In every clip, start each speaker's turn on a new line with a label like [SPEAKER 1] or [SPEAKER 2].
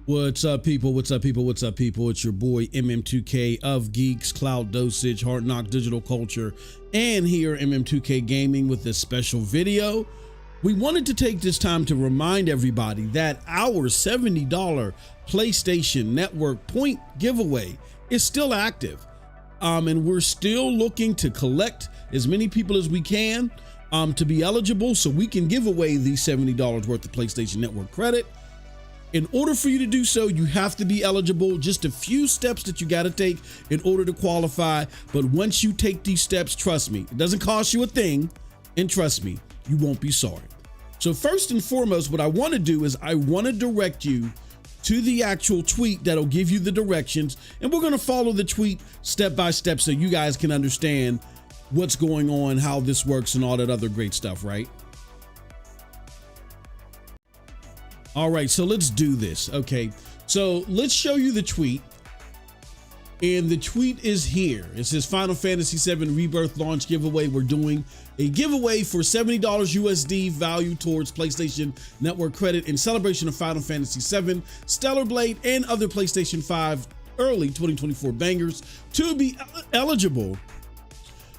[SPEAKER 1] What's up, people? What's up, people? What's up, people? It's your boy MM2K of GEiX, Cloud Dosage, Hard Knock Digital Culture, and here MM2K Gaming with this special video. We wanted to take this time to remind everybody that our $70 PlayStation Network point giveaway is still active. And we're still looking to collect as many people as we can to be eligible so we can give away the $70 worth of PlayStation Network credit. In order for you to do so, you have to be eligible. Just a few steps that you got to take in order to qualify. But once you take these steps, trust me, it doesn't cost you a thing. And trust me, you won't be sorry. So first and foremost, what I want to do is I want to direct you to the actual tweet that'll give you the directions. And we're going to follow the tweet step by step so you guys can understand what's going on, how this works, and all that other great stuff, right? All right, so let's do this. Okay, so let's show you the tweet. And the tweet is here. It says Final Fantasy VII Rebirth launch giveaway. We're doing a giveaway for $70 USD value towards PlayStation Network credit in celebration of Final Fantasy VII, Stellar Blade, and other PlayStation 5 early 2024 bangers. To be eligible,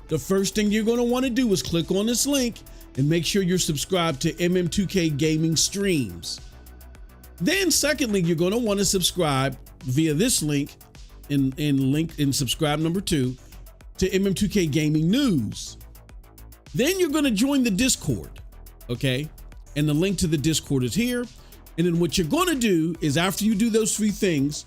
[SPEAKER 1] the first thing you're going to want to do is click on this link and make sure you're subscribed to MM2K Gaming Streams. Then secondly, you're going to want to subscribe via this link in subscribe number 2 to MM2K Gaming News. Then you're going to join the Discord, okay? And the link to the Discord is here. And then what you're going to do is after you do those 3 things,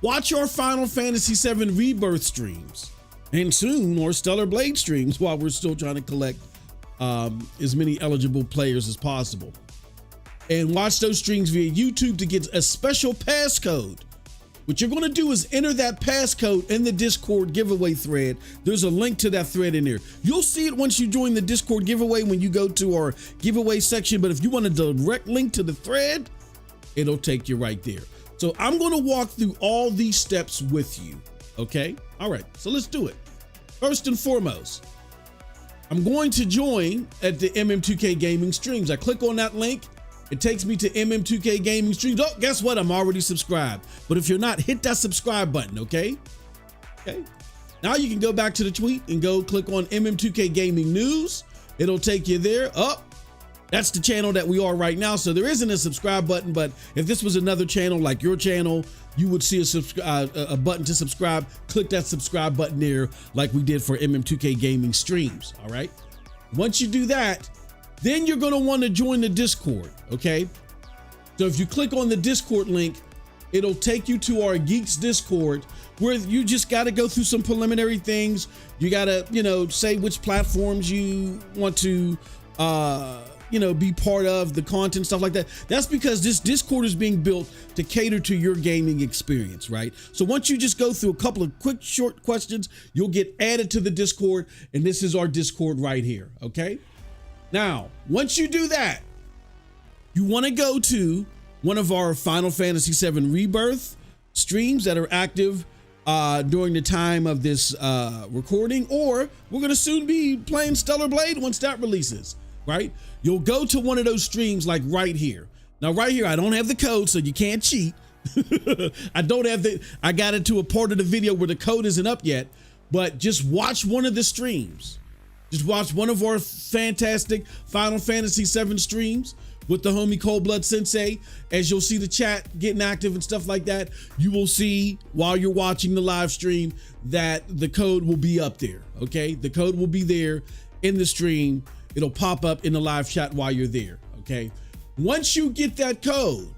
[SPEAKER 1] watch our Final Fantasy VII Rebirth streams and soon more Stellar Blade streams while we're still trying to collect as many eligible players as possible. And watch those streams via YouTube to get a special passcode. What you're going to do is enter that passcode in the Discord giveaway thread. There's a link to that thread in there. You'll see it once you join the Discord giveaway when you go to our giveaway section. But if you want a direct link to the thread, it'll take you right there. So I'm going to walk through all these steps with you. Okay. All right. So let's do it. First and foremost, I'm going to join at the MM2K Gaming Streams. I click on that link. It takes me to MM2K Gaming Streams. Oh, guess what? I'm already subscribed. But if you're not, hit that subscribe button, okay? Okay. Now you can go back to the tweet and go click on MM2K Gaming News. It'll take you there. Oh, that's the channel that we are right now. So there isn't a subscribe button, but if this was another channel like your channel, you would see a button to subscribe. Click that subscribe button there like we did for MM2K Gaming Streams, all right? Once you do that, then you're going to want to join the Discord, okay? So if you click on the Discord link, it'll take you to our GEiX Discord where you just got to go through some preliminary things. You got to, say which platforms you want to, be part of, the content, stuff like that. That's because this Discord is being built to cater to your gaming experience, right? So once you just go through a couple of quick, short questions, you'll get added to the Discord, and this is our Discord right here, okay? Now, once you do that, you want to go to one of our Final Fantasy VII Rebirth streams that are active during the time of this recording, or we're going to soon be playing Stellar Blade once that releases, right? You'll go to one of those streams like right here. Now, right here, I don't have the code, so you can't cheat. I got it to a part of the video where the code isn't up yet, but just watch one of the streams. Just watch one of our fantastic Final Fantasy VII streams with the homie Cold Blood Sensei. As you'll see the chat getting active and stuff like that, you will see while you're watching the live stream that the code will be up there, okay? The code will be there in the stream. It'll pop up in the live chat while you're there, okay? Once you get that code,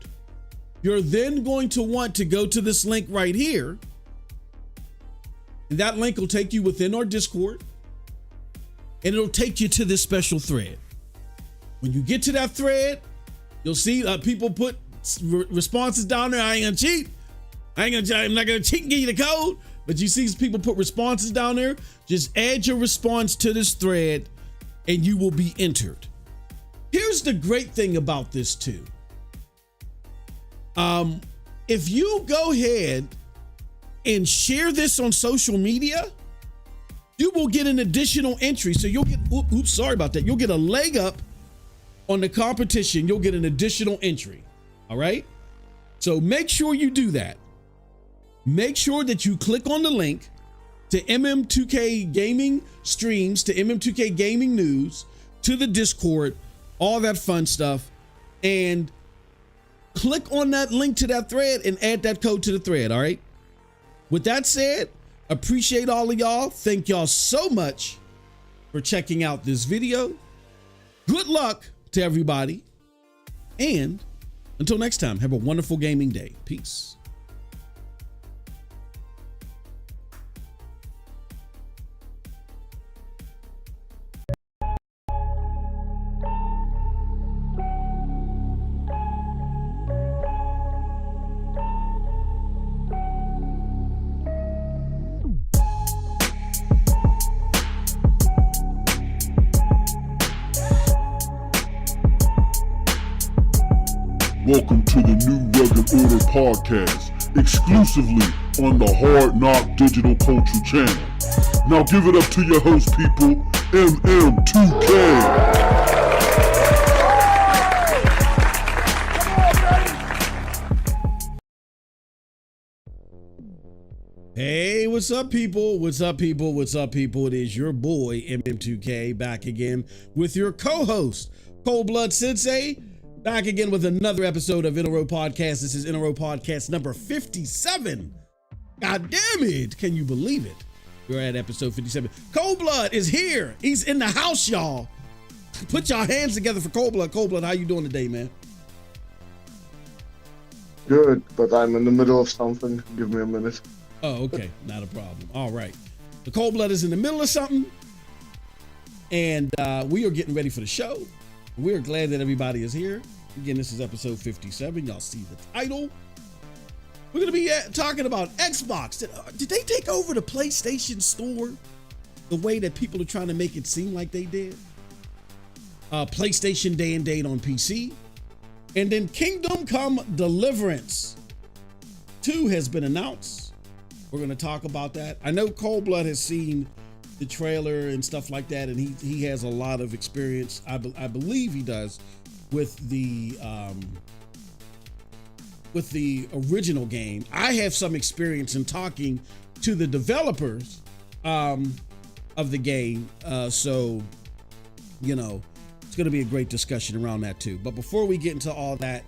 [SPEAKER 1] you're then going to want to go to this link right here. And that link will take you within our Discord. And it'll take you to this special thread. When you get to that thread, you'll see people put responses down there. I ain't gonna cheat. I'm not gonna cheat and give you the code. But you see people put responses down there. Just add your response to this thread and you will be entered. Here's the great thing about this too. If you go ahead and share this on social media, you will get an additional entry. So you'll get, sorry about that. You'll get a leg up on the competition. You'll get an additional entry. All right. So make sure you do that. Make sure that you click on the link to MM2K Gaming streams, to MM2K Gaming News, to the Discord, all that fun stuff, and click on that link to that thread and add that code to the thread, all right? With that said, appreciate all of y'all. Thank y'all so much for checking out this video. Good luck to everybody. And until next time, have a wonderful gaming day. Peace.
[SPEAKER 2] Welcome to the New Rugged Order podcast, exclusively on the Hard Knock Digital Culture channel. Now give it up to your host, people, MM2K.
[SPEAKER 1] Hey, what's up, people? What's up, people? What's up, people? It is your boy, MM2K, back again with your co-host, Cold Blood Sensei. Back again with another episode of NRO Podcast. This is NRO Podcast number 57. God damn it. Can you believe it? We're at episode 57. Cold Blood is here. He's in the house, y'all. Put your hands together for Cold Blood. Cold Blood, how you doing today, man?
[SPEAKER 3] Good, but I'm in the middle of something. Give me a minute.
[SPEAKER 1] Oh, okay. Not a problem. All right. The Cold Blood is in the middle of something, and we are getting ready for the show. We're glad that everybody is here. Again, this is episode 57. Y'all see the title. We're going to be talking about Xbox. Did they take over the PlayStation Store the way that people are trying to make it seem like they did? PlayStation Day and Date on PC. And then Kingdom Come Deliverance 2 has been announced. We're going to talk about that. I know Cold Blood has seen the trailer and stuff like that, and he has a lot of experience. I believe he does with the original game. I have some experience in talking to the developers of the game, so you know it's going to be a great discussion around that too. But before we get into all that,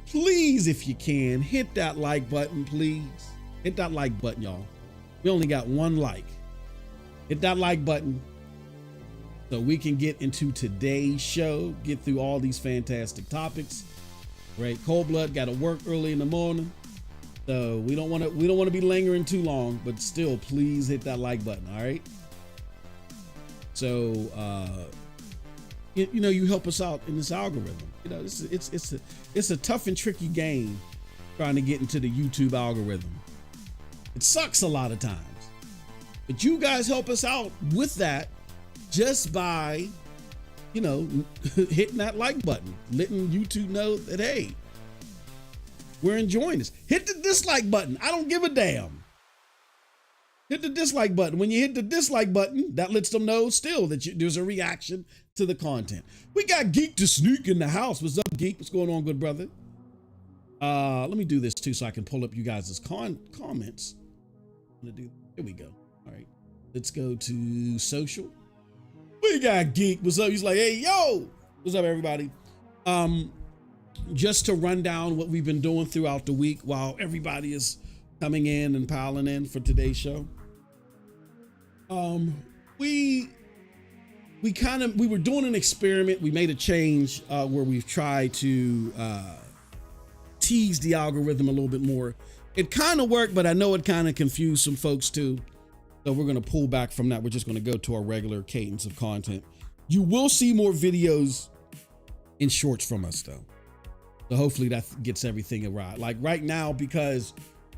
[SPEAKER 1] please, if you can, hit that like button. Please hit that like button, y'all. We only got one like. Hit that like button so we can get into today's show, get through all these fantastic topics. Right? Cold Blood got to work early in the morning, so we don't want to be lingering too long. But still, please hit that like button. All right. So you help us out in this algorithm. You know, it's a tough and tricky game trying to get into the YouTube algorithm. It sucks a lot of times. But you guys help us out with that just by, hitting that like button, letting YouTube know that, hey, we're enjoying this. Hit the dislike button. I don't give a damn. Hit the dislike button. When you hit the dislike button, that lets them know still that there's a reaction to the content. We got GEiX to Sneak in the house. What's up, GEiX? What's going on, good brother? Let me do this too so I can pull up you guys' comments. Here we go. All right, let's go to social. We got GEiX. What's up? He's like, hey, yo, what's up, everybody? Just to run down what we've been doing throughout the week while everybody is coming in and piling in for today's show. We were doing an experiment. We made a change where we've tried to tease the algorithm a little bit more. It kind of worked, but I know it kind of confused some folks too. So we're going to pull back from that. We're just going to go to our regular cadence of content. You will see more videos in shorts from us though. So hopefully that gets everything right. Like right now, because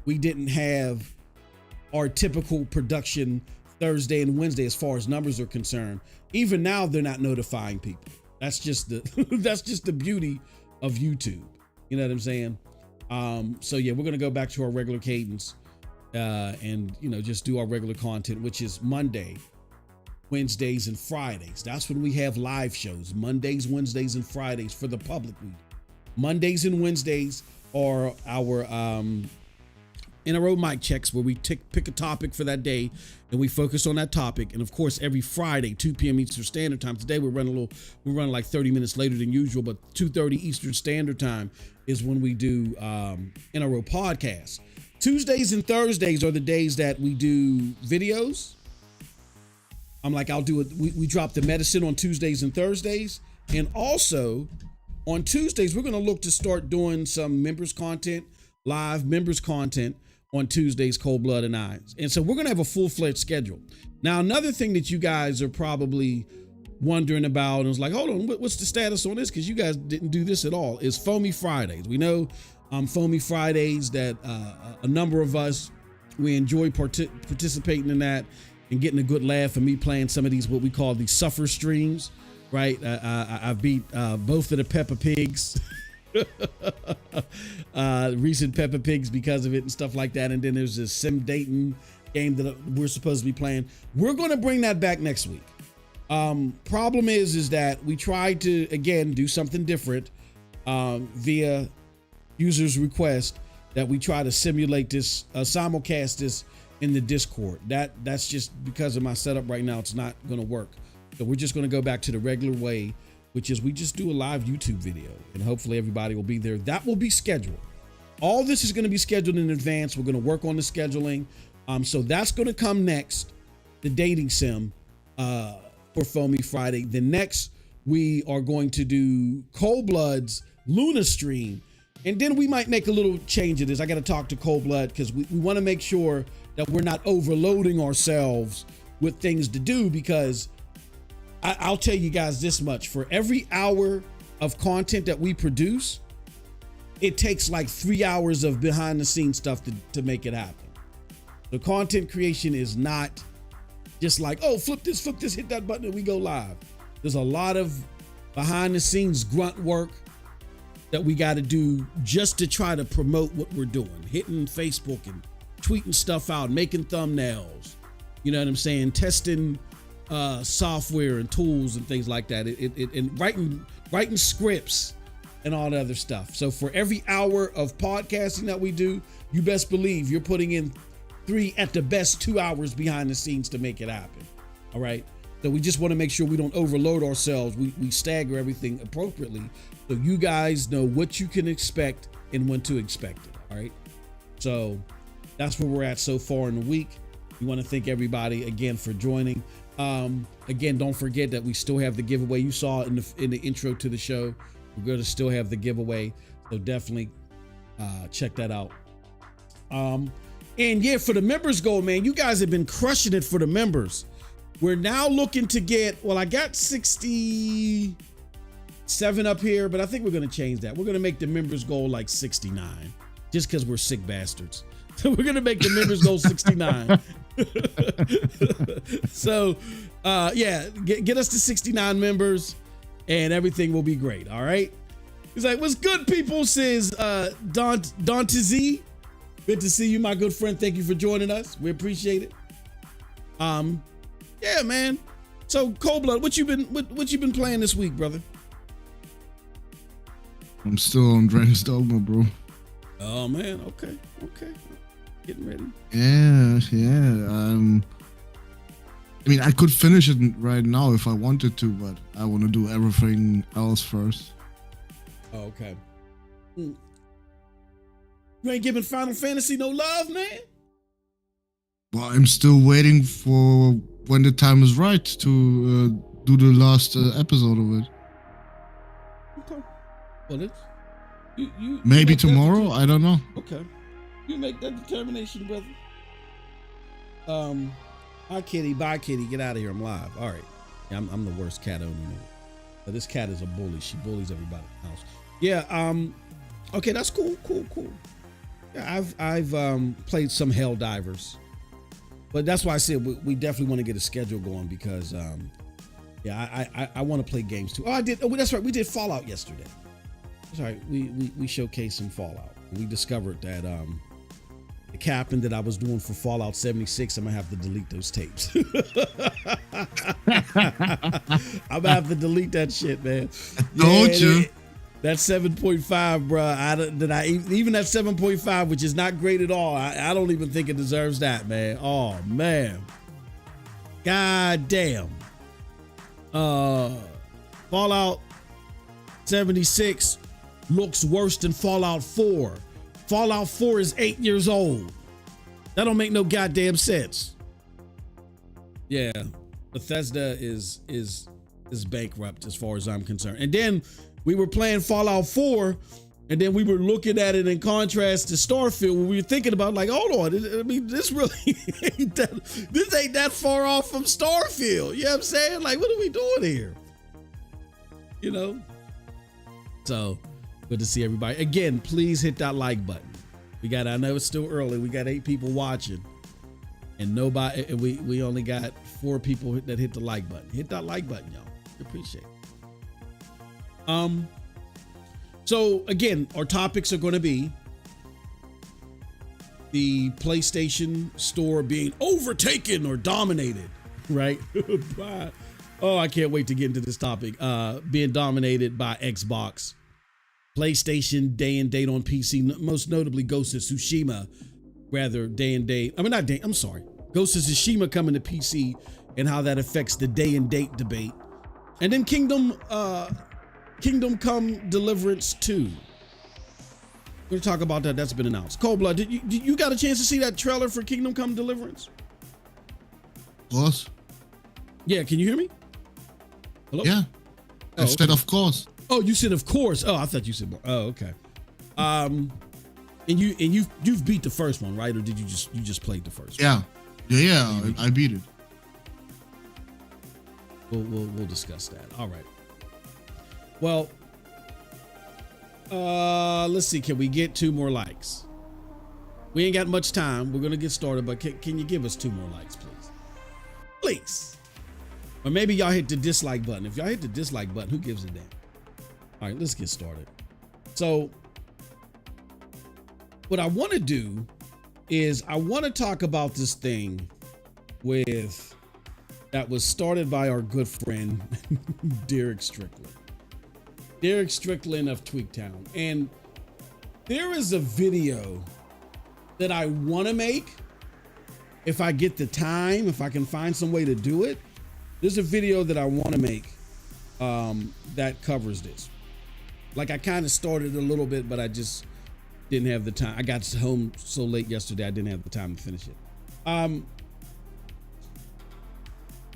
[SPEAKER 1] we didn't have our typical production Thursday and Wednesday as far as numbers are concerned. Even now, they're not notifying people. That's just the beauty of YouTube. You know what I'm saying? So yeah, we're gonna go back to our regular cadence and just do our regular content, which is Monday, Wednesdays, and Fridays. That's when we have live shows. Mondays, Wednesdays, and Fridays for the public. Mondays and Wednesdays are our in a row mic checks where we pick a topic for that day and we focus on that topic. And of course, every Friday, 2 p.m. Eastern Standard Time. Today we're running like 30 minutes later than usual, but 2:30 Eastern Standard Time is when we do in a row podcasts. Tuesdays and Thursdays are the days that we do videos. I'll do it. We drop the medicine on Tuesdays and Thursdays. And also on Tuesdays, we're going to look to start doing some members content, live members content on Tuesdays, Cold Blood and Eyes. And so we're going to have a full-fledged schedule. Now, another thing that you guys are probably wondering about, and it's like, hold on, what's the status on this? Because you guys didn't do this at all, is Foamy Fridays. We know Foamy Fridays that a number of us, we enjoy participating in that and getting a good laugh and me playing some of these, what we call these suffer streams, right? I've beat both of the Peppa Pigs. Recent Peppa Pigs because of it and stuff like that. And then there's this sim dating game that we're supposed to be playing. We're going to bring that back next week. Problem is that we tried to, again, do something different via users' request, that we try to simulate this, simulcast this in the Discord. That's just because of my setup right now. It's not going to work. So we're just going to go back to the regular way, which is we just do a live YouTube video and hopefully everybody will be there. That will be scheduled. All this is going to be scheduled in advance. We're going to work on the scheduling. So that's going to come next, the dating sim for Foamy Friday. The next, we are going to do Cold Blood's Luna stream. And then we might make a little change of this. I got to talk to Cold Blood because we want to make sure that we're not overloading ourselves with things to do, because I'll tell you guys this much. For every hour of content that we produce, it takes like 3 hours of behind the scenes stuff to make it happen. The content creation is not just like, oh, flip this, hit that button, and we go live. There's a lot of behind the scenes grunt work that we got to do just to try to promote what we're doing, hitting Facebook and tweeting stuff out, making thumbnails, you know what I'm saying? Testing software and tools and things like that. And writing scripts and all the other stuff. So for every hour of podcasting that we do, you best believe you're putting in 3 at the best 2 hours behind the scenes to make it happen. All right. So we just want to make sure we don't overload ourselves. We stagger everything appropriately, so you guys know what you can expect and when to expect it. All right. So that's where we're at so far in the week. We want to thank everybody again for joining. Again, don't forget that we still have the giveaway. You saw in the intro to the show. We're going to still have the giveaway. So definitely check that out. And yeah, for the members goal, man, you guys have been crushing it for the members. We're now looking to get, well, I got 67 up here, but I think we're going to change that. We're going to make the members goal like 69, just because we're sick bastards. So we're going to make the members goal 69. So, yeah, get us to 69 members and everything will be great. All right. He's like, what's good, people, says Dante Z. Good to see you, my good friend. Thank you for joining us. We appreciate it. Yeah, man. So, Cold Blood, what you been playing this week, brother?
[SPEAKER 4] I'm still on Dragon's Dogma, bro.
[SPEAKER 1] Oh man, okay. Getting ready.
[SPEAKER 4] Yeah. I mean, I could finish it right now if I wanted to, but I want to do everything else first.
[SPEAKER 1] Oh, okay. You ain't giving Final Fantasy no love, man?
[SPEAKER 4] Well, I'm still waiting for when the time is right to do the last episode of it.
[SPEAKER 1] Okay. Well, you
[SPEAKER 4] maybe tomorrow. I don't know.
[SPEAKER 1] Okay. You make that determination, brother. Hi, kitty. Bye, kitty. Get out of here. I'm live. All right. Yeah, I'm the worst cat owner in the world. But this cat is a bully. She bullies everybody in the house. Yeah. Okay, that's cool. Yeah, I've played some Helldivers. But that's why I said we definitely want to get a schedule going, because yeah, I want to play games too. Oh, that's right. We did Fallout yesterday. That's right. We showcased some Fallout. We discovered that the capping that I was doing for Fallout 76, I'm gonna have to delete those tapes. I'm gonna have to delete that shit, man.
[SPEAKER 4] Don't you?
[SPEAKER 1] That's 7.5, bro. Even that 7.5, which is not great at all, I don't even think it deserves that, man. Oh, man. God damn. Fallout 76 looks worse than Fallout 4. Fallout 4 is 8 years old. That don't make no goddamn sense. Yeah, Bethesda is bankrupt as far as I'm concerned. And then we were playing Fallout 4, and then we were looking at it in contrast to Starfield, where we were thinking about, like, hold on, I mean, this really ain't that far off from Starfield. You know what I'm saying? Like, what are we doing here? You know? So, good to see everybody. Again, please hit that like button. I know it's still early. We got 8 people watching, and we only got 4 people that hit the like button. Hit that like button, y'all. We appreciate it. So again, our topics are going to be the PlayStation Store being overtaken or dominated, right? I can't wait to get into this topic. Being dominated by Xbox, PlayStation day and date on PC, most notably Ghost of Tsushima, day and date. Ghost of Tsushima coming to PC and how that affects the day and date debate. And then Kingdom Come Deliverance 2. We're gonna talk about that. That's been announced. Cold Blood, did you got a chance to see that trailer for Kingdom Come Deliverance?
[SPEAKER 4] Of course.
[SPEAKER 1] Yeah, can you hear me? Hello?
[SPEAKER 4] Yeah. I said of course.
[SPEAKER 1] Oh, you said of course. Oh, I thought you said more. Oh, okay. And you've beat the first one, right? Or did you just played the first one?
[SPEAKER 4] Yeah, I beat it.
[SPEAKER 1] We'll discuss that. All right. Well, let's see. Can we get 2 more likes? We ain't got much time. We're gonna get started, but can you give us 2 more likes, please? Please. Or maybe y'all hit the dislike button. If y'all hit the dislike button, who gives a damn? All right, let's get started. So, what I want to do is I want to talk about this thing that was started by our good friend Derek Strickland. Derek Strickland of Tweaktown. And there is a video that I want to make if I get the time, if I can find some way to do it. There's a video that I want to make that covers this. Like, I kind of started a little bit, but I just didn't have the time. I got home so late yesterday, I didn't have the time to finish it.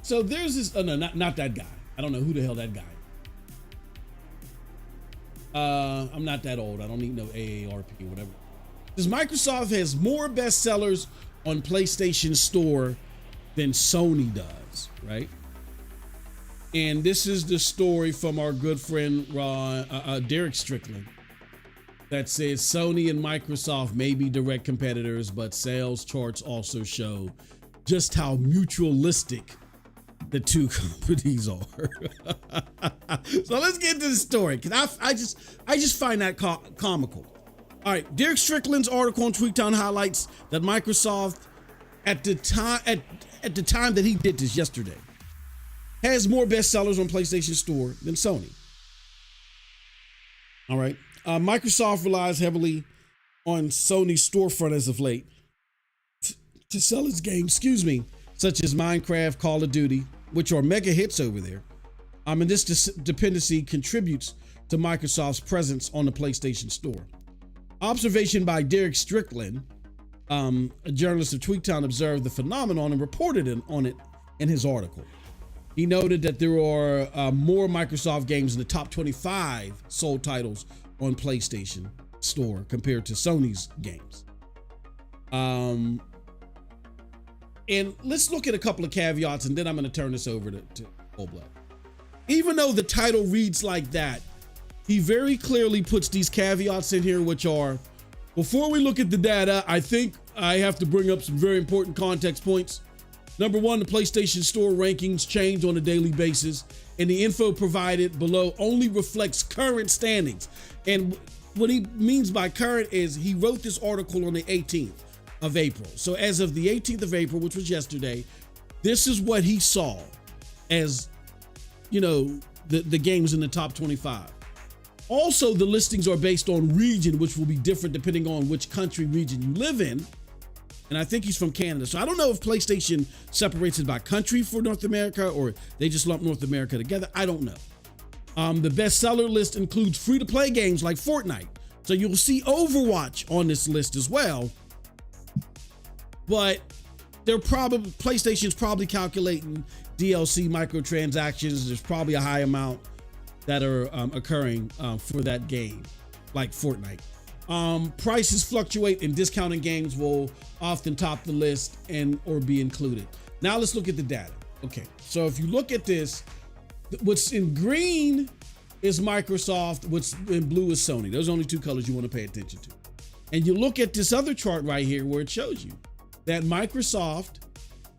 [SPEAKER 1] So there's this, no, not that guy. I don't know who the hell that guy is. I'm not that old. I don't need no AARP or whatever. Because Microsoft has more bestsellers on PlayStation Store than Sony does, right? And this is the story from our good friend Derek Strickland that says Sony and Microsoft may be direct competitors, but sales charts also show just how mutualistic the two companies are. So let's get into the story, because I just find that comical. All right, Derek Strickland's article on Tweaktown highlights that Microsoft, at the time that he did this yesterday, has more bestsellers on PlayStation Store than Sony. All right, Microsoft relies heavily on Sony's storefront as of late to sell its games, such as Minecraft, Call of Duty, which are mega hits over there. And this dependency contributes to Microsoft's presence on the PlayStation Store. Observation by Derek Strickland, a journalist of Tweaktown, observed the phenomenon and reported on it in his article. He noted that there are more Microsoft games in the top 25 sold titles on PlayStation Store compared to Sony's games. And let's look at a couple of caveats, and then I'm going to turn this over to Oblet. Even though the title reads like that, he very clearly puts these caveats in here, which are, before we look at the data, I think I have to bring up some very important context points. Number one, the PlayStation Store rankings change on a daily basis, and the info provided below only reflects current standings. And what he means by current is he wrote this article on the 18th of April. So as of the 18th of April, which was yesterday, this is what he saw as, the games in the top 25. Also, the listings are based on region, which will be different depending on which country region you live in. And I think he's from Canada. So I don't know if PlayStation separates it by country for North America or they just lump North America together. I don't know. The bestseller list includes free-to-play games like Fortnite. So you'll see Overwatch on this list as well. But PlayStation's probably calculating DLC microtransactions. There's probably a high amount that are occurring for that game, like Fortnite. Prices fluctuate and discounting games will often top the list and or be included. Now let's look at the data. Okay, so if you look at this, what's in green is Microsoft, what's in blue is Sony. Those are only two colors you want to pay attention to. And you look at this other chart right here where it shows you that Microsoft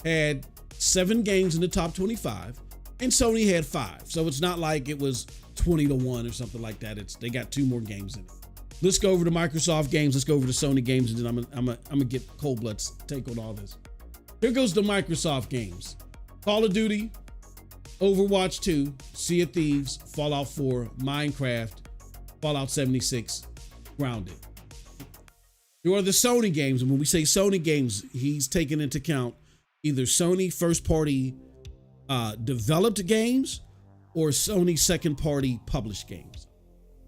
[SPEAKER 1] had 7 games in the top 25 and Sony had 5. So it's not like it was 20-1 or something like that. They got 2 more games in it. Let's go over to Microsoft games. Let's go over to Sony games, and then I'm gonna get Coldblood's take on all this. Here goes the Microsoft games: Call of Duty, Overwatch 2, Sea of Thieves, Fallout 4, Minecraft, Fallout 76, Grounded. Here are the Sony games, and when we say Sony games, he's taking into account either Sony first-party developed games or Sony second-party published games.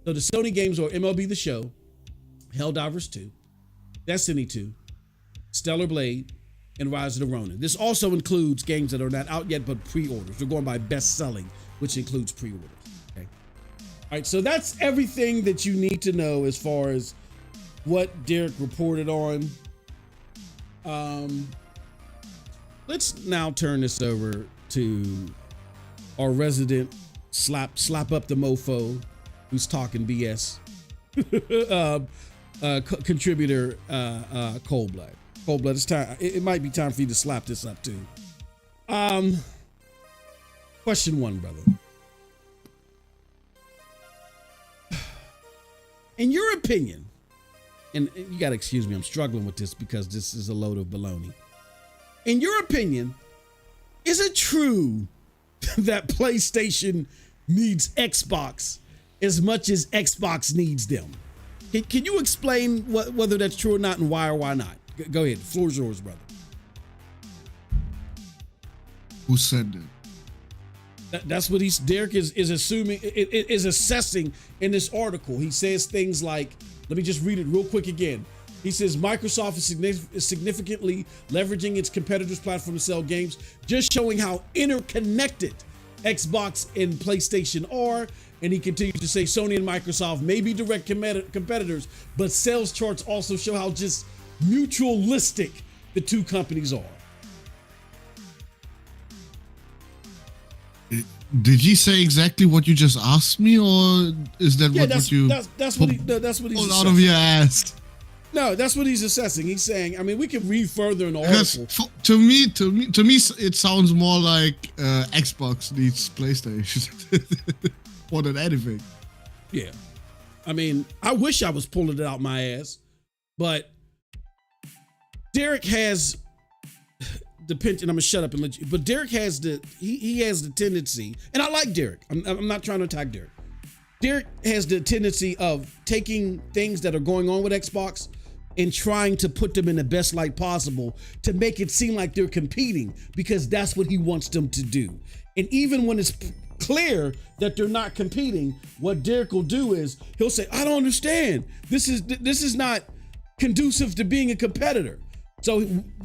[SPEAKER 1] So the Sony games are MLB The Show, Helldivers 2, Destiny 2, Stellar Blade, and Rise of the Ronin. This also includes games that are not out yet, but pre-orders. We're going by best-selling, which includes pre-orders. Okay. All right, so that's everything that you need to know as far as what Derek reported on. Let's now turn this over to our resident slap up the mofo who's talking BS contributor Coldblood. Coldblood, it's time. It might be time for you to slap this up too. Question 1, brother. In your opinion, and you gotta excuse me, I'm struggling with this because this is a load of baloney. In your opinion, is it true that PlayStation needs Xbox as much as Xbox needs them? Can you explain whether that's true or not, and why or why not? Go ahead. The floor is yours, brother.
[SPEAKER 4] Who said that?
[SPEAKER 1] That's what Derek is assuming, is assessing in this article. He says things like, let me just read it real quick again. He says Microsoft is significantly leveraging its competitors' platform to sell games, just showing how interconnected Xbox and PlayStation are. And he continues to say Sony and Microsoft may be direct competitors, but sales charts also show how just mutualistic the two companies are.
[SPEAKER 4] Did he say exactly what you just asked me, or is that what you
[SPEAKER 1] that's what he's
[SPEAKER 4] pulled out of your ass?
[SPEAKER 1] No, that's what he's assessing. He's saying, I mean, we can read further in the article.
[SPEAKER 4] To me, it sounds more like Xbox needs PlayStation more than anything.
[SPEAKER 1] Yeah, I mean, I wish I was pulling it out my ass, but Derek has the penchant. I'm gonna shut up and let you. But Derek has he has the tendency, and I like Derek. I'm not trying to attack Derek. Derek has the tendency of taking things that are going on with Xbox and trying to put them in the best light possible to make it seem like they're competing, because that's what he wants them to do. And even when it's clear that they're not competing, what Derek will do is he'll say, I don't understand. This is not conducive to being a competitor. So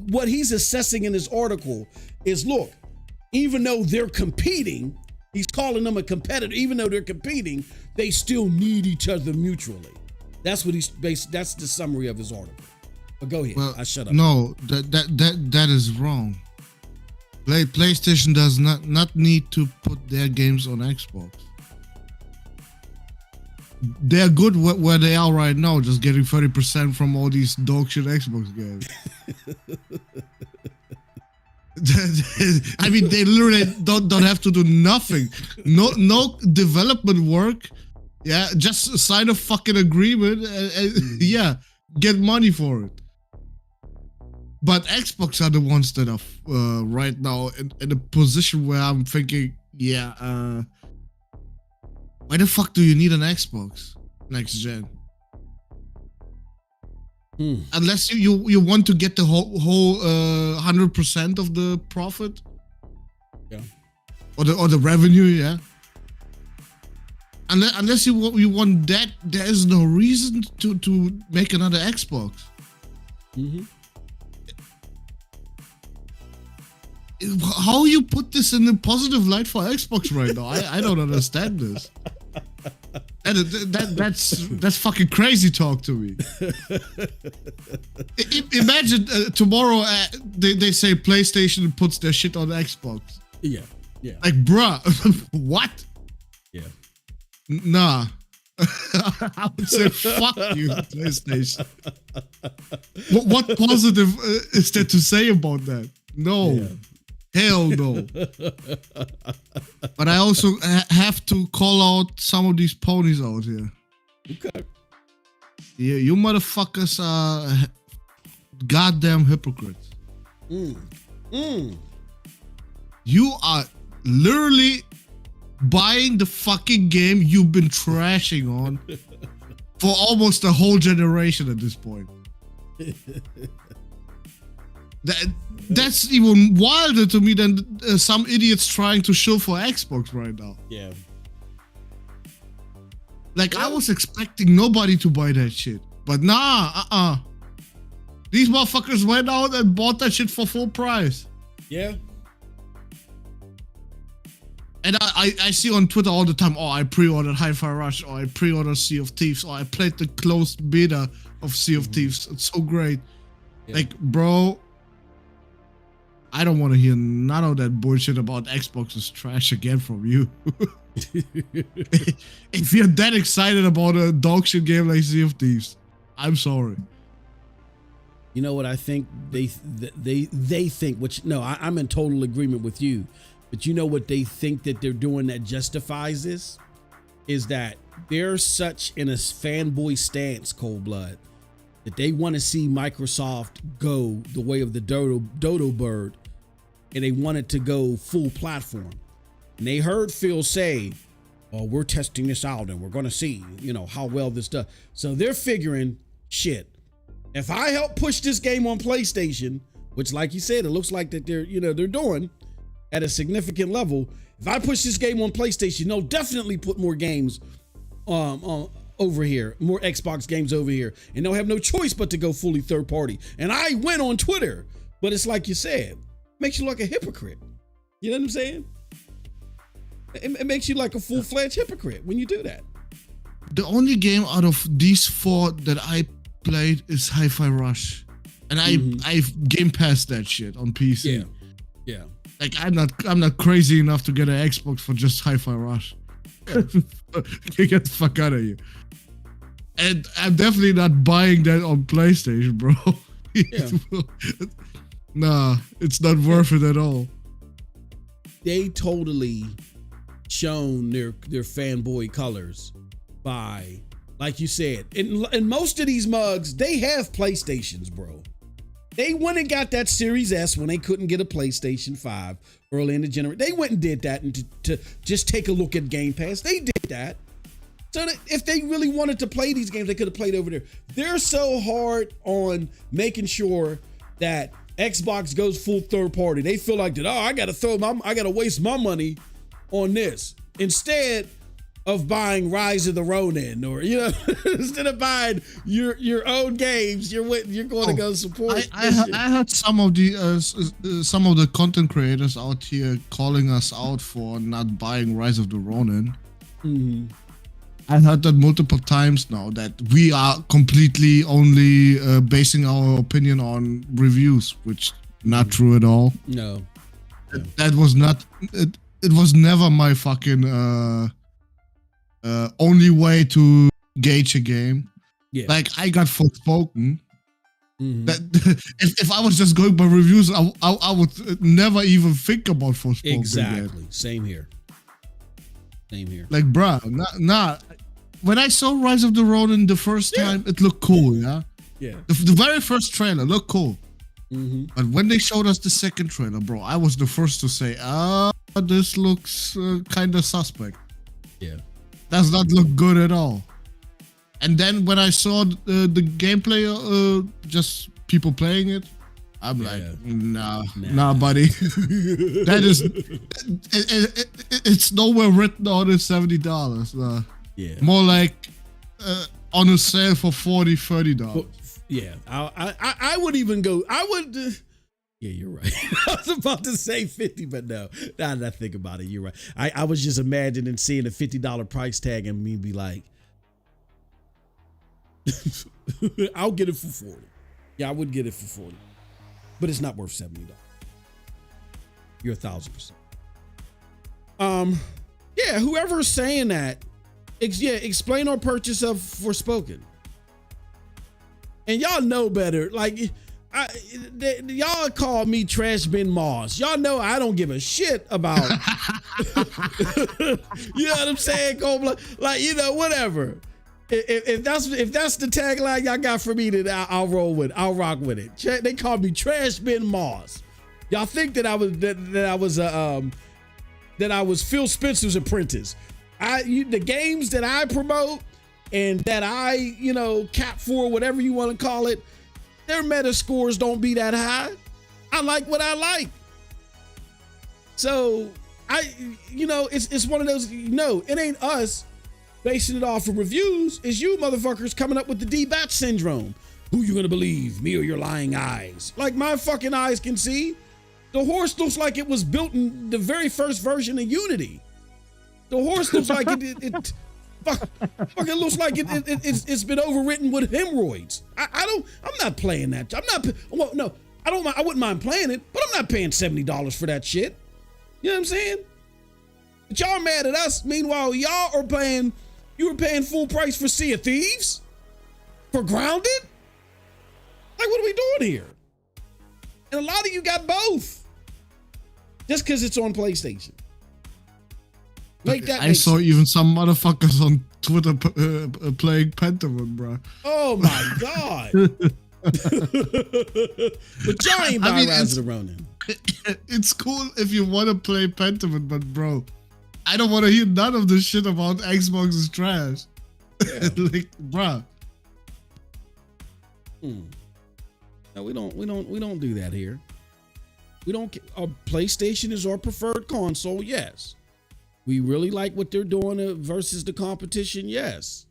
[SPEAKER 1] what he's assessing in this article is, look, even though they're competing, he's calling them a competitor. Even though they're competing, they still need each other mutually. That's what that's the summary of his article. But go ahead.
[SPEAKER 4] Well,
[SPEAKER 1] I shut up.
[SPEAKER 4] No, that is wrong. PlayStation does not need to put their games on Xbox. They're good where they are right now, just getting 30% from all these dog shit Xbox games. I mean, they literally don't have to do nothing. No development work. Yeah, just sign a fucking agreement and yeah, get money for it. But Xbox are the ones that are right now in a position where I'm thinking, yeah, Why the fuck do you need an Xbox next gen? Unless you want to get the whole 100% of the profit, or the revenue, yeah. Unless you want that, there is no reason to make another Xbox. How you put this in a positive light for Xbox right now? I don't understand this. That's fucking crazy talk to me. Imagine tomorrow they say PlayStation puts their shit on Xbox.
[SPEAKER 1] Yeah.
[SPEAKER 4] Like, bruh, what?
[SPEAKER 1] Yeah.
[SPEAKER 4] Nah. I would say fuck you, PlayStation. What positive is there to say about that? No. Yeah. Hell no. But I also have to call out some of these ponies out here.
[SPEAKER 1] Okay.
[SPEAKER 4] Yeah, you motherfuckers are goddamn hypocrites. You are literally buying the fucking game you've been trashing on for almost a whole generation at this point. That's even wilder to me than some idiots trying to show for Xbox right now.
[SPEAKER 1] Yeah.
[SPEAKER 4] Like, I was expecting nobody to buy that shit. But nah, These motherfuckers went out and bought that shit for full price.
[SPEAKER 1] Yeah.
[SPEAKER 4] And I see on Twitter all the time, oh, I pre-ordered Hi-Fi Rush, or I pre-ordered Sea of Thieves, or I played the closed beta of Sea of Thieves. It's so great. Yeah. Like, bro, I don't want to hear none of that bullshit about Xbox is trash again from you. If you're that excited about a dog shit game like Sea of Thieves, I'm sorry.
[SPEAKER 1] You know what I think they think, which no, I'm in total agreement with you. But you know what they think that they're doing that justifies this? Is that they're such in a fanboy stance, Cold Blood, that they want to see Microsoft go the way of the dodo bird, and they want it to go full platform. And they heard Phil say, oh, we're testing this out and we're going to see, how well this does. So they're figuring, shit, if I help push this game on PlayStation, which like you said, it looks like that they're doing at a significant level. If I push this game on PlayStation, they'll definitely put more games over here, more Xbox games over here, and they'll have no choice but to go fully third party. And I went on Twitter, but it's like you said, makes you like a hypocrite. You know what I'm saying? It makes you like a full-fledged hypocrite when you do that.
[SPEAKER 4] The only game out of these four that I played is Hi-Fi Rush, and I've game passed that shit on PC.
[SPEAKER 1] Yeah.
[SPEAKER 4] Like, I'm not crazy enough to get an Xbox for just Hi-Fi Rush. Get the fuck out of here. And I'm definitely not buying that on PlayStation, bro. Yeah. Nah, it's not worth it at all.
[SPEAKER 1] They totally shown their fanboy colors by, like you said, in most of these mugs, they have PlayStations, bro. They went and got that Series S when they couldn't get a PlayStation 5 early in the generation. They went and did that and to just take a look at Game Pass. They did that. So that if they really wanted to play these games, they could have played over there. They're so hard on making sure that Xbox goes full third party. They feel like that, I gotta waste my money on this. Instead of buying Rise of the Ronin, or instead of buying your own games, you're going to go support.
[SPEAKER 4] I heard some of the content creators out here calling us out for not buying Rise of the Ronin. Mm-hmm. I heard that multiple times now, that we are completely only basing our opinion on reviews, which not true at all.
[SPEAKER 1] No.
[SPEAKER 4] That was not. It was never my fucking only way to gauge a game. Yeah. Like, I got Forspoken. Mm-hmm. That if I was just going by reviews, I would never even think about Forspoken.
[SPEAKER 1] Exactly.
[SPEAKER 4] Yet.
[SPEAKER 1] Same here.
[SPEAKER 4] Like, bruh, nah. When I saw Rise of the Ronin the first time, it looked cool, yeah?
[SPEAKER 1] Yeah.
[SPEAKER 4] The very first trailer looked cool.
[SPEAKER 1] Mm-hmm.
[SPEAKER 4] But when they showed us the second trailer, bro, I was the first to say, this looks kind of suspect.
[SPEAKER 1] Yeah.
[SPEAKER 4] does not look good at all. And then when I saw the gameplay, just people playing it, I'm like, nah, buddy. That is, it's nowhere written on it $70.
[SPEAKER 1] Yeah.
[SPEAKER 4] More like on a sale for $40, $30.
[SPEAKER 1] Yeah, I would even go. I would. Yeah, you're right. I was about to say 50, but no. Now that I think about it, you're right. I was just imagining seeing a $50 price tag and me be like, I'll get it for 40. Yeah, I would get it for 40, but it's not worth $70. You're 1,000%. Yeah, whoever's saying that, explain or purchase of Forspoken. And y'all know better. Like, y'all call me Trash Bin Moss. Y'all know I don't give a shit about. You know what I'm saying? Like, you know, whatever. If that's the tagline y'all got for me, then I'll roll with it. I'll rock with it. They call me Trash Bin Moss. Y'all think that I was Phil Spencer's apprentice. The games that I promote and that I, you know, cap for, whatever you want to call it, their meta scores don't be that high. I like what I like. So it's one of those, it ain't us basing it off of reviews. It's you motherfuckers coming up with the D-Batch syndrome. Who you gonna believe, me or your lying eyes? Like, my fucking eyes can see. The horse looks like it was built in the very first version of Unity. The horse looks like it fucking looks like it's been overwritten with hemorrhoids. I'm not playing that. I wouldn't mind playing it, but I'm not paying $70 for that shit. You know what I'm saying? But y'all mad at us. Meanwhile, you were paying full price for Sea of Thieves? For Grounded? Like, what are we doing here? And a lot of you got both. Just because it's on PlayStation.
[SPEAKER 4] I saw even some motherfuckers on Twitter playing Pentiment, bro.
[SPEAKER 1] Oh my God. But y'all ain't buying Rise of the Ronin.
[SPEAKER 4] It's cool if you want to play Pentiment, but bro, I don't want to hear none of this shit about Xbox is trash. Yeah. Like, bro.
[SPEAKER 1] No, we don't do that here. We don't. PlayStation is our preferred console, yes. We really like what they're doing versus the competition, yes.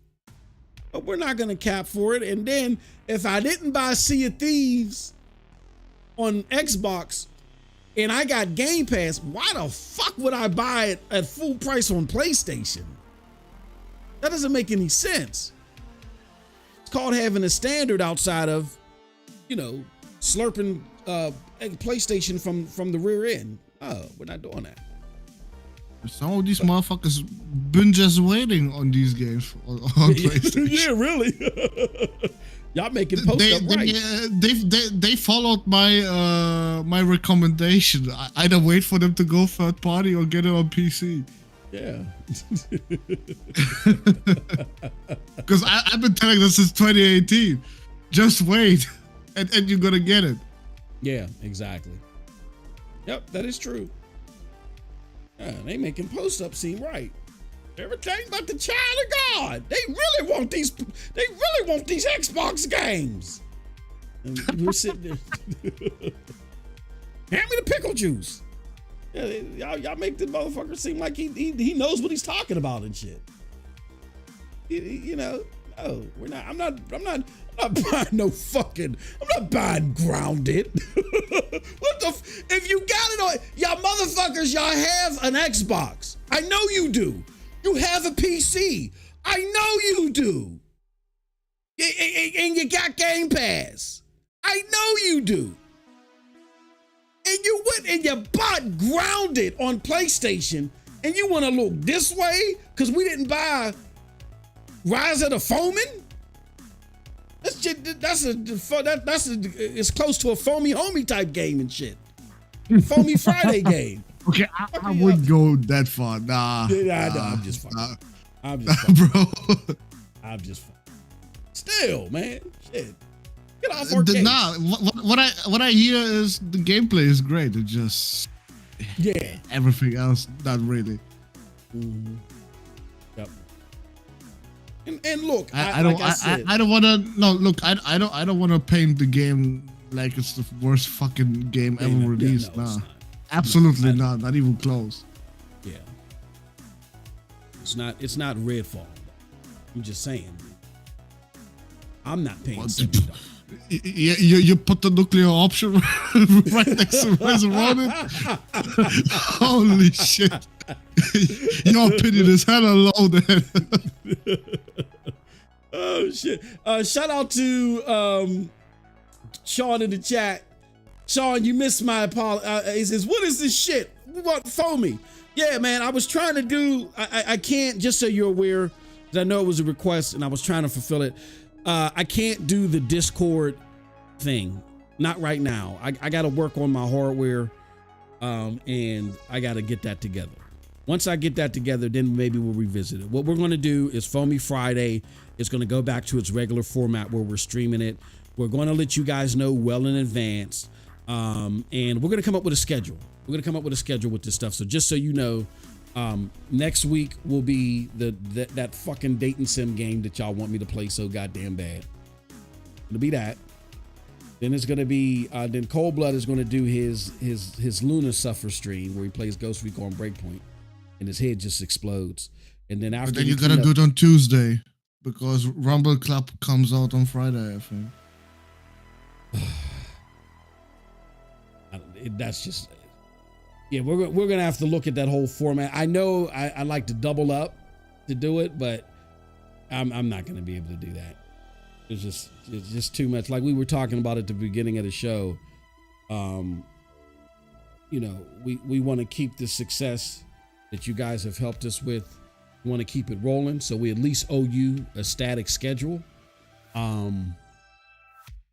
[SPEAKER 1] But we're not going to cap for it. And then if I didn't buy Sea of Thieves on Xbox and I got Game Pass, why the fuck would I buy it at full price on PlayStation? That doesn't make any sense. It's called having a standard outside of, slurping PlayStation from the rear end. Oh, we're not doing that.
[SPEAKER 4] Some of these motherfuckers been just waiting on these games on PlayStation.
[SPEAKER 1] Yeah, really. Y'all making posts up right.
[SPEAKER 4] They followed my recommendation. I either wait for them to go third party or get it on PC.
[SPEAKER 1] Yeah.
[SPEAKER 4] Because I've been telling them since 2018. Just wait, and you're gonna get it.
[SPEAKER 1] Yeah, exactly. Yep, that is true. They making posts up seem right. Everything but the child of God. They really want these Xbox games. And we're sitting there. Hand me the pickle juice. Yeah, y'all make the motherfucker seem like he knows what he's talking about and shit. No, we're not. I'm not buying no fucking. I'm not buying Grounded. What the? If you got it on, y'all motherfuckers, y'all have an Xbox. I know you do. You have a PC. I know you do. And you got Game Pass. I know you do. And you went and you bought Grounded on PlayStation, and you want to look this way because we didn't buy Rise of the Foeman? It's close to a Foamy Homie type game and shit. Foamy Friday game.
[SPEAKER 4] Okay, I wouldn't go that far. Nah.
[SPEAKER 1] I'm just fucking. I'm just fucking.
[SPEAKER 4] Bro.
[SPEAKER 1] I'm just fucking. Still, man. Shit. Get off our case.
[SPEAKER 4] Nah, what I hear is the gameplay is great. It just everything else not really.
[SPEAKER 1] Mm-hmm. Yep. And look,
[SPEAKER 4] I don't want to. No, look, I don't want to paint the game like it's the worst fucking game ever released.
[SPEAKER 1] No,
[SPEAKER 4] nah,
[SPEAKER 1] it's not.
[SPEAKER 4] absolutely not even close.
[SPEAKER 1] Yeah, it's not Redfall. I'm just saying. I'm not paying $70.
[SPEAKER 4] You put the nuclear option right next to Rise Around it. Holy shit! Your opinion is hella low, then.
[SPEAKER 1] Oh shit! Shout out to Sean in the chat. Sean, you missed my apology. He says, "What is this shit? What phone me?" Yeah, man. I was trying to do. I can't. Just so you're aware, because I know it was a request, and I was trying to fulfill it. I can't do the Discord thing. Not right now. I got to work on my hardware, and I got to get that together. Once I get that together, then maybe we'll revisit it. What we're going to do is Foamy Friday. It's going to go back to its regular format where we're streaming it. We're going to let you guys know well in advance, and we're going to come up with a schedule. We're going to come up with a schedule with this stuff. So just so you know, next week will be that fucking dating sim game that y'all want me to play so goddamn bad. It'll be that. Then it's gonna be then Cold Blood is gonna do his Luna Suffer stream where he plays Ghost Recon Breakpoint, and his head just explodes. And then after,
[SPEAKER 4] but then you gotta do it on Tuesday because Rumble Club comes out on Friday, I think.
[SPEAKER 1] That's just. Yeah, we're gonna have to look at that whole format. I know I like to double up to do it, but I'm not gonna be able to do that. It's just too much. Like we were talking about at the beginning of the show. You know, we want to keep the success that you guys have helped us with. We want to keep it rolling, so we at least owe you a static schedule.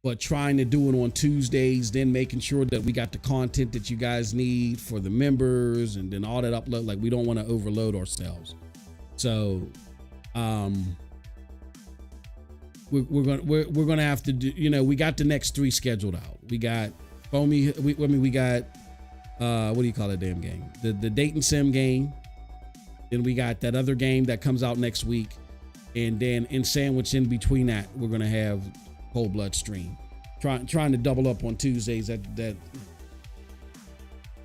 [SPEAKER 1] But trying to do it on Tuesdays, then making sure that we got the content that you guys need for the members, and then all that upload. Like we don't want to overload ourselves. So, we're gonna have to do. You know, we got the next 3 scheduled out. We got Foamy. We got what do you call that damn game? The Dayton Sim game. Then we got that other game that comes out next week, and then in sandwich in between that, we're gonna have Cold Blood stream. Trying to double up on Tuesdays. That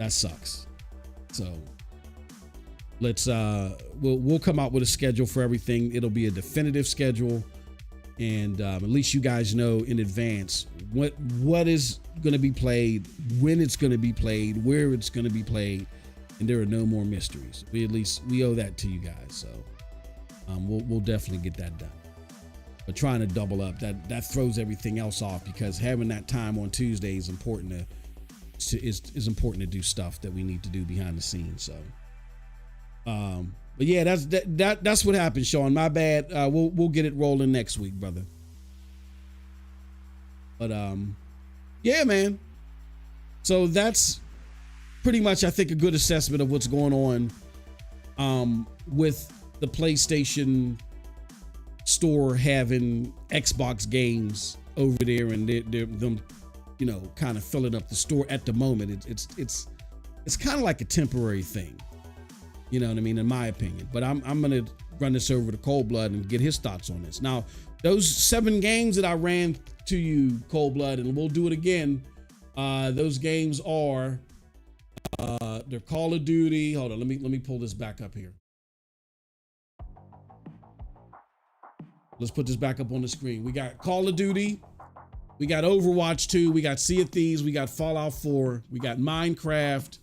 [SPEAKER 1] sucks. So let's we'll come out with a schedule for everything. It'll be a definitive schedule, and at least you guys know in advance what is going to be played, when it's going to be played, where it's going to be played, and there are no more mysteries. We owe that to you guys. So we'll definitely get that done. But trying to double up, that throws everything else off, because having that time on Tuesday is important is important to do stuff that we need to do behind the scenes. So, but yeah, that's what happened, Sean. My bad. We'll get it rolling next week, brother. But yeah, man. So that's pretty much, I think, a good assessment of what's going on with the PlayStation Store having Xbox games over there, and they're them, you know, kind of filling up the store at the moment. It's kind of like a temporary thing, you know what I mean, in my opinion. But I'm gonna run this over to Cold Blood and get his thoughts on this. Now, those 7 games that I ran to you, Cold Blood, and we'll do it again. Those games are they're Call of Duty. Hold on, let me pull this back up here. Let's put this back up on the screen. We got Call of Duty, we got Overwatch 2, we got Sea of Thieves, we got Fallout 4, we got Minecraft,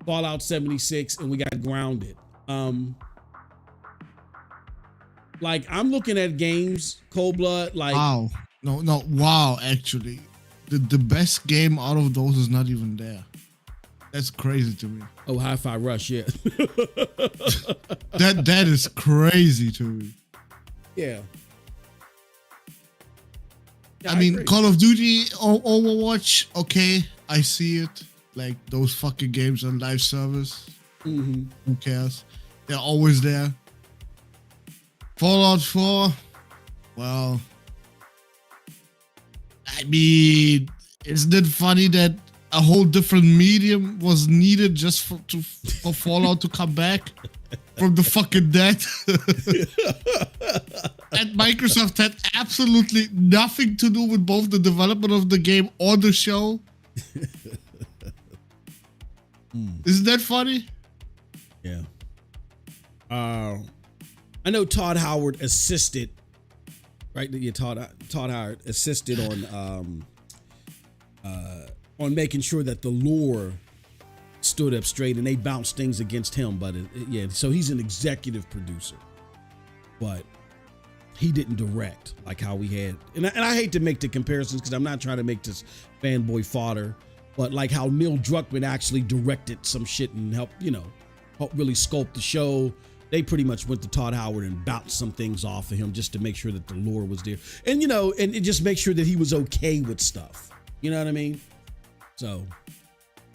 [SPEAKER 1] Fallout 76, and we got Grounded. Like, I'm looking at games, Cold Blood, like,
[SPEAKER 4] wow. No, wow, actually. The best game out of those is not even there. That's crazy to me.
[SPEAKER 1] Oh, Hi-Fi Rush, yeah.
[SPEAKER 4] That is crazy to me.
[SPEAKER 1] Yeah.
[SPEAKER 4] I mean, Call of Duty or Overwatch, okay, I see it. Like, those fucking games on live service.
[SPEAKER 1] Mm-hmm.
[SPEAKER 4] Who cares? They're always there. Fallout 4, well, I mean, isn't it funny that a whole different medium was needed just for Fallout to come back? from the fucking dead. And Microsoft had absolutely nothing to do with both the development of the game or the show. Isn't that funny?
[SPEAKER 1] Yeah. I know Todd Howard assisted, right? Yeah, Todd Howard assisted on making sure that the lore stood up straight, and they bounced things against him. But yeah, so he's an executive producer, but he didn't direct like how we had. And I hate to make the comparisons because I'm not trying to make this fanboy fodder, but like how Neil Druckmann actually directed some shit and helped really sculpt the show. They pretty much went to Todd Howard and bounced some things off of him just to make sure that the lore was there. And, and just make sure that he was okay with stuff. You know what I mean? So,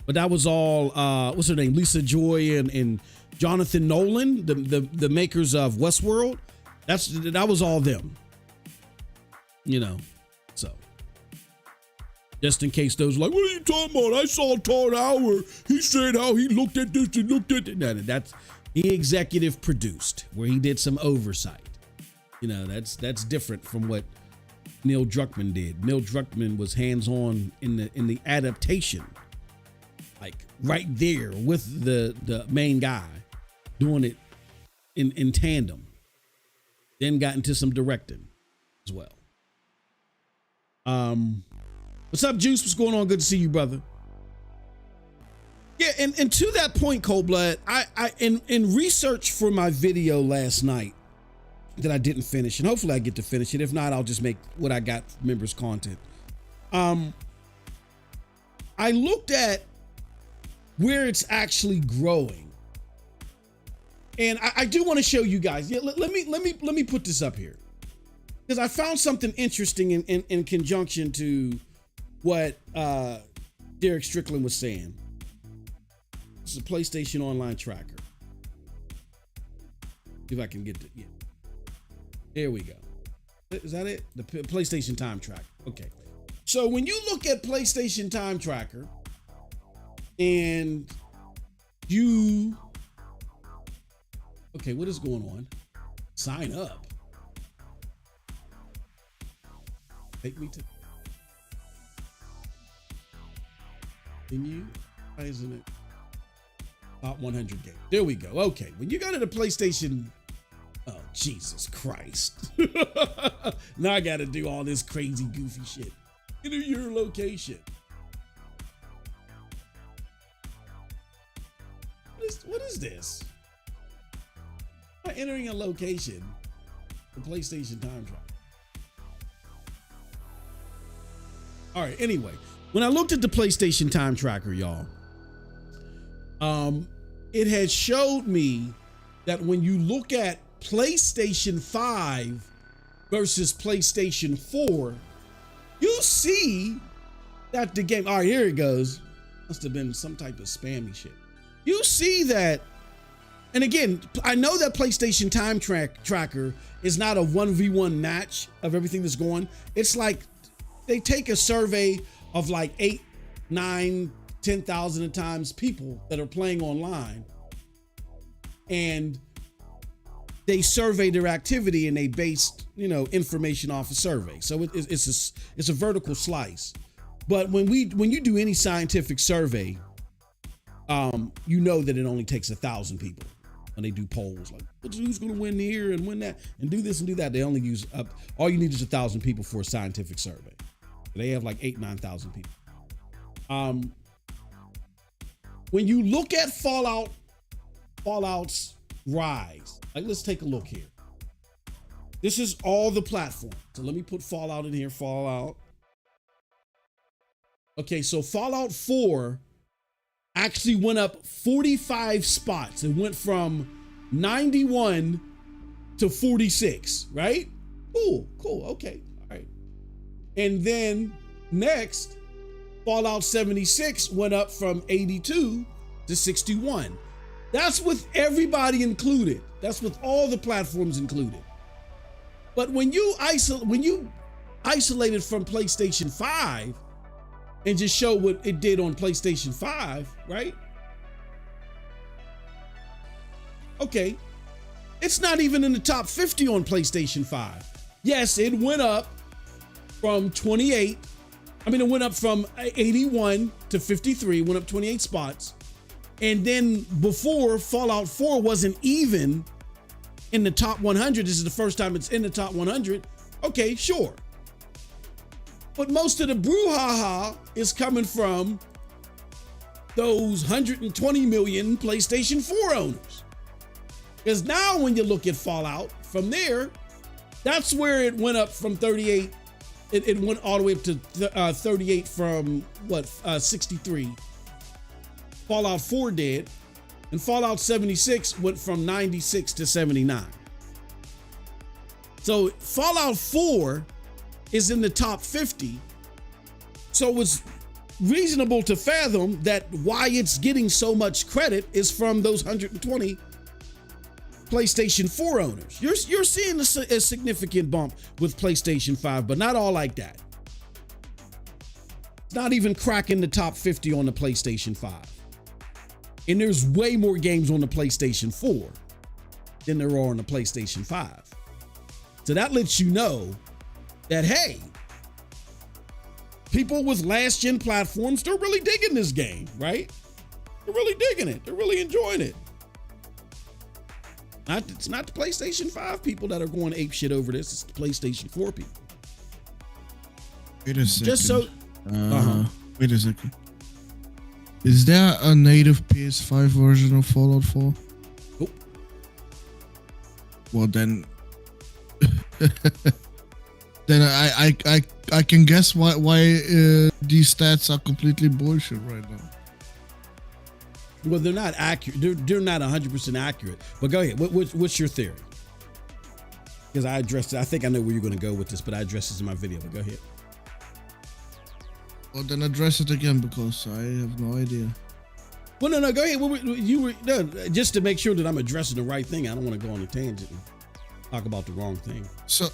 [SPEAKER 1] but that was all, what's her name? Lisa Joy and Jonathan Nolan, the makers of Westworld. That was all them. So. Just in case those are like, what are you talking about? I saw Todd Howard. He said how he looked at this and looked at that. No, that's he executive produced, where he did some oversight. That's different from what Neil Druckmann did. Neil Druckmann was hands-on in the adaptation, like right there with the main guy, doing it in tandem. Then got into some directing as well. What's up, Juice? What's going on? Good to see you, brother. Yeah, and to that point, Cold Blood, I in research for my video last night that I didn't finish, and hopefully I get to finish it. If not, I'll just make what I got members content. I looked at where it's actually growing, and I do want to show you guys. Yeah, let me put this up here because I found something interesting in conjunction to what Derek Strickland was saying. This is a PlayStation Online tracker. See if I can get yeah. There we go. Is that it? The PlayStation Time Tracker. Okay. So when you look at PlayStation Time Tracker and you, okay, what is going on? Sign up. Take me to. Can you? Why isn't it? Top 100 game. There we go. Okay. When you go to the PlayStation, oh, Jesus Christ. Now I got to do all this crazy, goofy shit. Enter your location. What is this? Am I entering a location? The PlayStation Time Tracker. All right. Anyway, when I looked at the PlayStation Time Tracker, y'all, it had showed me that when you look at PlayStation 5 versus PlayStation 4, you see that the game, all right, here it goes. Must have been some type of spammy shit. You see that, and again, I know that PlayStation Time Tracker is not a 1v1 match of everything that's going. It's like they take a survey of like 8, 9, 10,000 times people that are playing online, and they survey their activity and they base information off a survey. So it's a vertical slice. But when you do any scientific survey, you know that it only takes 1,000 people when they do polls, like who's going to win here and win that and do this and do that. They only use up. All you need is 1,000 people for a scientific survey. They have like 8,000, 9,000 people. When you look at Fallout's rise, like let's take a look here. This is all the platforms. So let me put Fallout in here. Fallout. Okay, so Fallout 4 actually went up 45 spots. It went from 91 to 46, right? Cool, okay, all right. And then next, Fallout 76 went up from 82 to 61. That's with everybody included. That's with all the platforms included. But when you isolated from PlayStation 5 and just show what it did on PlayStation 5, right? Okay, It's not even in the top 50 on PlayStation 5. Yes, it went up from 28. It went up from 81 to 53, went up 28 spots. And then before, Fallout 4 wasn't even in the top 100. This is the first time it's in the top 100. Okay, sure. But most of the brouhaha is coming from those 120 million PlayStation 4 owners. Because now when you look at Fallout from there, that's where it went up from 38. It went all the way up to 38 from 63. Fallout 4 did. And Fallout 76 went from 96 to 79. So Fallout 4 is in the top 50. So it's reasonable to fathom that why it's getting so much credit is from those 120 PlayStation 4 owners. You're seeing a significant bump with PlayStation 5, but not all like that. It's not even cracking the top 50 on the PlayStation 5. And there's way more games on the PlayStation 4 than there are on the PlayStation 5. So that lets you know that, hey, people with last gen platforms, they're really digging this game, right? They're really digging it. They're really enjoying it. It's not the PlayStation 5 people that are going ape shit over this. It's the PlayStation 4 people.
[SPEAKER 4] Wait a second.
[SPEAKER 1] Just so.
[SPEAKER 4] Wait a second. Is there a native PS5 version of Fallout 4?
[SPEAKER 1] Nope.
[SPEAKER 4] Well then, then I can guess why these stats are completely bullshit right now.
[SPEAKER 1] Well, they're not accurate. They're not 100% accurate. But go ahead. What's your theory? Because I addressed it. I think I know where you're going to go with this, but I addressed this in my video. But go ahead.
[SPEAKER 4] Well, then address it again because I have no idea.
[SPEAKER 1] Well, no, go ahead. Just to make sure that I'm addressing the right thing. I don't want to go on a tangent and talk about the wrong thing.
[SPEAKER 4] So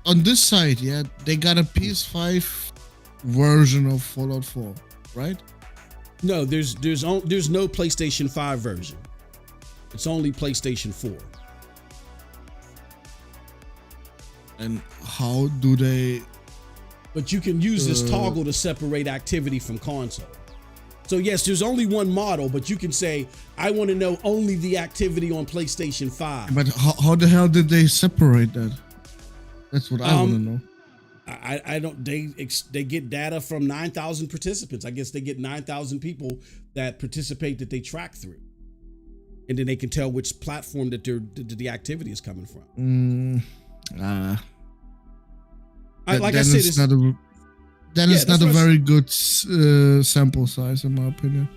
[SPEAKER 4] on this side, yeah, they got a PS5 version of Fallout 4, right?
[SPEAKER 1] No, there's no PlayStation 5 version. It's only PlayStation 4.
[SPEAKER 4] And how do they?
[SPEAKER 1] But you can use this toggle to separate activity from console. So yes, there's only one model, but you can say, I want to know only the activity on PlayStation 5.
[SPEAKER 4] But how the hell did they separate that? That's what I want to know.
[SPEAKER 1] I don't. They get data from 9,000 participants. I guess they get 9,000 people that participate that they track through, and then they can tell which platform that the activity is coming from. Like I said, it's not a very good sample size, in my opinion.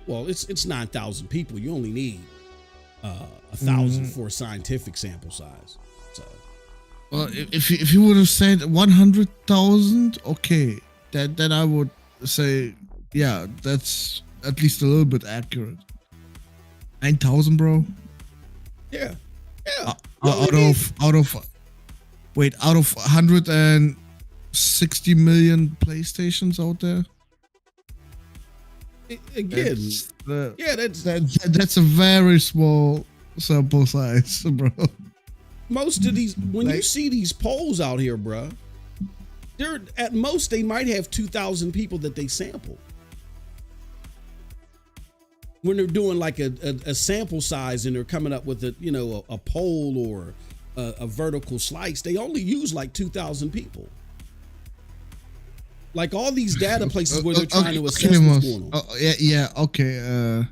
[SPEAKER 1] Well, it's 9,000 people. You only need 1,000 for a scientific sample size. So.
[SPEAKER 4] Well, if you would have said 100,000, okay, then I would say, yeah, that's at least a little bit accurate. 9,000, bro.
[SPEAKER 1] Yeah.
[SPEAKER 4] Out of 160 million PlayStations out there.
[SPEAKER 1] Again,
[SPEAKER 4] that's a very small sample size, bro.
[SPEAKER 1] Most of these, when you see these polls out here, bro, they're at most they might have 2,000 people that they sample. When they're doing like a sample size and they're coming up with a poll or a vertical slice, they only use like 2,000 people. Like all these data places where they're trying to assess what's going on.
[SPEAKER 4] Okay.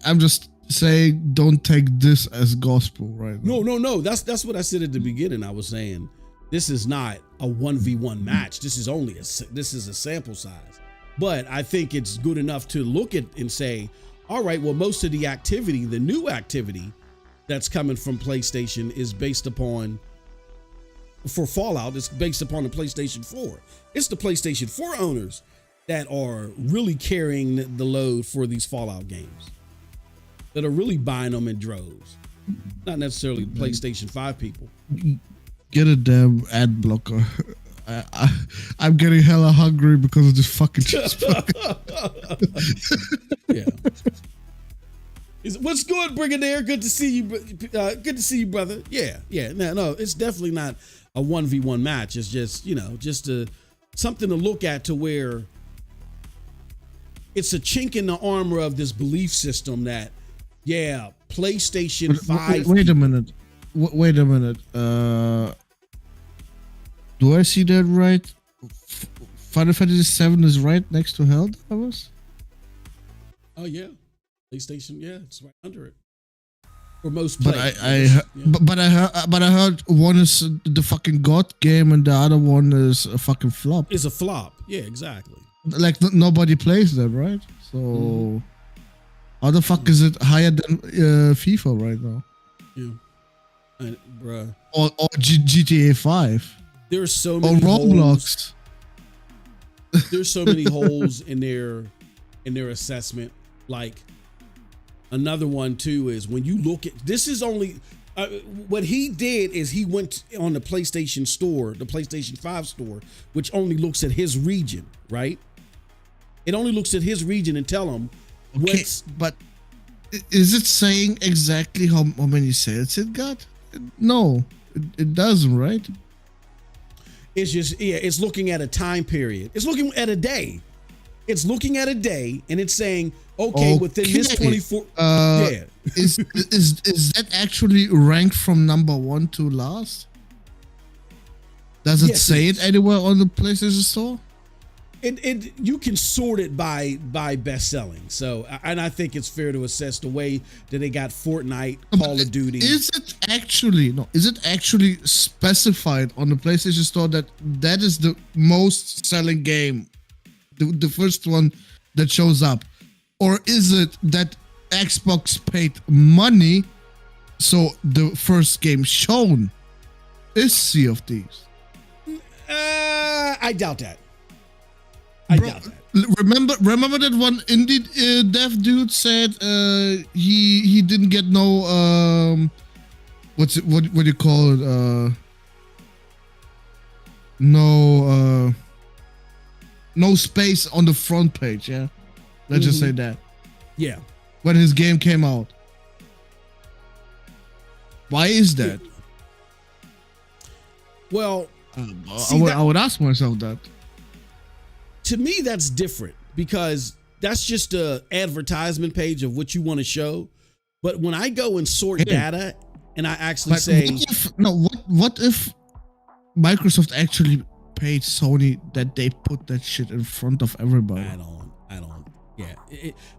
[SPEAKER 4] I'm just saying, don't take this as gospel right now.
[SPEAKER 1] No. That's what I said at the beginning. I was saying this is not a 1v1 match. This is a sample size. But I think it's good enough to look at and say, all right, well, most of the activity, the new activity that's coming from PlayStation is based upon, for Fallout, it's based upon the PlayStation 4. It's the PlayStation 4 owners that are really carrying the load for these Fallout games, that are really buying them in droves. Not necessarily PlayStation 5 people.
[SPEAKER 4] Get a damn ad blocker. I'm getting hella hungry because of this fucking cheeseburger.
[SPEAKER 1] Yeah. What's good, Brigadier? Good to see you. Good to see you, brother. Yeah. No, it's definitely not a 1v1 match. It's just, something to look at to where it's a chink in the armor of this belief system that, PlayStation 5.
[SPEAKER 4] Wait a minute. Wait a minute. Do I see that right? Final Fantasy VII is right next to Helldivers?
[SPEAKER 1] Oh yeah, PlayStation. Yeah, it's right under it. For most
[SPEAKER 4] But
[SPEAKER 1] players.
[SPEAKER 4] but I heard one is the fucking God game and the other one is a fucking flop.
[SPEAKER 1] It's a flop. Yeah, exactly.
[SPEAKER 4] Like nobody plays that, right? So how the fuck is it higher than FIFA right now?
[SPEAKER 1] Yeah, and, bruh.
[SPEAKER 4] Or GTA 5?
[SPEAKER 1] There's so
[SPEAKER 4] Or
[SPEAKER 1] many
[SPEAKER 4] Roblox?
[SPEAKER 1] There's so many holes in their assessment. Like another one too is when you look at this is only what he did is he went on the PlayStation store, the PlayStation 5 store, which only looks at his region, right? It only looks at his region and tell him what's.
[SPEAKER 4] But is it saying exactly how many sales it got? No, it doesn't, right?
[SPEAKER 1] It's just it's looking at a time period. It's looking at a day. It's looking at a day and it's saying, okay. Within this 24
[SPEAKER 4] is that actually ranked from number 1 to last? Does it say it anywhere on the PlayStation Store?
[SPEAKER 1] It you can sort it by best selling. So, and I think it's fair to assess the way that they got Fortnite, Call of Duty.
[SPEAKER 4] Is it actually specified on the PlayStation Store that is the most selling game, the first one that shows up, or is it that Xbox paid money so the first game shown is Sea of Thieves?
[SPEAKER 1] I doubt that.
[SPEAKER 4] Remember that one indie dev dude said he didn't get no what do you call it, no space on the front page, yeah, let's just say that,
[SPEAKER 1] yeah,
[SPEAKER 4] when his game came out. Why is that?
[SPEAKER 1] Well,
[SPEAKER 4] I would ask myself that.
[SPEAKER 1] To me, that's different because that's just a advertisement page of what you want to show. But when I go and sort data and I actually say,
[SPEAKER 4] what if Microsoft actually paid Sony that they put that shit in front of everybody?
[SPEAKER 1] I don't. Yeah,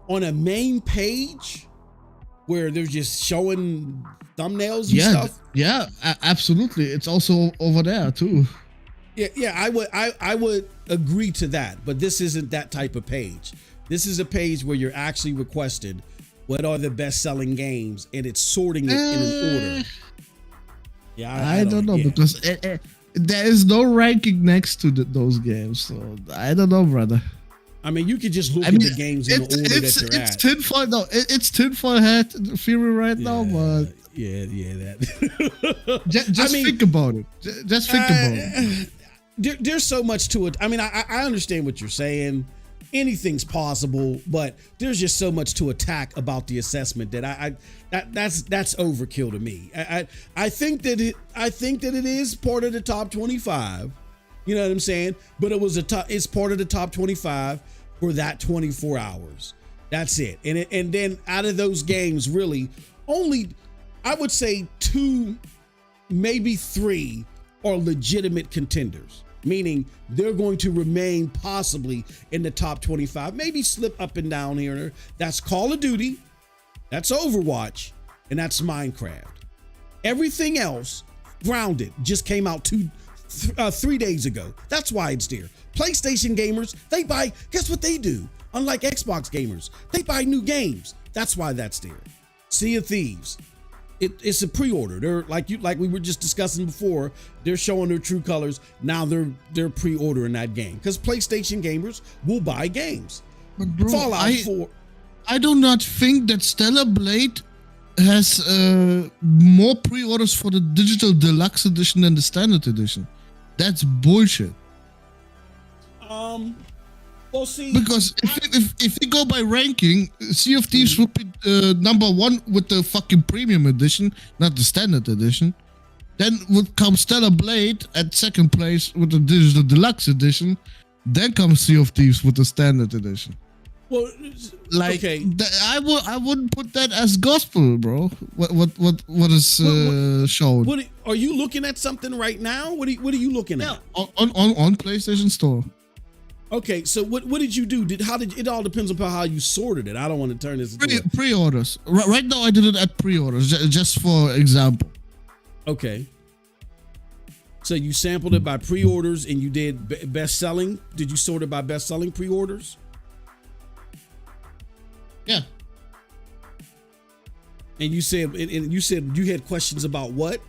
[SPEAKER 1] on a main page where they're just showing thumbnails and stuff.
[SPEAKER 4] Yeah, absolutely. It's also over there too.
[SPEAKER 1] Yeah, I would agree to that, but this isn't that type of page. This is a page where you're actually requested what are the best-selling games, and it's sorting it in an order. Yeah,
[SPEAKER 4] I don't know because there is no ranking next to those games, so I don't know, brother.
[SPEAKER 1] I mean, you could just look at the games in the order that they're at.
[SPEAKER 4] Tinfoil, no, it's tinfoil hat theory right now, but
[SPEAKER 1] that.
[SPEAKER 4] Just think about it. Just think about it.
[SPEAKER 1] There's so much to it. I mean, I understand what you're saying. Anything's possible, but there's just so much to attack about the assessment that that's overkill to me. I think that it is part of the top 25. You know what I'm saying? But it's part of the top 25 for that 24 hours. That's it. And then out of those games, really only I would say 2, maybe 3 are legitimate contenders. Meaning they're going to remain possibly in the top 25, maybe slip up and down here and there. That's Call of Duty, that's Overwatch, and that's Minecraft. Everything else, Grounded, just came out 3 days ago. That's why it's there. PlayStation gamers, they buy, guess what they do? Unlike Xbox gamers, they buy new games. That's why that's there. Sea of Thieves. It's a pre-order. They're like we were just discussing before. They're showing their true colors. Now they're pre-ordering that game because PlayStation gamers will buy games.
[SPEAKER 4] But bro,
[SPEAKER 1] Fallout 4.
[SPEAKER 4] I do not think that Stellar Blade has more pre-orders for the digital deluxe edition than the standard edition. That's bullshit.
[SPEAKER 1] Well, see,
[SPEAKER 4] because if you go by ranking, Sea of Thieves would be number one with the fucking premium edition, not the standard edition. Then would come Stellar Blade at second place with the digital deluxe edition. Then comes Sea of Thieves with the standard edition.
[SPEAKER 1] well,
[SPEAKER 4] Like
[SPEAKER 1] okay.
[SPEAKER 4] I wouldn't put that as gospel, bro. What is shown?
[SPEAKER 1] What are you looking at something right now? What are you looking at?
[SPEAKER 4] On PlayStation Store.
[SPEAKER 1] Okay, so what did you do? It all depends upon how you sorted it. I don't want to turn this into
[SPEAKER 4] Pre-orders. Right now, I did it at pre-orders, just for example.
[SPEAKER 1] Okay. So you sampled it by pre-orders and you did best selling. Did you sort it by best selling pre-orders?
[SPEAKER 4] Yeah.
[SPEAKER 1] And you said you had questions about what?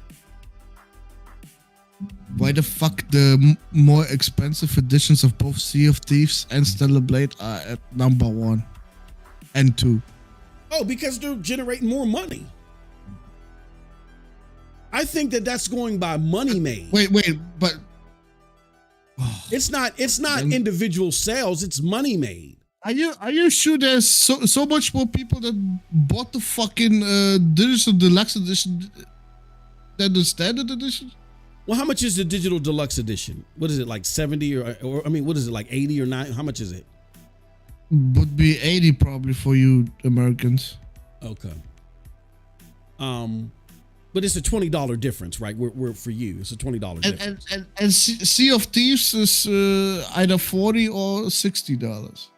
[SPEAKER 4] Why the fuck the more expensive editions of both Sea of Thieves and Stellar Blade are at number 1 and 2?
[SPEAKER 1] Oh, because they're generating more money. I think that's going by money made.
[SPEAKER 4] Wait, but
[SPEAKER 1] It's not individual sales, it's money made.
[SPEAKER 4] are you sure there's so much more people that bought the fucking digital deluxe edition than the standard edition?
[SPEAKER 1] Well, how much is the digital deluxe edition? What is it, like 70 or I mean, what is it, like 80 or 90? How much is it?
[SPEAKER 4] Would be 80 probably for you Americans.
[SPEAKER 1] Okay. But it's a $20 difference, right? We're for you. It's a $20 difference.
[SPEAKER 4] And Sea of Thieves is either $40 or $60.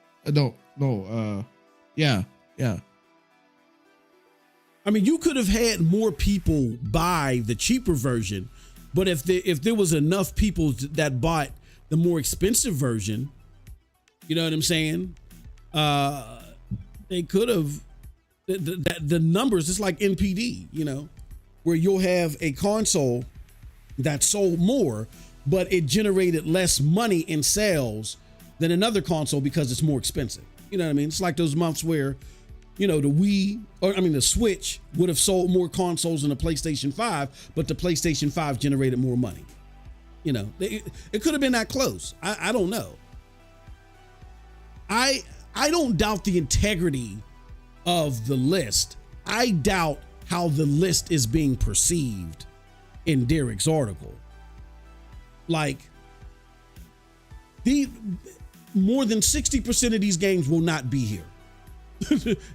[SPEAKER 4] Yeah.
[SPEAKER 1] I mean, you could have had more people buy the cheaper version, but if there was enough people that bought the more expensive version, you know what I'm saying? They could have the numbers. It's like NPD, you know, where you'll have a console that sold more, but it generated less money in sales than another console because it's more expensive. You know what I mean? It's like those months where, you know, the Switch would have sold more consoles than the PlayStation 5, but the PlayStation 5 generated more money. You know, it could have been that close. I don't know. I don't doubt the integrity of the list. I doubt how the list is being perceived in Derek's article. Like, more than 60% of these games will not be here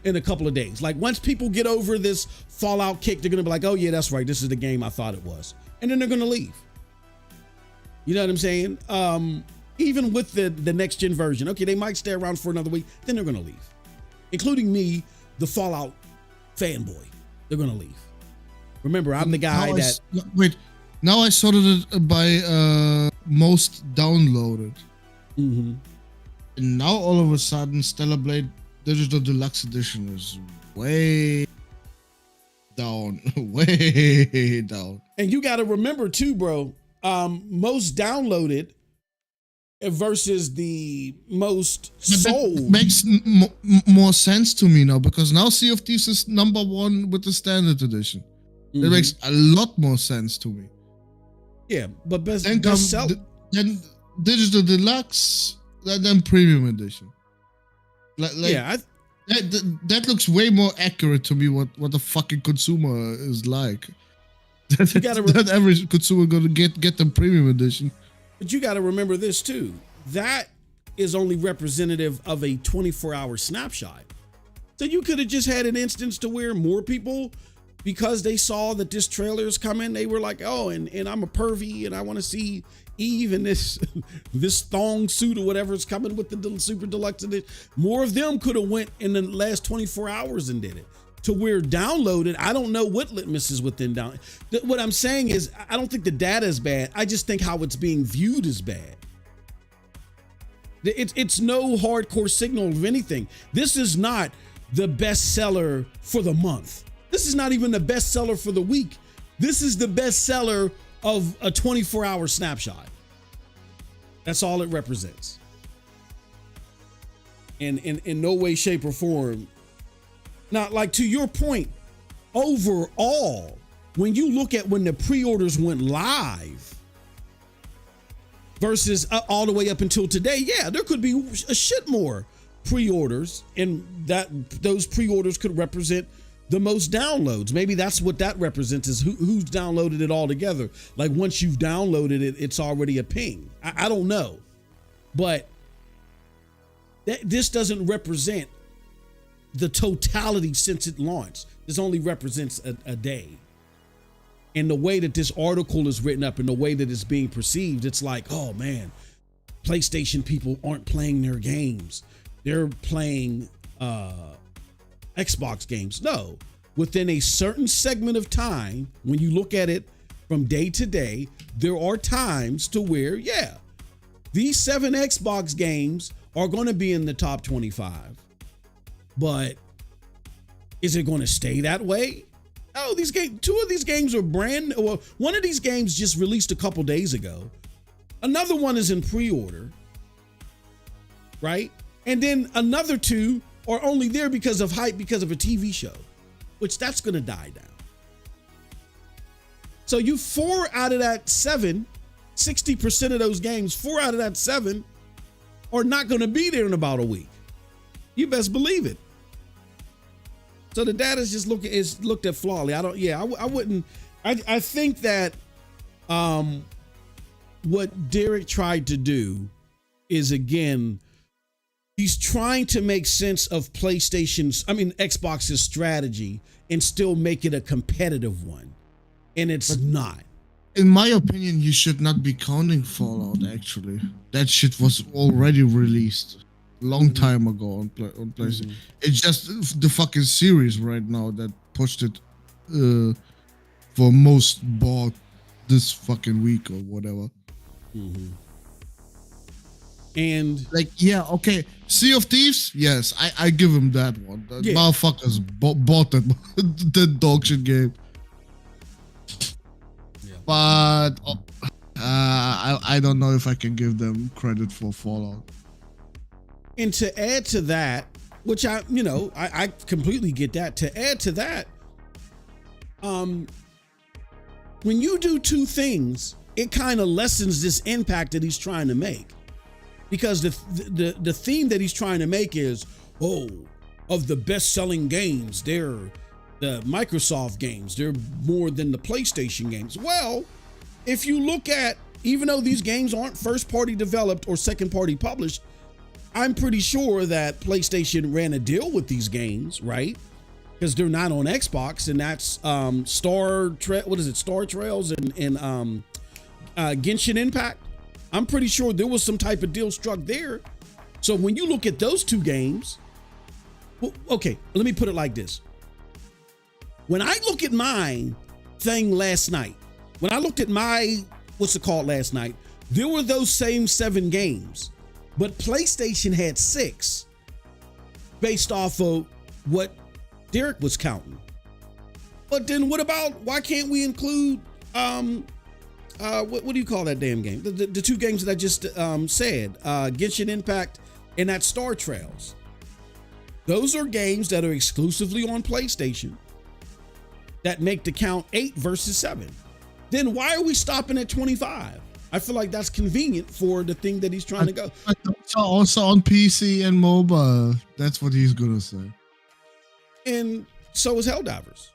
[SPEAKER 1] in a couple of days. Like, once people get over this Fallout kick, they're gonna be like, oh yeah, that's right, this is the game I thought it was. And then they're gonna leave. You know what I'm saying? Even with the next gen version, okay, they might stay around for another week, then they're gonna leave. Including me, the Fallout fanboy. They're gonna leave. Remember, I'm the guy
[SPEAKER 4] now I sorted it by most downloaded.
[SPEAKER 1] Mm-hmm.
[SPEAKER 4] And now all of a sudden, Stellar Blade Digital Deluxe Edition is way down. Way down.
[SPEAKER 1] And you got to remember too, bro, most downloaded versus the most sold.
[SPEAKER 4] That makes more sense to me now, because now Sea of Thieves is number 1 with the standard edition. That makes a lot more sense to me.
[SPEAKER 1] Yeah, but best sell.
[SPEAKER 4] Then Digital Deluxe, then Premium Edition.
[SPEAKER 1] Yeah,
[SPEAKER 4] that looks way more accurate to me. What the fucking consumer is like. That every consumer gonna get the Premium Edition.
[SPEAKER 1] But you got to remember this too. That is only representative of a 24-hour snapshot. So you could have just had an instance to where more people, because they saw that this trailer is coming, they were like, oh, and I'm a pervy and I want to see Eve in this thong suit or whatever is coming with the super deluxe edition. More of them could have went in the last 24 hours and did it. To where downloaded, I don't know what litmus is within down. What I'm saying is, I don't think the data is bad. I just think how it's being viewed is bad. It's no hardcore signal of anything. This is not the best seller for the month. This is not even the best seller for the week. This is the best seller of a 24-hour snapshot. That's all it represents. And in no way, shape, or form. Now, like, to your point, overall, when you look at when the pre-orders went live versus all the way up until today. Yeah, there could be a shit more pre-orders, and those pre-orders could represent the most downloads. Maybe that's what that represents, is who's downloaded it all together. Like once you've downloaded it, it's already a ping. I don't know, but this doesn't represent the totality since it launched. This only represents a day. And the way that this article is written up and the way that it's being perceived, it's like, oh man, PlayStation people aren't playing their games. They're playing Xbox games. No, within a certain segment of time, when you look at it from day to day, there are times to where, yeah, these 7 Xbox games are going to be in the top 25. But is it going to stay that way? Oh, two of these games are one of these games just released a couple days ago. Another one is in pre-order, right? And then another 2 are only there because of hype, because of a TV show, which that's going to die down. So you 4 out of that 7, 60% of those games, 4 out of that 7 are not going to be there in about a week. You best believe it. So the data is looked at flawly. I wouldn't. I think that what Derek tried to do is, again, he's trying to make sense of Xbox's strategy and still make it a competitive one, and it's not.
[SPEAKER 4] In my opinion, you should not be counting Fallout. Actually, that shit was already released long time ago on PlayStation. Mm-hmm. It's just the fucking series right now that pushed it for most bought this fucking week or whatever.
[SPEAKER 1] Mm-hmm. And
[SPEAKER 4] like, yeah, okay, Sea of Thieves, yes, I give him that one. The motherfuckers bought that dog shit game. Yeah. But I don't know if I can give them credit for Fallout.
[SPEAKER 1] And to add to that, which I completely get that. To add to that, when you do 2 things, it kind of lessens this impact that he's trying to make, because the theme that he's trying to make is, of the best-selling games, they're the Microsoft games, they're more than the PlayStation games. Well, if you look at, even though these games aren't first-party developed or second-party published, I'm pretty sure that PlayStation ran a deal with these games, right? Because they're not on Xbox, and that's Star Trails and Genshin Impact. I'm pretty sure there was some type of deal struck there. So when you look at those 2 games, well, okay, let me put it like this. When I look at my thing last night, when I looked at my, last night, there were those same 7 games. But PlayStation had 6 based off of what Derek was counting. But then why can't we include, what do you call that damn game? The 2 games that I just said, Genshin Impact and that Star Trails. Those are games that are exclusively on PlayStation that make the count 8 versus 7. Then why are we stopping at 25? I feel like that's convenient for the thing that he's trying to go.
[SPEAKER 4] Also on PC and mobile. That's what he's gonna say.
[SPEAKER 1] And so is Helldivers.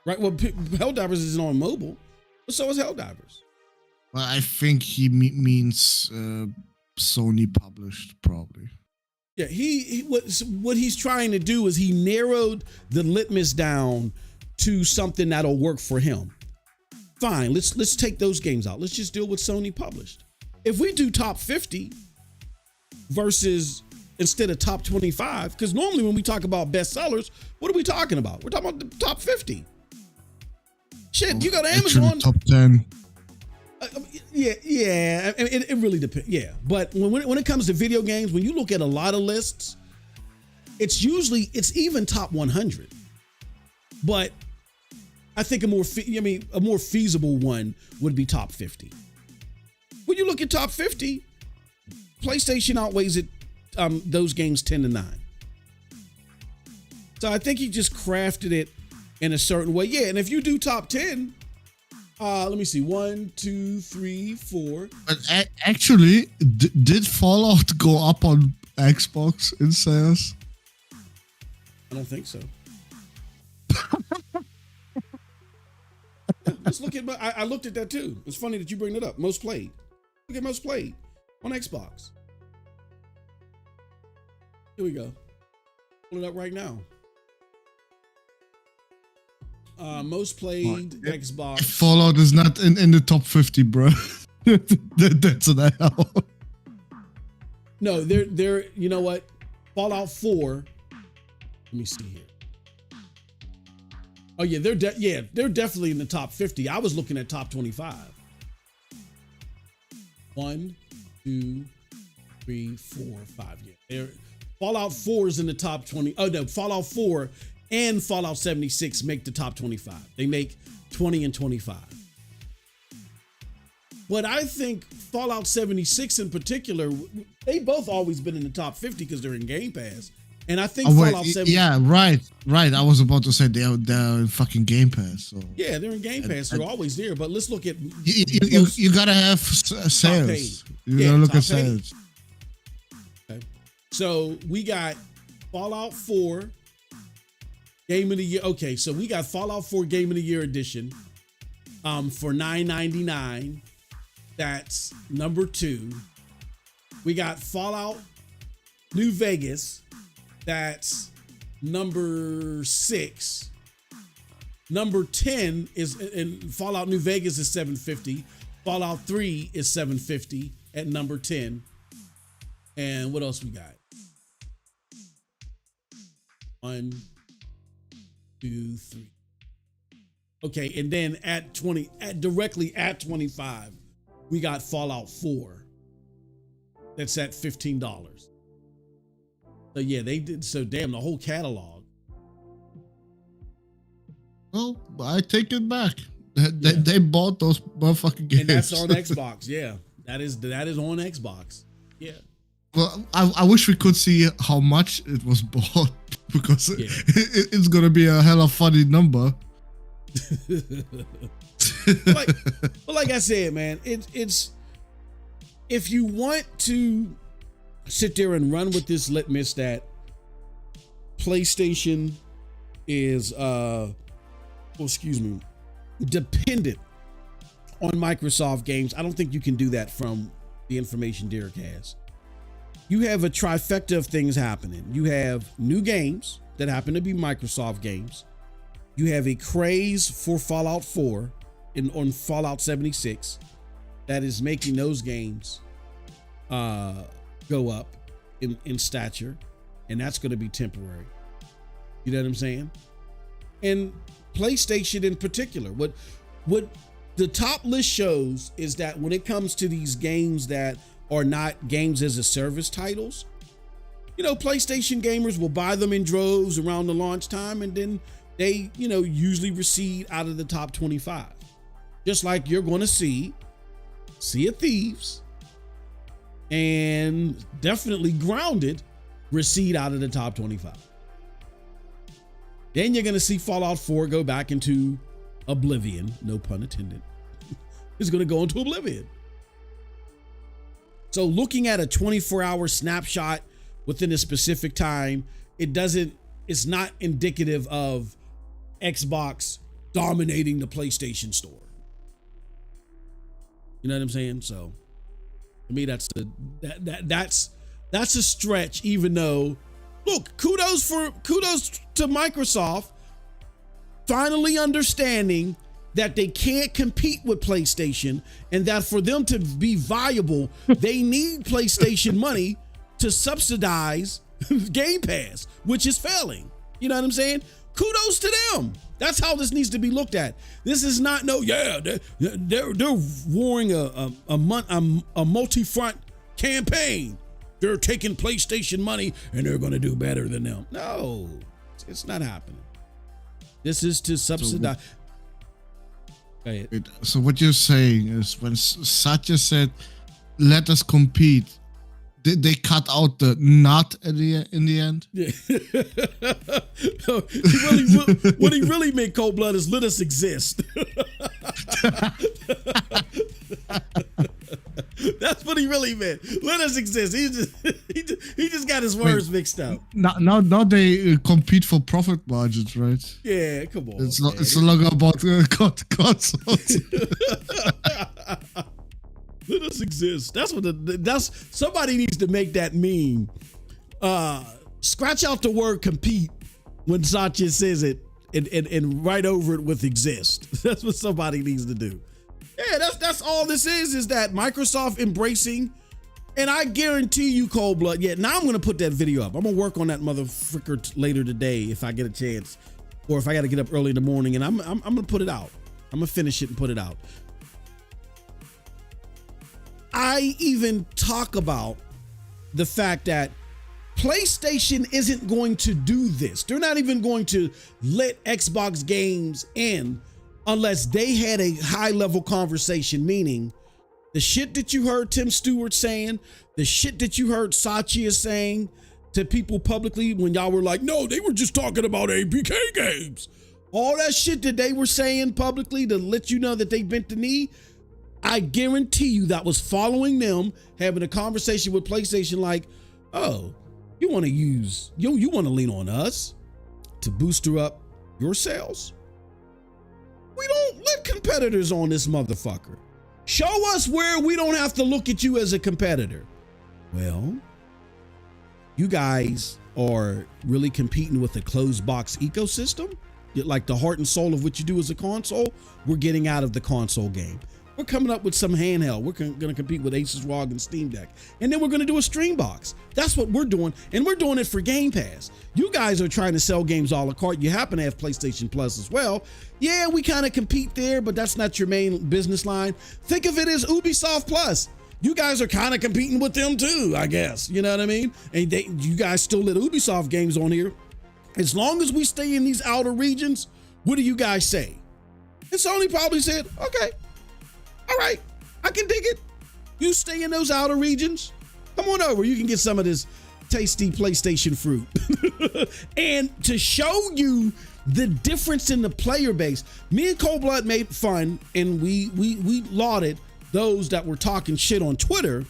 [SPEAKER 1] Right? Well, Helldivers isn't on mobile, but so is Helldivers.
[SPEAKER 4] Well, I think he means Sony published, probably.
[SPEAKER 1] Yeah, what he's trying to do is he narrowed the litmus down to something that'll work for him. Fine, let's take those games out. Let's just deal with Sony published. If we do top 50 versus instead of top 25, because normally when we talk about bestsellers, what are we talking about? We're talking about the top 50. Shit, you go to Amazon.
[SPEAKER 4] Top 10.
[SPEAKER 1] Yeah. I mean, it really depends. Yeah, but when it comes to video games, when you look at a lot of lists, it's even top 100. But I think a more feasible one would be top 50. When you look at top 50, PlayStation outweighs it, those games 10-9. So I think he just crafted it in a certain way. Yeah, and if you do top 10, Let me see. 1, 2, 3, 4.
[SPEAKER 4] But actually, did Fallout go up on Xbox in sales?
[SPEAKER 1] I don't think so. Let's look at. I looked at that too. It's funny that you bring it up. Most played. Look at most played on Xbox. Here we go. Pull it up right now. Most played Xbox.
[SPEAKER 4] Fallout is not in the top 50, bro. That's an L.
[SPEAKER 1] No, they're. You know what? Fallout 4. Let me see here. Oh yeah, they're definitely in the top 50. I was looking at top 25. 1, 2, 3, 4, 5. Yeah, Fallout 4 is in the top 20. Oh no, Fallout 4 and Fallout 76 make the top 25. They make 20 and 25. But I think Fallout 76 in particular, they both always been in the top 50 because they're in Game Pass. And I think Fallout 76.
[SPEAKER 4] Yeah, right. I was about to say they're in fucking Game Pass. So.
[SPEAKER 1] Yeah, they're in Game Pass. They're always there. But let's look at.
[SPEAKER 4] You gotta have sales. You gotta look at sales.
[SPEAKER 1] Okay. So we got Fallout 4 Game of the Year. Okay, so we got Fallout 4 Game of the Year edition for $9.99. That's number 2. We got Fallout New Vegas. That's number 6. Number 10 is in Fallout New Vegas is $7.50. Fallout 3 is $7.50 at number 10. And what else we got? 1, 2, 3. Okay, and then directly at 25, we got Fallout 4. That's at $15. So yeah, they did. So damn, the whole catalog.
[SPEAKER 4] Well, I take it back. They bought those motherfucking games.
[SPEAKER 1] And that's on Xbox. Yeah, that is on Xbox. Yeah.
[SPEAKER 4] Well, I wish we could see how much it was bought because it's gonna be a hella funny number.
[SPEAKER 1] like I said, man, it's if you want to sit there and run with this litmus that PlayStation is dependent on Microsoft games, I don't think you can do that from the information Derek has. You have a trifecta of things happening. You have new games that happen to be Microsoft games. You have a craze for Fallout 4 on Fallout 76 that is making those games go up in stature, and that's going to be temporary. You know what I'm saying? And PlayStation in particular, what the top list shows is that when it comes to these games that are not games as a service titles, you know, PlayStation gamers will buy them in droves around the launch time, and then they, you know, usually recede out of the top 25. Just like you're going to see Sea of Thieves and definitely Grounded recede out of the top 25. Then you're going to see Fallout 4 go back into oblivion, no pun intended. It's going to go into oblivion. So looking at a 24-hour snapshot within a specific time, it's not indicative of Xbox dominating the PlayStation store. You know what I'm saying? So to me, that's a stretch, even though, look, kudos to Microsoft finally understanding that they can't compete with PlayStation, and that for them to be viable, they need PlayStation money to subsidize Game Pass, which is failing. You know what I'm saying? Kudos to them. That's how this needs to be looked at. This is not they're warring a multi-front campaign. They're taking PlayStation money and they're going to do better than them. No, it's not happening. This is to subsidize.
[SPEAKER 4] So what you're saying is when Satya said, "Let us compete," did they cut out the "not" in the end?
[SPEAKER 1] Yeah. What he really meant, Cold Blood, is let us exist. That's what he really meant. Let us exist. He just got his words mixed up.
[SPEAKER 4] Now they compete for profit margins, right?
[SPEAKER 1] Yeah, come on.
[SPEAKER 4] It's no longer about consoles.
[SPEAKER 1] Let us exist. That's somebody needs to make that meme. Scratch out the word compete when Satya says it and write over it with exist. That's what somebody needs to do. Yeah, that's all this is that Microsoft embracing, and I guarantee you, Cold Blood. Yeah, now I'm gonna put that video up. I'm gonna work on that motherfucker later today if I get a chance, or if I got to get up early in the morning, and I'm gonna put it out. I'm gonna finish it and put it out. I even talk about the fact that PlayStation isn't going to do this. They're not even going to let Xbox games in unless they had a high-level conversation, meaning the shit that you heard Tim Stewart saying, the shit that you heard Satya saying to people publicly when y'all were like, no, they were just talking about APK games. All that shit that they were saying publicly to let you know that they bent the knee, I guarantee you that was following them having a conversation with PlayStation like, oh, you want to use, you want to lean on us to booster up your sales? We don't let competitors on this motherfucker. Show us where we don't have to look at you as a competitor. Well, you guys are really competing with a closed box ecosystem. Like the heart and soul of what you do as a console, we're getting out of the console game. We're coming up with some handheld. We're going to compete with Asus ROG and Steam Deck. And then we're going to do a stream box. That's what we're doing. And we're doing it for Game Pass. You guys are trying to sell games a la carte. You happen to have PlayStation Plus as well. Yeah, we kind of compete there, but that's not your main business line. Think of it as Ubisoft Plus. You guys are kind of competing with them too, I guess. You know what I mean? And you guys still let Ubisoft games on here. As long as we stay in these outer regions, what do you guys say? And Sony probably said, okay. All right, I can dig it. You stay in those outer regions. Come on over. You can get some of this tasty PlayStation fruit. And to show you the difference in the player base, me and Cold Blood made fun, and we lauded those that were talking shit on Twitter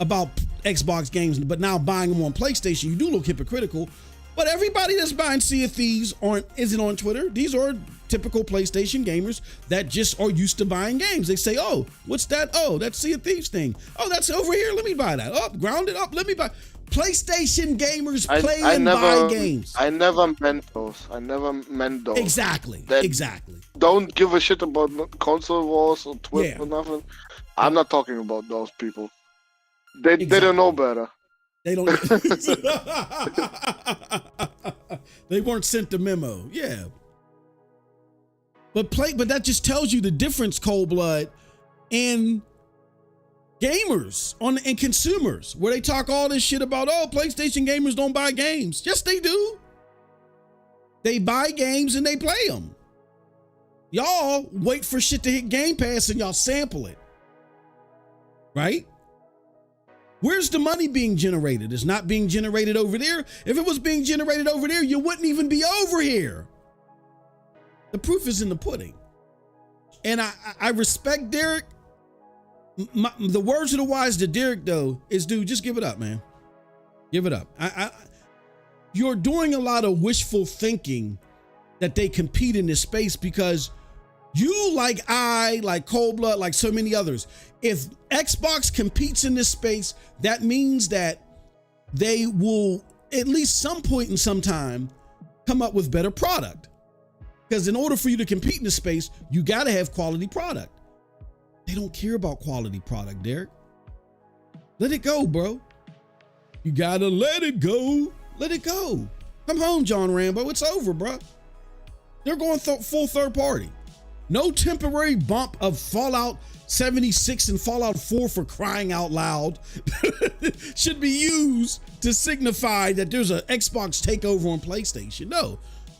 [SPEAKER 1] about Xbox games, but now buying them on PlayStation. You do look hypocritical. But everybody that's buying Sea of Thieves isn't on Twitter. These are typical PlayStation gamers that just are used to buying games. They say, oh, what's that? Oh, that's Sea of Thieves thing. Oh, that's over here. Let me buy that. Oh, grounded up. Let me buy. PlayStation gamers play and buy games.
[SPEAKER 3] I never meant those.
[SPEAKER 1] Exactly. Exactly.
[SPEAKER 3] Don't give a shit about console wars or Twitter or nothing. I'm not talking about those people. They don't know better.
[SPEAKER 1] They don't. They weren't sent the memo. Yeah. But that just tells you the difference, Cold Blood, in gamers and consumers, where they talk all this shit about, oh, PlayStation gamers don't buy games. Yes, they do. They buy games and they play them. Y'all wait for shit to hit Game Pass and y'all sample it. Right? Where's the money being generated? It's not being generated over there. If it was being generated over there, you wouldn't even be over here. The proof is in the pudding. And I respect Derek. The words of the wise to Derek, though, is, dude, just give it up, man. Give it up. You're doing a lot of wishful thinking that they compete in this space because you, like Cold Blood, like so many others, if Xbox competes in this space, that means that they will, at least some point in some time, come up with better product. Because in order for you to compete in this space, you got to have quality product. They don't care about quality product, Derek. Let it go, bro. You got to let it go. Let it go. Come home, John Rambo. It's over, bro. They're going full third party. No temporary bump of Fallout 76 and Fallout 4 for crying out loud should be used to signify that there's an Xbox takeover on PlayStation. No,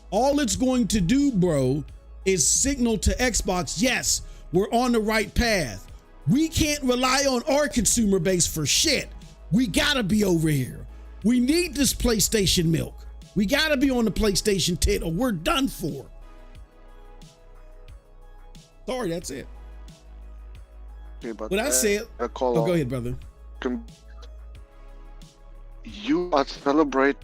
[SPEAKER 1] all it's going to do, bro, is signal to Xbox, yes, we're on the right path. We can't rely on our consumer base for shit. We gotta be over here. We need this PlayStation milk. We gotta be on the PlayStation tit or we're done for. Sorry, that's it.
[SPEAKER 3] Okay, but
[SPEAKER 1] What I said.
[SPEAKER 3] call
[SPEAKER 1] Oh, go ahead, brother.
[SPEAKER 3] You are celebrating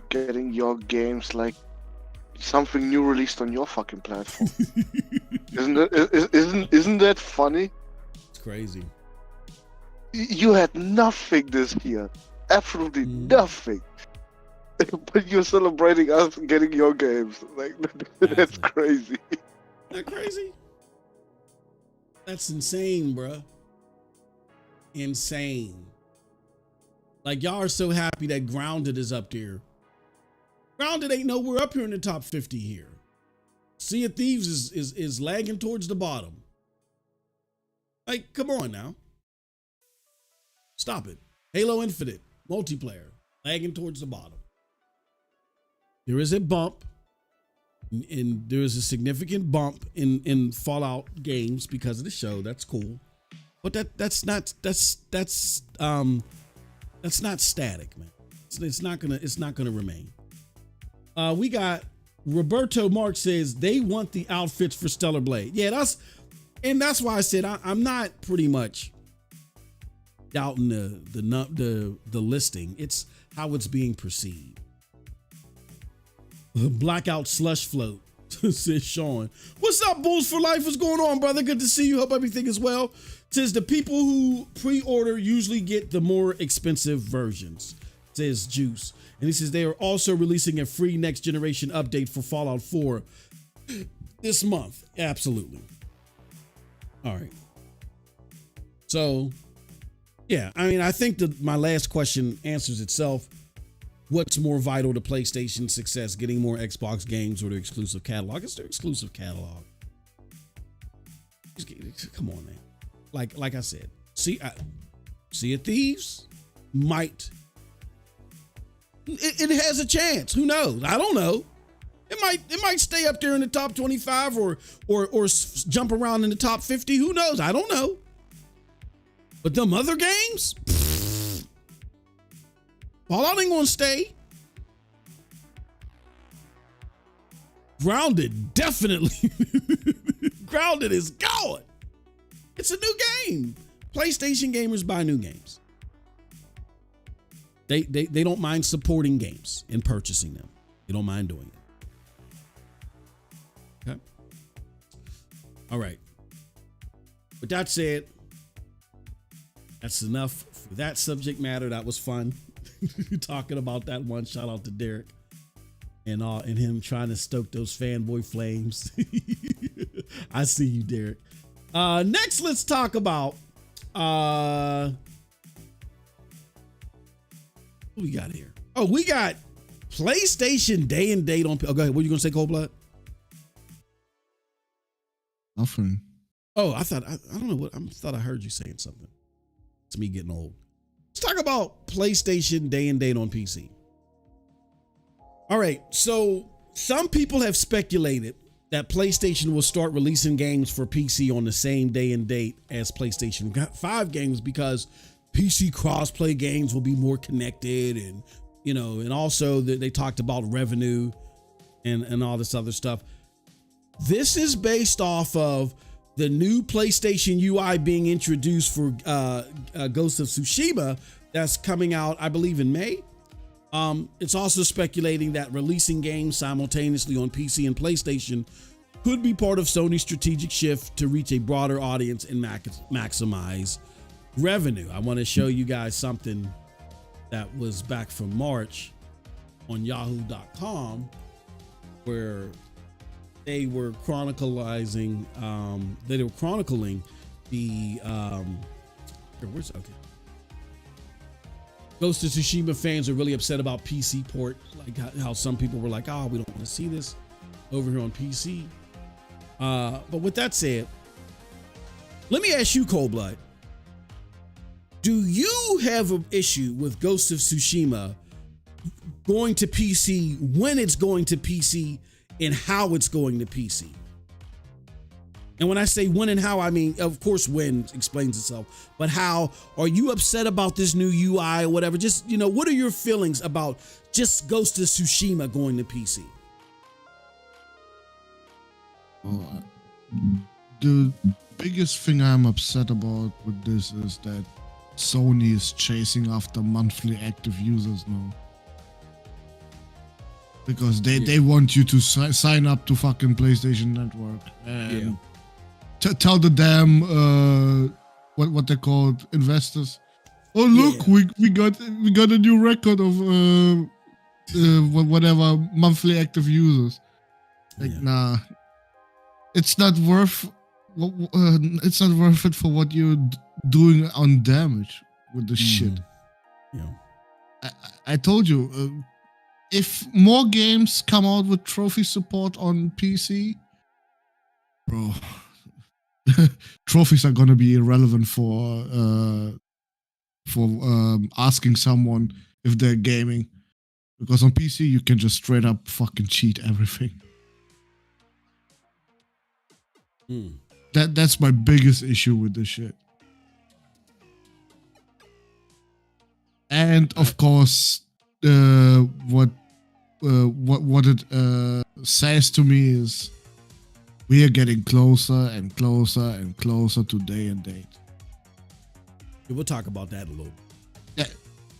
[SPEAKER 3] getting your games like something new released on your fucking platform. Isn't that funny?
[SPEAKER 1] It's crazy.
[SPEAKER 3] You had nothing this year, absolutely nothing, but you're celebrating us getting your games. Like that's crazy.
[SPEAKER 1] Isn't that crazy? That's insane, bruh. Insane. Like, y'all are so happy that Grounded is up there. Grounded ain't nowhere up here in the top 50 here. Sea of Thieves is lagging towards the bottom. Like, come on now. Stop it. Halo Infinite, multiplayer, lagging towards the bottom. There is a bump, and there is a significant bump in Fallout games because of the show. That's cool. But that's not static, man. It's not gonna remain. We got Roberto Mark says they want the outfits for Stellar Blade. Yeah, that's why I said I'm not pretty much doubting the listing. It's how it's being perceived. Blackout Slush Float says Sean. What's up, Bulls for Life? What's going on, brother? Good to see you. Hope everything is well. Says the people who pre-order usually get the more expensive versions, says Juice. And he says they are also releasing a free next generation update for Fallout 4 this month. Absolutely. All right. So, yeah, I mean, I think that my last question answers itself. What's more vital to PlayStation's success, getting more Xbox games or their exclusive catalog? It's their exclusive catalog. Come on, man. Like I said, Sea of Thieves might. It has a chance. Who knows? I don't know. It might stay up there in the top 25 or jump around in the top 50. Who knows? I don't know. But them other games, Fallout ain't gonna stay. Grounded, definitely. Grounded is gone. It's a new game. PlayStation gamers buy new games. They don't mind supporting games and purchasing them. They don't mind doing it. Okay. All right. With that said, that's enough for that subject matter. That was fun. Talking about that one. Shout out to Derek and him trying to stoke those fanboy flames. I see you, Derek. Next, let's talk about what we got here. Oh, we got PlayStation day and date on. Oh, go ahead. What are you gonna say, Cold Blood?
[SPEAKER 4] Nothing.
[SPEAKER 1] Oh, I don't know what. I thought I heard you saying something. It's me getting old. Let's talk about PlayStation day and date on PC. All right. So some people have speculated that PlayStation will start releasing games for PC on the same day and date as PlayStation 5 games because PC crossplay games will be more connected, and and also they talked about revenue and all this other stuff. This is based off of the new PlayStation UI being introduced for Ghost of Tsushima that's coming out, I believe, in May. It's also speculating that releasing games simultaneously on PC and PlayStation could be part of Sony's strategic shift to reach a broader audience and maximize revenue. I want to show you guys something that was back from March on yahoo.com where they were chronicling the Ghost of Tsushima fans are really upset about PC port, like how some people were like, we don't want to see this over here on PC. But with that said, let me ask you, Cold Blood, do you have an issue with Ghost of Tsushima going to PC, when it's going to PC, and how it's going to PC? And when I say when and how, I mean, of course, when explains itself, but how are you upset about this new UI or whatever? Just, what are your feelings about just Ghost of Tsushima going to PC?
[SPEAKER 4] Well, the biggest thing I'm upset about with this is that Sony is chasing after monthly active users now. Because they want you to sign up to fucking PlayStation Network and tell the damn what they're called, investors. Oh look, we got a new record of whatever monthly active users. Like nah, it's not worth it for what you're doing on damage with the shit.
[SPEAKER 1] Yeah,
[SPEAKER 4] I told you. If more games come out with trophy support on PC, bro, trophies are gonna be irrelevant for asking someone if they're gaming, because on PC you can just straight up fucking cheat everything. That's my biggest issue with this shit. And of course, what it says to me is we are getting closer and closer and closer to day and date.
[SPEAKER 1] We'll talk about that a little.
[SPEAKER 4] Yeah.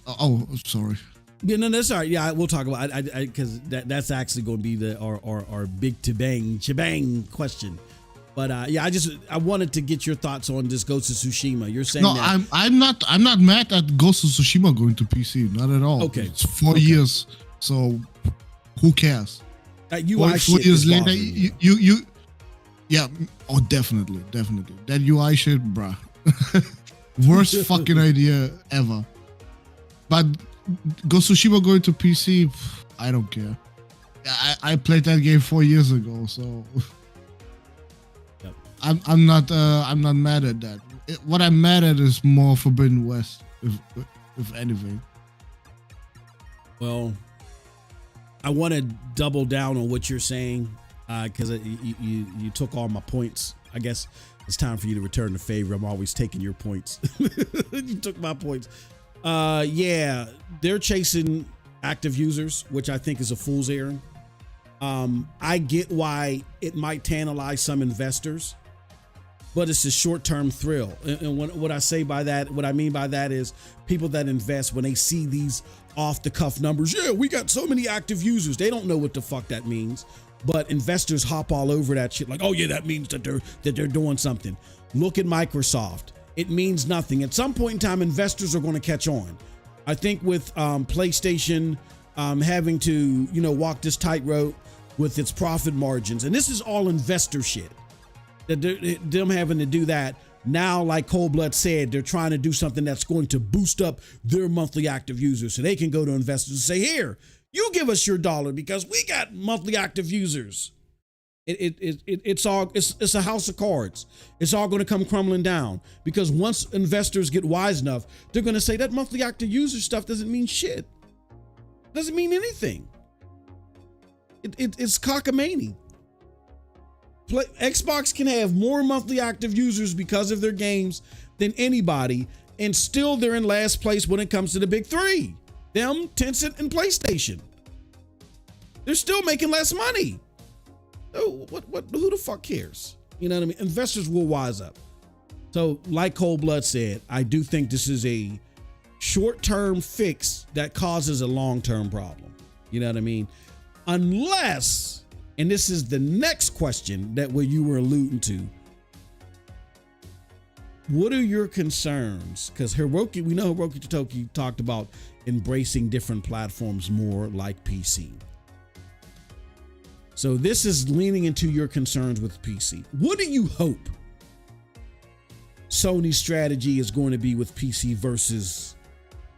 [SPEAKER 4] Oh, sorry.
[SPEAKER 1] Yeah, no, that's all right. Yeah, we'll talk about it because that's actually going to be our big shebang question. But I wanted to get your thoughts on this Ghost of Tsushima. You're saying that
[SPEAKER 4] I'm not mad at Ghost of Tsushima going to PC, not at all.
[SPEAKER 1] Okay,
[SPEAKER 4] it's 4 years, so who cares?
[SPEAKER 1] That UI
[SPEAKER 4] 4 years
[SPEAKER 1] is
[SPEAKER 4] later,
[SPEAKER 1] you.
[SPEAKER 4] yeah, oh definitely, that UI shit, bruh, worst fucking idea ever. But Ghost of Tsushima going to PC, I don't care. I played that game 4 years ago, so. I'm not mad at that. What I'm mad at is more Forbidden West, if anything.
[SPEAKER 1] Well, I want to double down on what you're saying because you took all my points. I guess it's time for you to return the favor. I'm always taking your points. You took my points. Yeah, they're chasing active users, which I think is a fool's errand. I get why it might tantalize some investors, but it's a short-term thrill. And what I mean by that is people that invest, when they see these off-the-cuff numbers, yeah, we got so many active users, they don't know what the fuck that means. But investors hop all over that shit like, oh yeah, that means that they're doing something. Look at Microsoft. It means nothing. At some point in time, investors are going to catch on. I think with PlayStation having to, walk this tightrope with its profit margins, and this is all investor shit. Them having to do that now, like Cold Blood said, they're trying to do something that's going to boost up their monthly active users, so they can go to investors and say, "Here, you give us your dollar because we got monthly active users." It's a house of cards. It's all going to come crumbling down because once investors get wise enough, they're going to say that monthly active user stuff doesn't mean shit. Doesn't mean anything. It's cockamamie. Xbox can have more monthly active users because of their games than anybody, and still they're in last place when it comes to the big three. Them, Tencent, and PlayStation. They're still making less money. Oh, who the fuck cares? You know what I mean? Investors will wise up. So, like Cold Blood said, I do think this is a short-term fix that causes a long-term problem. You know what I mean? Unless, and this is the next question that what you were alluding to, what are your concerns? Because Hiroki, we know Hiroki Totoki talked about embracing different platforms more like PC. So this is leaning into your concerns with PC. What do you hope Sony's strategy is going to be with PC versus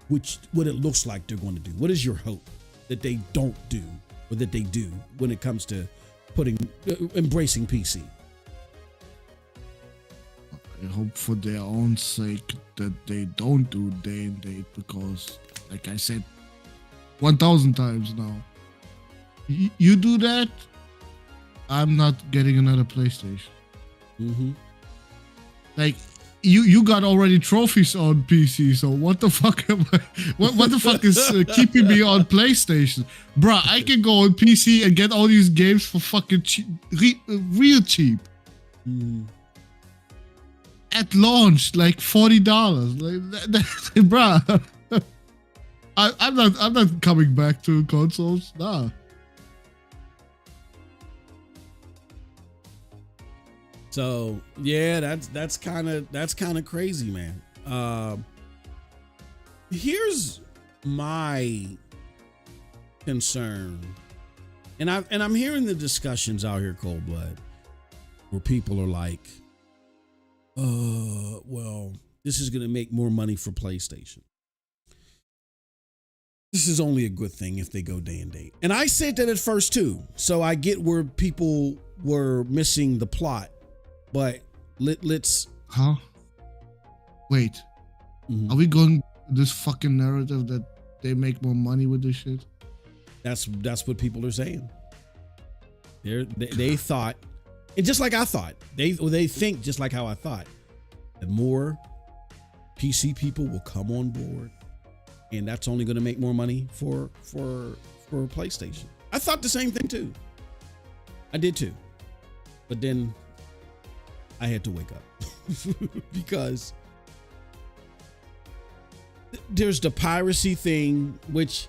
[SPEAKER 1] what it looks like they're going to do? What is your hope that they don't do or that they do when it comes to embracing PC?
[SPEAKER 4] I hope for their own sake that they don't do day and date, because like I said 1,000 times now, you do that, I'm not getting another PlayStation.
[SPEAKER 1] Mm-hmm.
[SPEAKER 4] Like, you got already trophies on PC, so what the fuck am I? What the fuck is keeping me on PlayStation, bruh? I can go on PC and get all these games for fucking cheap, real cheap. At launch, like $40, like bruh. I'm not coming back to consoles, nah.
[SPEAKER 1] So yeah, that's kind of crazy, man. Here's my concern, and I'm hearing the discussions out here, Cold Blood, where people are like, well, this is gonna make more money for PlayStation. This is only a good thing if they go day and date. And I said that at first too, so I get where people were missing the plot. But let's.
[SPEAKER 4] Huh? Wait. Are we going this fucking narrative that they make more money with this shit?
[SPEAKER 1] That's what people are saying. They thought, and just like I thought, they think just like how I thought, that more PC people will come on board, and that's only going to make more money for PlayStation. I thought the same thing too. I did too, but then I had to wake up because there's the piracy thing, which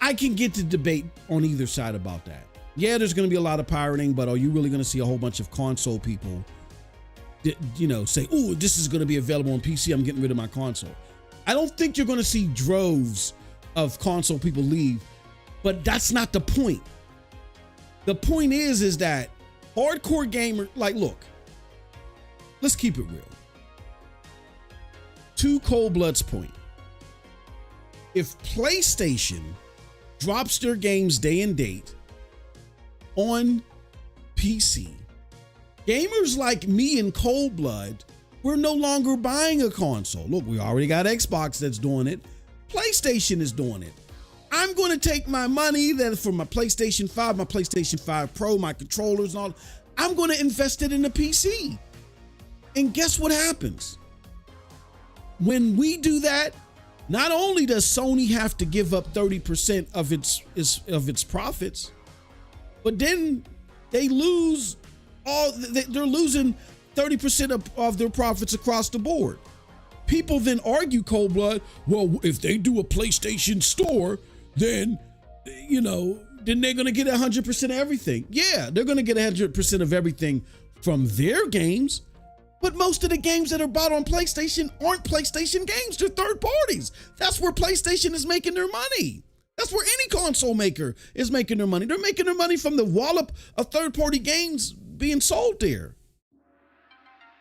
[SPEAKER 1] I can get to debate on either side about that. Yeah, there's going to be a lot of pirating, but are you really going to see a whole bunch of console people, say, "Oh, this is going to be available on PC. I'm getting rid of my console." I don't think you're going to see droves of console people leave, but that's not the point. The point is that hardcore gamer, like, look. Let's keep it real. To Cold Blood's point, if PlayStation drops their games day and date on PC, gamers like me and Cold Blood, we're no longer buying a console. Look, we already got Xbox that's doing it. PlayStation is doing it. I'm going to take my money that for my PlayStation 5, my PlayStation 5 Pro, my controllers and all, I'm going to invest it in the PC. And guess what happens? When we do that, not only does Sony have to give up 30% of its profits, but then they lose they're losing 30% of their profits across the board. People then argue, Cold Blood, well, if they do a PlayStation store, then they're going to get 100% of everything. Yeah, they're going to get 100% of everything from their games. But most of the games that are bought on PlayStation aren't PlayStation games. They're third parties. That's where PlayStation is making their money. That's where any console maker is making their money. They're making their money from the wallop of third-party games being sold there.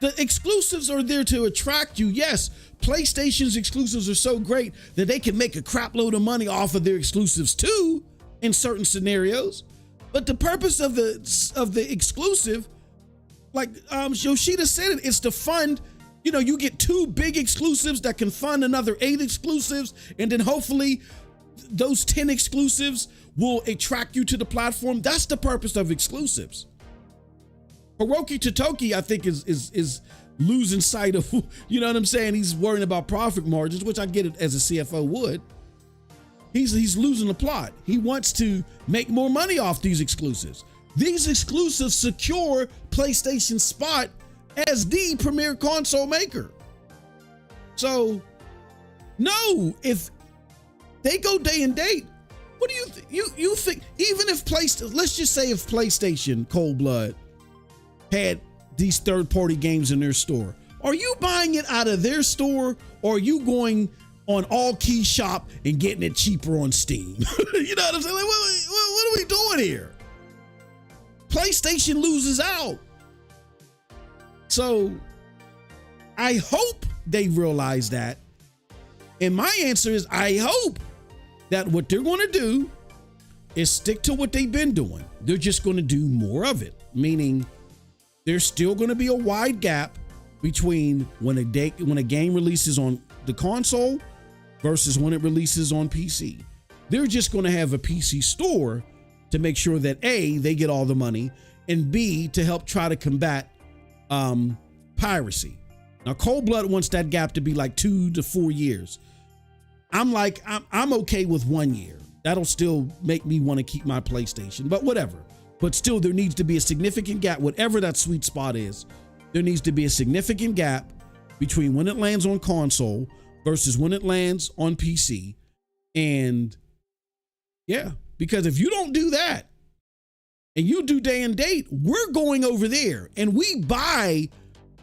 [SPEAKER 1] The exclusives are there to attract you. Yes, PlayStation's exclusives are so great that they can make a crap load of money off of their exclusives too in certain scenarios. But the purpose of the exclusive, like Yoshida said it, is to fund, you get 2 big exclusives that can fund another 8 exclusives, and then hopefully those 10 exclusives will attract you to the platform. That's the purpose of exclusives. Hiroki Totoki, I think, is losing sight of, you know what I'm saying? He's worrying about profit margins, which I get it as a CFO would. He's losing the plot. He wants to make more money off these exclusives. These exclusives secure PlayStation's spot as the premier console maker. So, no, if they go day and date, what do you think? Even if let's just say if PlayStation, Cold Blood, had these third-party games in their store, are you buying it out of their store, or are you going on All Key Shop and getting it cheaper on Steam? You know what I'm saying? Like, what are we doing here? PlayStation loses out. So I hope they realize that. And my answer is, I hope that what they're going to do is stick to what they've been doing. They're just going to do more of it, meaning there's still going to be a wide gap between when a game releases on the console versus when it releases on PC. They're just going to have a PC store to make sure that A, they get all the money, and B, to help try to combat piracy. Now, Cold Blood wants that gap to be like 2 to 4 years. I'm okay with 1 year. That'll still make me want to keep my PlayStation, but whatever. But still, there needs to be a significant gap, whatever that sweet spot is. There needs to be a significant gap between when it lands on console versus when it lands on PC. And yeah, because if you don't do that and you do day and date, we're going over there and we buy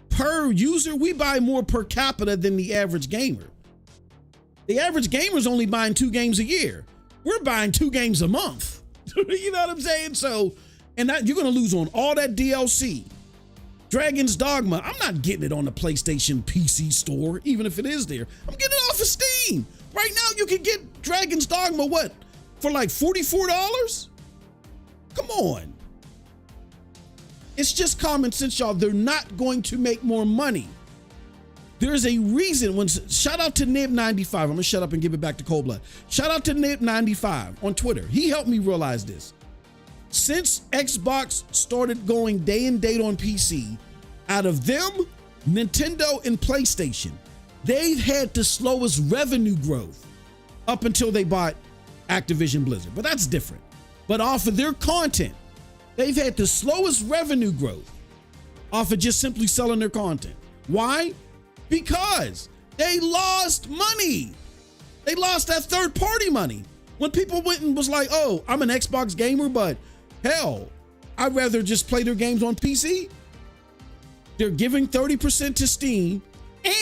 [SPEAKER 1] per user, we buy more per capita than the average gamer. The average gamer is only buying 2 games a year. We're buying 2 games a month. You know what I'm saying? So, and that, you're going to lose on all that DLC. Dragon's Dogma, I'm not getting it on the PlayStation PC store, even if it is there. I'm getting it off of Steam. Right now, you can get Dragon's Dogma, what, for like $44? Come on. It's just common sense, y'all. They're not going to make more money. There's a reason when, shout out to Nib95. I'm gonna shut up and give it back to Cold Blood. Shout out to Nib95 on Twitter. He helped me realize this. Since Xbox started going day and date on PC, out of them, Nintendo and PlayStation, they've had the slowest revenue growth up until they bought Activision Blizzard, but that's different. But off of their content, they've had the slowest revenue growth off of just simply selling their content. Why? Because they lost money. They lost that third-party money. When people went and was like, oh, I'm an Xbox gamer, but hell, I'd rather just play their games on PC. They're giving 30% to Steam,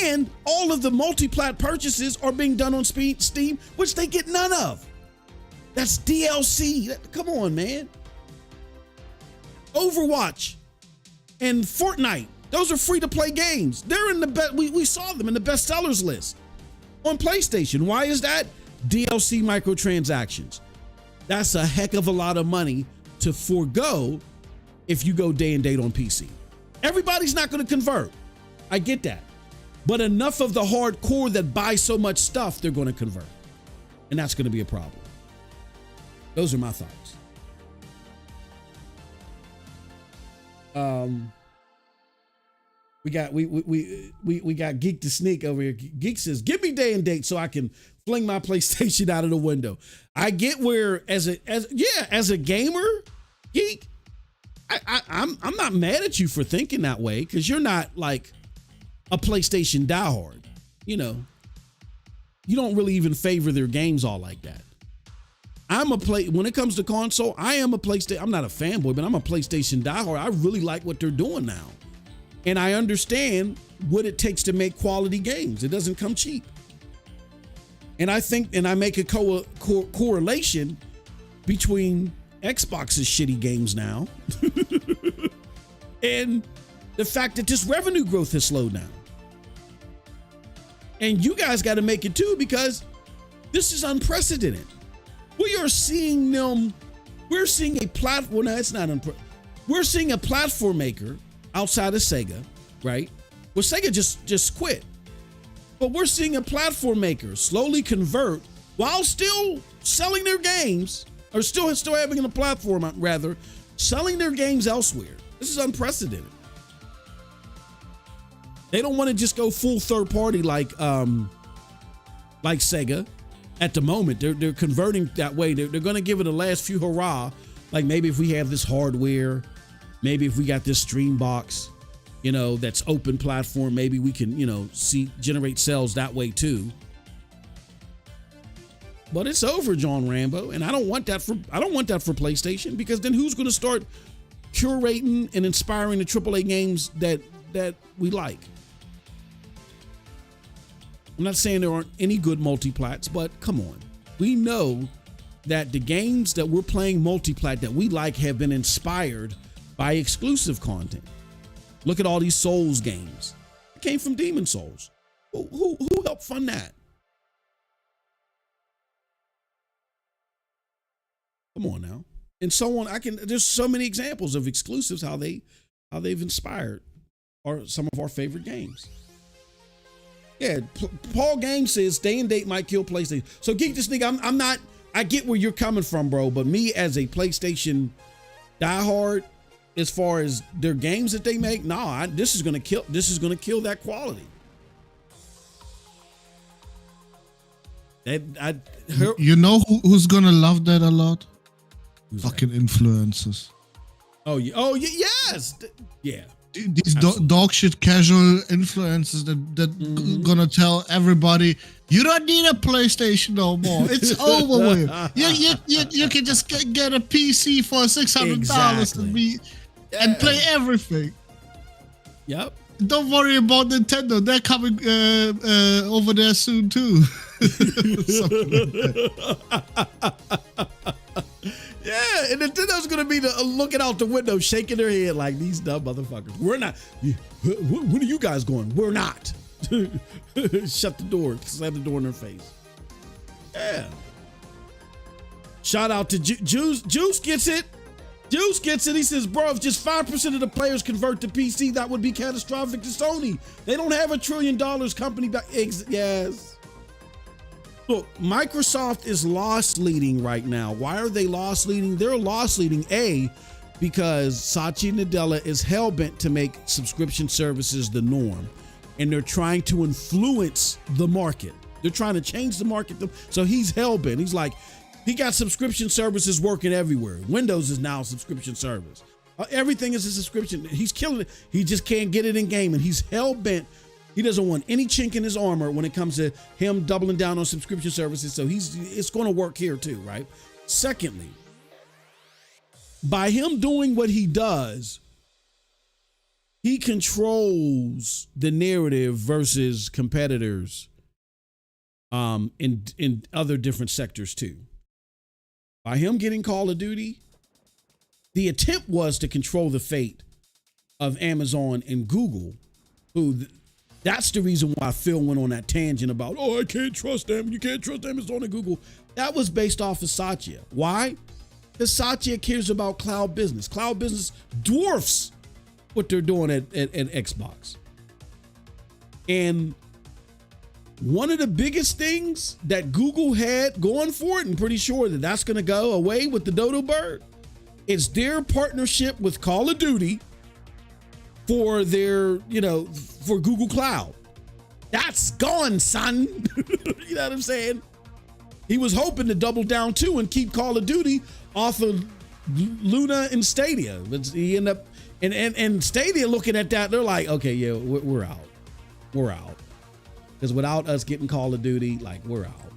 [SPEAKER 1] and all of the multi-plat purchases are being done on Steam, which they get none of. That's DLC. Come on, man. Overwatch and Fortnite, those are free-to-play games. They're in the best. We saw them in the bestsellers list on PlayStation. Why is that? DLC microtransactions. That's a heck of a lot of money to forego if you go day and date on PC. Everybody's not going to convert. I get that. But enough of the hardcore that buy so much stuff, they're going to convert. And that's going to be a problem. Those are my thoughts. We got Geek to Sneak over here. Geek says, "Give me day and date so I can fling my PlayStation out of the window." I get where as a gamer, Geek, I'm not mad at you for thinking that way, because you're not like a PlayStation diehard. You know, you don't really even favor their games all like that. When it comes to console, I am a PlayStation. I'm not a fanboy, but I'm a PlayStation diehard. I really like what they're doing now. And I understand what it takes to make quality games. It doesn't come cheap. And I think, and I make a correlation between Xbox's shitty games now and the fact that this revenue growth has slowed down. And you guys got to make it too, because this is unprecedented. We are seeing them, we're seeing a platform, no, it's not we're seeing a platform maker outside of Sega, right? Well, Sega just quit. But we're seeing a platform maker slowly convert while still selling their games, or still having a platform, rather, selling their games elsewhere. This is unprecedented. They don't want to just go full third party like Sega at the moment. They're converting that way. They're going to give it a last few hurrah. Like, maybe if we have this hardware, maybe if we got this stream box, you know, that's open platform, maybe we can, you know, generate sales that way too. But it's over, John Rambo, and I don't want that for PlayStation, because then who's going to start curating and inspiring the AAA games that we like? I'm not saying there aren't any good multiplats, but come on. We know that the games that we're playing multiplat that we like have been inspired by exclusive content. Look at all these Souls games. It came from Demon Souls. Who helped fund that? Come on now. And so on. There's so many examples of exclusives, how they've inspired some of our favorite games. Yeah, Paul Game says day and date might kill PlayStation. So Geek to Sneak, I'm not, I get where you're coming from, bro, but me as a PlayStation diehard, as far as their games that they make, this is gonna kill that quality.
[SPEAKER 4] You know who's gonna love that a lot? Fucking influencers.
[SPEAKER 1] Oh yeah, yes, yeah.
[SPEAKER 4] These dog shit casual influencers that gonna tell everybody you don't need a PlayStation no more. It's over with. You can just get a PC for $600 and play everything.
[SPEAKER 1] Yep.
[SPEAKER 4] Don't worry about Nintendo. They're coming over there soon too.
[SPEAKER 1] Yeah, and Nintendo's gonna be looking out the window, shaking their head like these dumb motherfuckers. We're not. When are you guys going? We're not. Shut the door. Slam the door in their face. Yeah. Shout out to Juice. Juice gets it. Juice gets it. He says, bro, if just 5% of the players convert to PC, that would be catastrophic to Sony. They don't have $1 trillion company back. Yes. Look, Microsoft is loss leading right now. Why are they loss leading? They're loss leading, because Satya Nadella is hell-bent to make subscription services the norm. And they're trying to influence the market. They're trying to change the market. So he's hell-bent. He's like, he got subscription services working everywhere. Windows is now a subscription service. Everything is a subscription. He's killing it. He just can't get it in gaming. He's hell-bent. He doesn't want any chink in his armor when it comes to him doubling down on subscription services. So it's going to work here too, right? Secondly, by him doing what he does, he controls the narrative versus competitors in other different sectors too. By him getting Call of Duty, the attempt was to control the fate of Amazon and Google, that's the reason why Phil went on that tangent about, I can't trust them. You can't trust Amazon and Google. That was based off of Satya. Why? Because Satya cares about cloud business. Cloud business dwarfs what they're doing at Xbox. And one of the biggest things that Google had going for it, and pretty sure that that's going to go away with the Dodo Bird, is their partnership with Call of Duty for their, for Google Cloud. That's gone, son. You know what I'm saying? He was hoping to double down too and keep Call of Duty off of Luna and Stadia. But he ended up, and Stadia looking at that, they're like, okay, yeah, we're out. We're out. Because without us getting Call of Duty, we're out.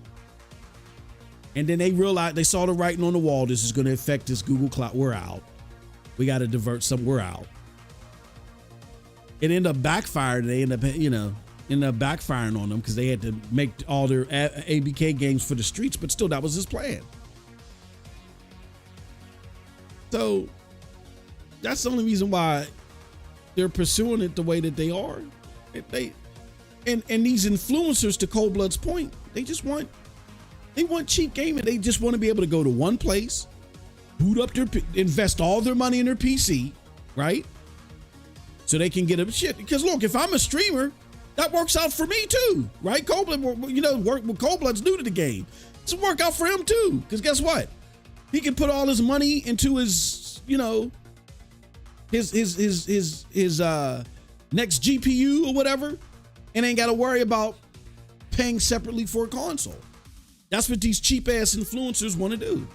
[SPEAKER 1] And then they realized, they saw the writing on the wall, this is going to affect this Google Cloud. We're out. We got to divert some. We're out. It ended up backfiring. They ended up backfiring on them because they had to make all their ABK games for the streets, but still, that was his plan. So that's the only reason why they're pursuing it the way that they are. And these influencers, to Cold Blood's point, they want cheap gaming. They just want to be able to go to one place, boot up invest all their money in their PC, right? So they can get a shit. Because look, if I'm a streamer, that works out for me too, right? Coldblood, Coldblood's new to the game. It's a work out for him too. Because guess what? He can put all his money into his, his next GPU or whatever, and ain't got to worry about paying separately for a console. That's what these cheap ass influencers want to do.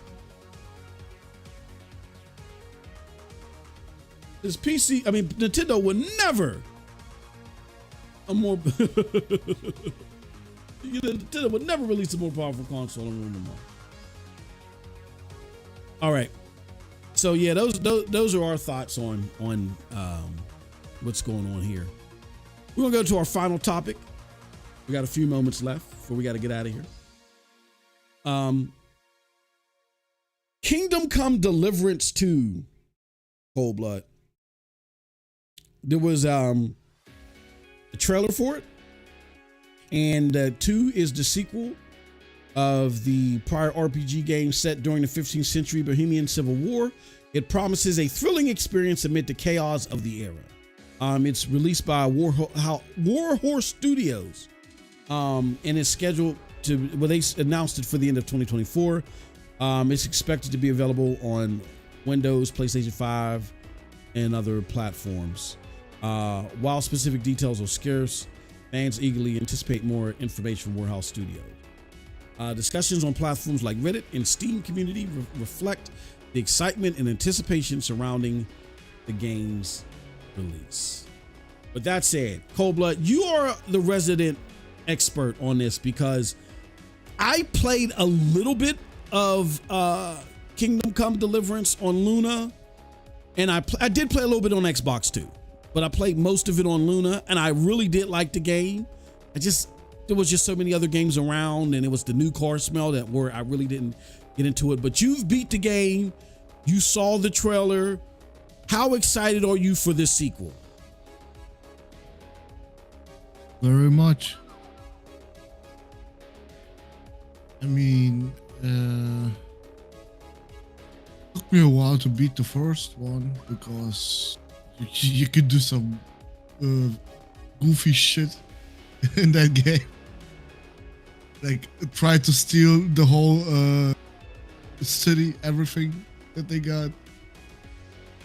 [SPEAKER 1] This Nintendo would never Nintendo would never release a more powerful console in the market. All right, so yeah, those are our thoughts on what's going on here. We're gonna go to our final topic. We got a few moments left before we got to get out of here. Kingdom Come Deliverance 2, Cold Blood. There was a trailer for it, and 2 is the sequel of the prior RPG game set during the 15th century Bohemian Civil War. It promises a thrilling experience amid the chaos of the era. It's released by Warhorse Studios, and it's scheduled to, they announced it for the end of 2024. It's expected to be available on Windows, PlayStation 5, and other platforms. While specific details are scarce, fans eagerly anticipate more information from Warehouse Studios. Discussions on platforms like Reddit and Steam community reflect the excitement and anticipation surrounding the game's release. With that said, Cold Blood, you are the resident expert on this because I played a little bit of Kingdom Come Deliverance on Luna, and I did play a little bit on Xbox too, but I played most of it on Luna, and I really did like the game. There was just so many other games around, and it was the new car smell that I really didn't get into it. But you've beat the game, you saw the trailer. How excited are you for this sequel?
[SPEAKER 4] Very much. I mean, took me a while to beat the first one because you could do some goofy shit in that game. Like try to steal the whole city, everything that they got.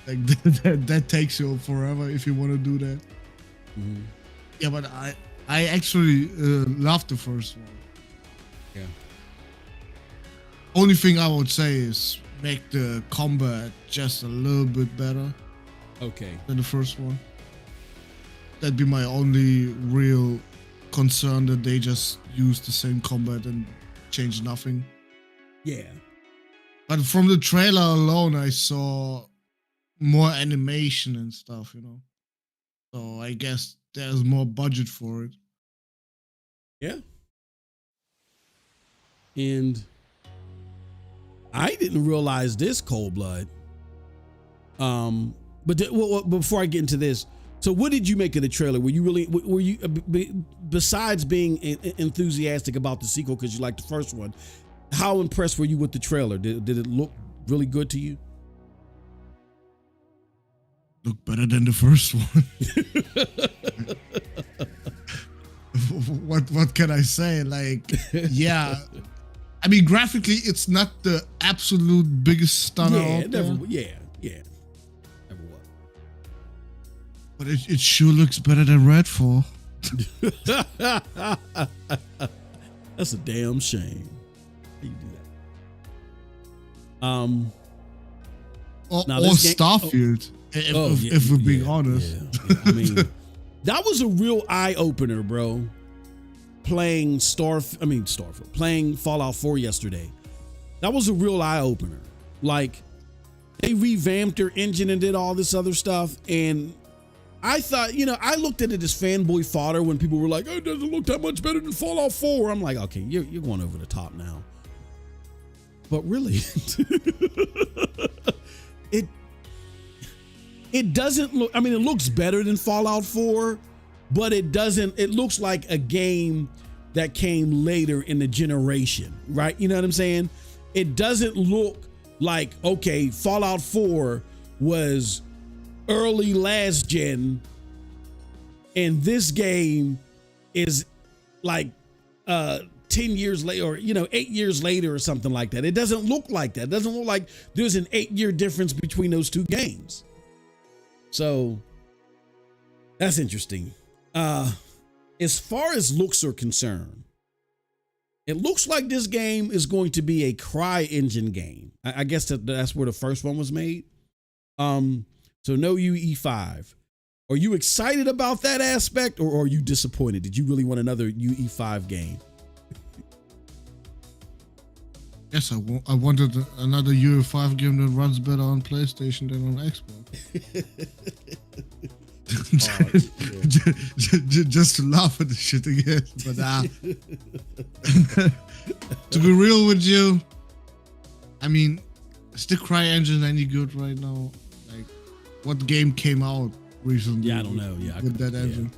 [SPEAKER 4] Like that takes you forever if you want to do that.
[SPEAKER 1] Mm-hmm.
[SPEAKER 4] Yeah, but I actually loved the first one.
[SPEAKER 1] Yeah.
[SPEAKER 4] Only thing I would say is make the combat just a little bit better.
[SPEAKER 1] Okay.
[SPEAKER 4] Than the first one. That'd be my only real concern, that they just use the same combat and change nothing.
[SPEAKER 1] Yeah.
[SPEAKER 4] But from the trailer alone, I saw more animation and stuff, you know. So I guess there's more budget for it.
[SPEAKER 1] Yeah. And I didn't realize this, Cold Blood. But before I get into this, so what did you make of the trailer? Were you besides being enthusiastic about the sequel because you liked the first one, how impressed were you with the trailer? Did it look really good to you?
[SPEAKER 4] Look better than the first one. What can I say? Like, yeah. I mean, graphically, it's not the absolute biggest stunner out there.
[SPEAKER 1] Yeah. Never was.
[SPEAKER 4] But it sure looks better than Redfall.
[SPEAKER 1] That's a damn shame. How you do that?
[SPEAKER 4] Or Starfield. If we're being honest.
[SPEAKER 1] Yeah. I mean, that was a real eye opener, bro. Playing playing Fallout 4 yesterday. That was a real eye opener. Like, they revamped their engine and did all this other stuff. And I thought, I looked at it as fanboy fodder when people were like, oh, it doesn't look that much better than Fallout 4. I'm like, okay, you're going over the top now. But really, it doesn't look, I mean, it looks better than Fallout 4, but it looks like a game that came later in the generation, right? You know what I'm saying? It doesn't look like, okay, Fallout 4 was early last gen, and this game is like 10 years later, or 8 years later or something like that. It doesn't look like that. It doesn't look like there's an 8-year difference between those two games. So that's interesting. As far as looks are concerned, it looks like this game is going to be a CryEngine game. I guess that's where the first one was made. So no UE5. Are you excited about that aspect, or are you disappointed? Did you really want another UE5 game?
[SPEAKER 4] Yes, I wanted another UE5 game that runs better on PlayStation than on Xbox. Just to laugh at the shit again. But to be real with you, I mean, is the CryEngine any good right now? Like, what game came out recently?
[SPEAKER 1] Yeah, I don't know. Yeah,
[SPEAKER 4] with that engine.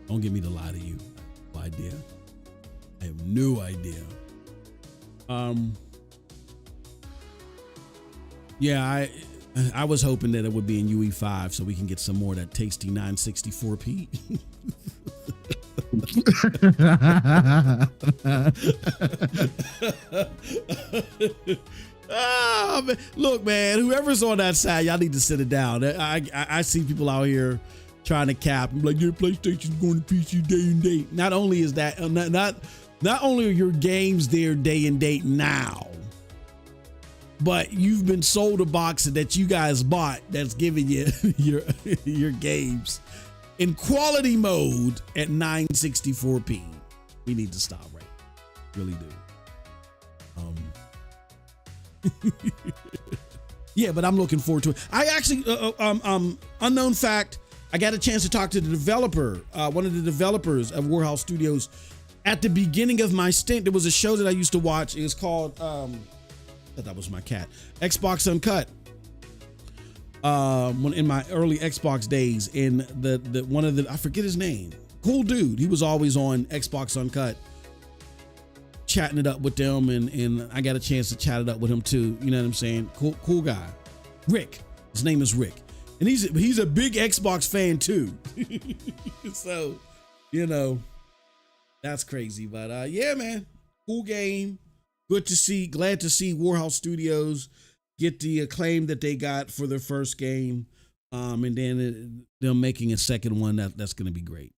[SPEAKER 1] Don't get me to lie to you. No idea. I have no idea. Yeah, I was hoping that it would be in UE5 so we can get some more of that tasty 964p. Oh, man. Look, man, whoever's on that side, y'all need to sit it down. I see people out here trying to cap. I'm like, your PlayStation's going to PC day and date. Not only is that, not only are your games there day and date now, but you've been sold a box that you guys bought that's giving you your games in quality mode at 964p. We need to stop, right? Really do. Yeah, but I'm looking forward to it. I actually, unknown fact, I got a chance to talk to the developer, one of the developers of Warhouse Studios. At the beginning of my stint, there was a show that I used to watch. It was called, that was my cat, Xbox Uncut. When in my early Xbox days, and the one of the, I forget his name, cool dude. He was always on Xbox Uncut, chatting it up with them, and I got a chance to chat it up with him too. You know what I'm saying? Cool guy. Rick. His name is Rick. And he's a big Xbox fan too. So, you know, that's crazy. But yeah, man, cool game. Glad to see Warhouse Studios get the acclaim that they got for their first game. And then them making a second one that's going to be great.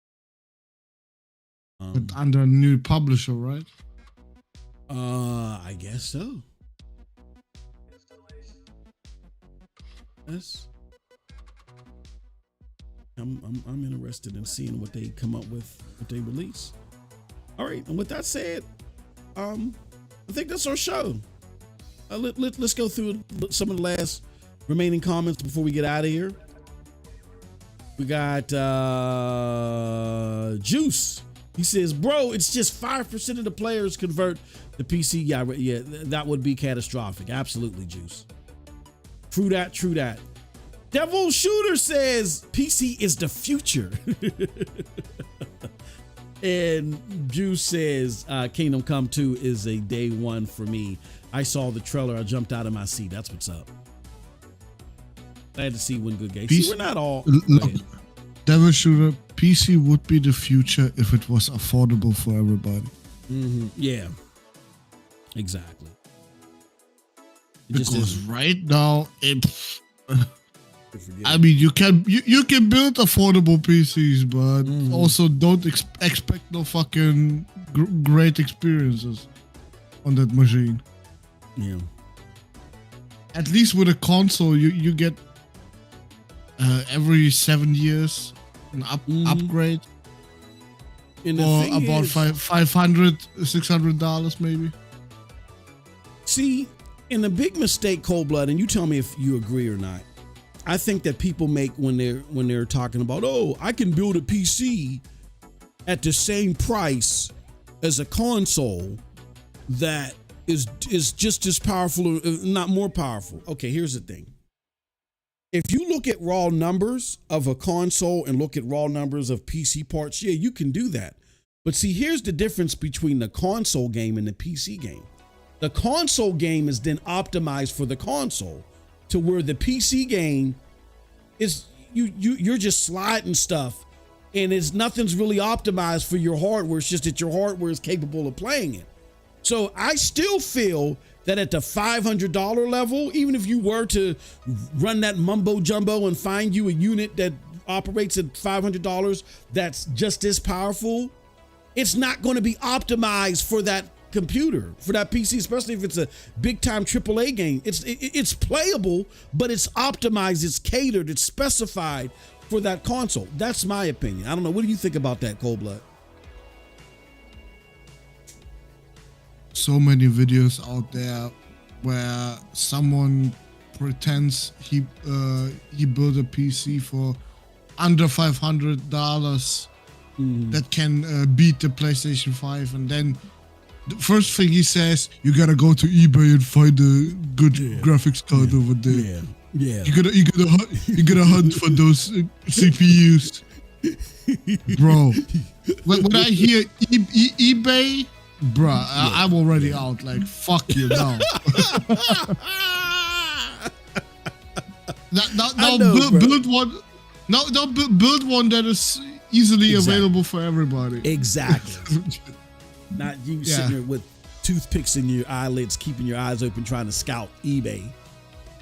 [SPEAKER 4] But under a new publisher, right?
[SPEAKER 1] I guess so. Yes. I'm interested in seeing what they come up with, what they release. All right, and with that said, I think that's our show. Let's go through some of the last remaining comments before we get out of here. We got Juice. He says, bro, it's just 5% of the players convert the PC. Yeah, that would be catastrophic. Absolutely, Juice. True that. Devil Shooter says, PC is the future. And Juice says, Kingdom Come 2 is a day one for me. I saw the trailer. I jumped out of my seat. That's what's up. Glad to see one good game. See, we're not all...
[SPEAKER 4] Devil Shooter, PC would be the future if it was affordable for everybody.
[SPEAKER 1] Mm-hmm. Yeah, exactly.
[SPEAKER 4] Because right now, I mean, you can build affordable PCs, but also don't expect no fucking great experiences on that machine.
[SPEAKER 1] Yeah.
[SPEAKER 4] At least with a console, you get every 7 years an upgrade. Or about $500, $600 maybe.
[SPEAKER 1] See, and the big mistake, Cold Blood, and you tell me if you agree or not, I think that people make when they're talking about, oh, I can build a PC at the same price as a console that is just as powerful, if not more powerful. Okay, here's the thing. If you look at raw numbers of a console and look at raw numbers of PC parts, yeah, you can do that. But see, here's the difference between the console game and the PC game. The console game is then optimized for the console, to where the PC game is you're just sliding stuff, and nothing's really optimized for your hardware. It's just that your hardware is capable of playing it. So I still feel that at the $500 level, even if you were to run that mumbo jumbo and find you a unit that operates at $500 that's just as powerful, it's not going to be optimized for that computer, for that PC, especially if it's a big time AAA game. It's playable, but it's optimized, it's catered, it's specified for that console. That's my opinion. I don't know. What do you think about that, Cold Blood?
[SPEAKER 4] So many videos out there where someone pretends he built a PC for under $500 that can beat the PlayStation 5, and then the first thing he says, you gotta go to eBay and find a good graphics card over there.
[SPEAKER 1] Yeah.
[SPEAKER 4] You gotta hunt for those CPUs, bro. When I hear eBay, bruh, I'm already out. Like, fuck you now. Now build one. Now build one that is easily available for everybody.
[SPEAKER 1] Exactly. Not you sitting there with toothpicks in your eyelids, keeping your eyes open, trying to scout eBay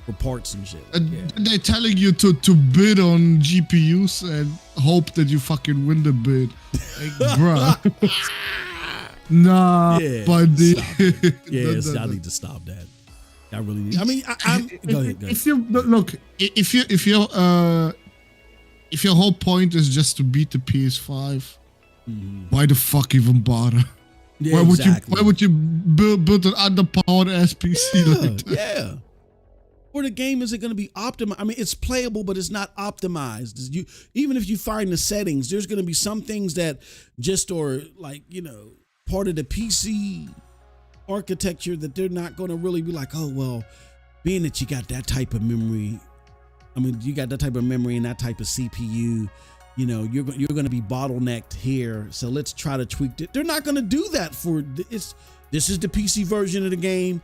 [SPEAKER 1] for parts and shit.
[SPEAKER 4] And they're telling you to bid on GPUs and hope that you fucking win the bid. Like, bruh. Nah, buddy.
[SPEAKER 1] Yes, I need to stop that. I really need. I mean, I'm. Go ahead.
[SPEAKER 4] If you look, if your whole point is just to beat the PS5, why the fuck even bother?
[SPEAKER 1] Yeah,
[SPEAKER 4] Why would you build an underpowered ass PC like that?
[SPEAKER 1] Yeah. Or the game isn't going to be optimized. I mean, it's playable, but it's not optimized. Even if you find the settings, there's going to be some things that just are like, part of the PC architecture that they're not going to really be like, oh, well, being that you got that type of memory, you got that type of memory and that type of CPU, you're going to be bottlenecked here. So let's try to tweak it. They're not going to do that this is the PC version of the game.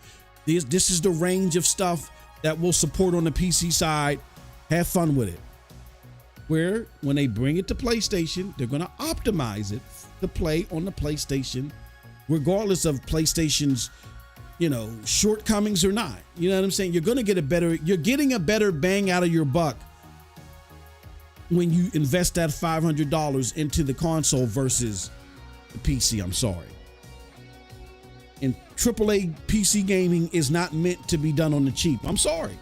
[SPEAKER 1] This is the range of stuff that will support on the PC side. Have fun with it. Where when they bring it to PlayStation, they're going to optimize it to play on the PlayStation, regardless of PlayStation's, shortcomings or not. You know what I'm saying? You're getting a better bang out of your buck when you invest that $500 into the console versus the PC. I'm sorry. And AAA PC gaming is not meant to be done on the cheap. I'm sorry.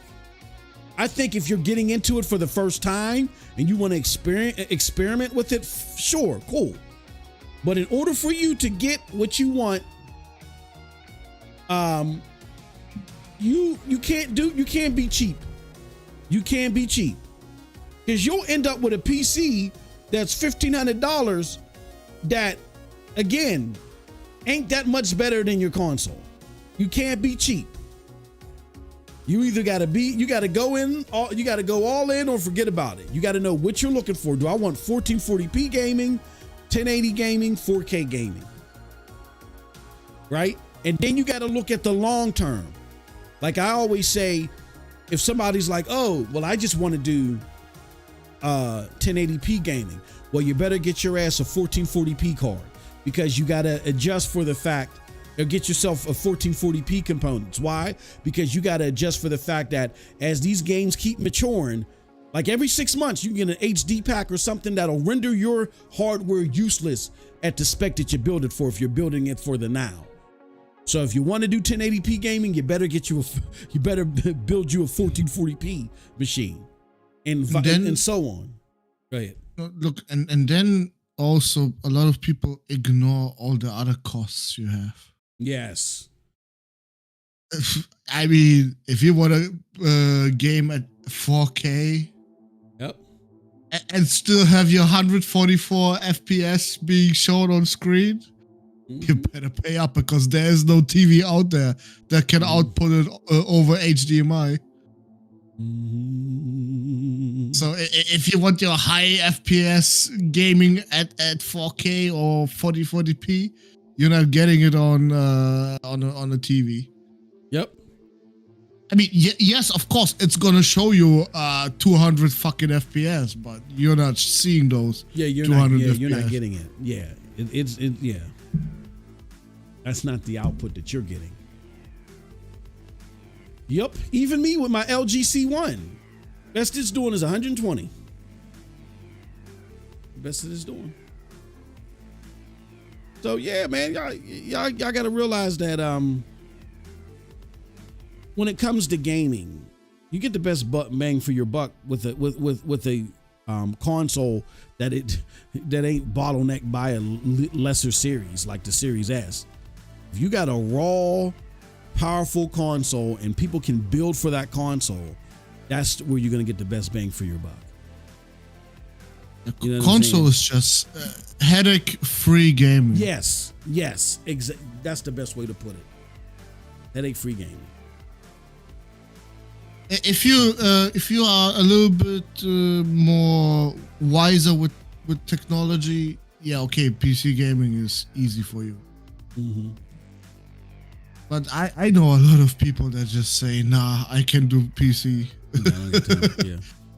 [SPEAKER 1] I think if you're getting into it for the first time and you want to experiment with it, sure, cool. But in order for you to get what you want, you can't be cheap. You can't be cheap. Because you'll end up with a PC that's $1,500 that, again, ain't that much better than your console. You can't be cheap. You either got to go all in or forget about it. You got to know what you're looking for. Do I want 1440p gaming, 1080 gaming, 4K gaming? Right? And then you got to look at the long term. Like I always say, if somebody's like, oh, well, I just want to do 1080p gaming. Well, you better get your ass a 1440p card, because you got to adjust for the fact, or get yourself a 1440p components. Why? Because you got to adjust for the fact that as these games keep maturing, like every 6 months, you can get an HD pack or something that'll render your hardware useless at the spec that you build it for, if you're building it for the now. So if you want to do 1080p gaming, you better build you a 1440p machine, and so on. Go ahead.
[SPEAKER 4] Look, and then also a lot of people ignore all the other costs you have.
[SPEAKER 1] Yes.
[SPEAKER 4] I mean, if you want a game at 4K,
[SPEAKER 1] yep,
[SPEAKER 4] and still have your 144 FPS being shown on screen, you better pay up, because there is no TV out there that can output it over HDMI. So if you want your high FPS gaming at 4K or 40p, you're not getting it on a TV.
[SPEAKER 1] Yep.
[SPEAKER 4] I mean, yes, of course, it's gonna show you 200 fucking FPS, but you're not seeing those.
[SPEAKER 1] Yeah, you're
[SPEAKER 4] 200
[SPEAKER 1] not. Yeah,
[SPEAKER 4] FPS.
[SPEAKER 1] you're not getting it. Yeah, it's yeah. That's not the output that you're getting. Yep. Even me with my LG C1, best it's doing is 120. Best it is doing. So yeah, man, y'all got to realize that when it comes to gaming, you get the best bang for your buck with a console that ain't bottlenecked by a lesser series like the Series S. If you got a raw, powerful console and people can build for that console, that's where you're going to get the best bang for your buck.
[SPEAKER 4] You know console is just headache-free gaming.
[SPEAKER 1] Yes, that's the best way to put it. Headache-free gaming.
[SPEAKER 4] If you are a little bit more wiser with technology, yeah, okay, PC gaming is easy for you.
[SPEAKER 1] Mm-hmm.
[SPEAKER 4] But I know a lot of people that just say, nah, I can do PC.
[SPEAKER 1] Yeah.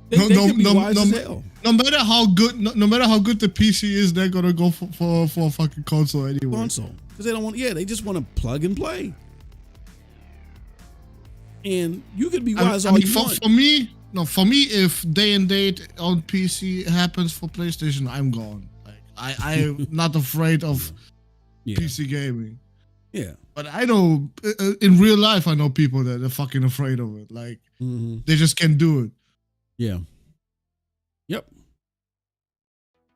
[SPEAKER 1] They can be wise as hell.
[SPEAKER 4] No matter how good, no matter how good the PC is, they're gonna go for a fucking console anyway.
[SPEAKER 1] Console, because they don't want. Yeah, they just want to plug and play. And you could be wise all you want.
[SPEAKER 4] For me, if day and date on PC happens for PlayStation, I'm gone. Like I'm not afraid of PC gaming.
[SPEAKER 1] Yeah,
[SPEAKER 4] but I know in real life, I know people that are fucking afraid of it. Like they just can't do it.
[SPEAKER 1] Yeah. Yep.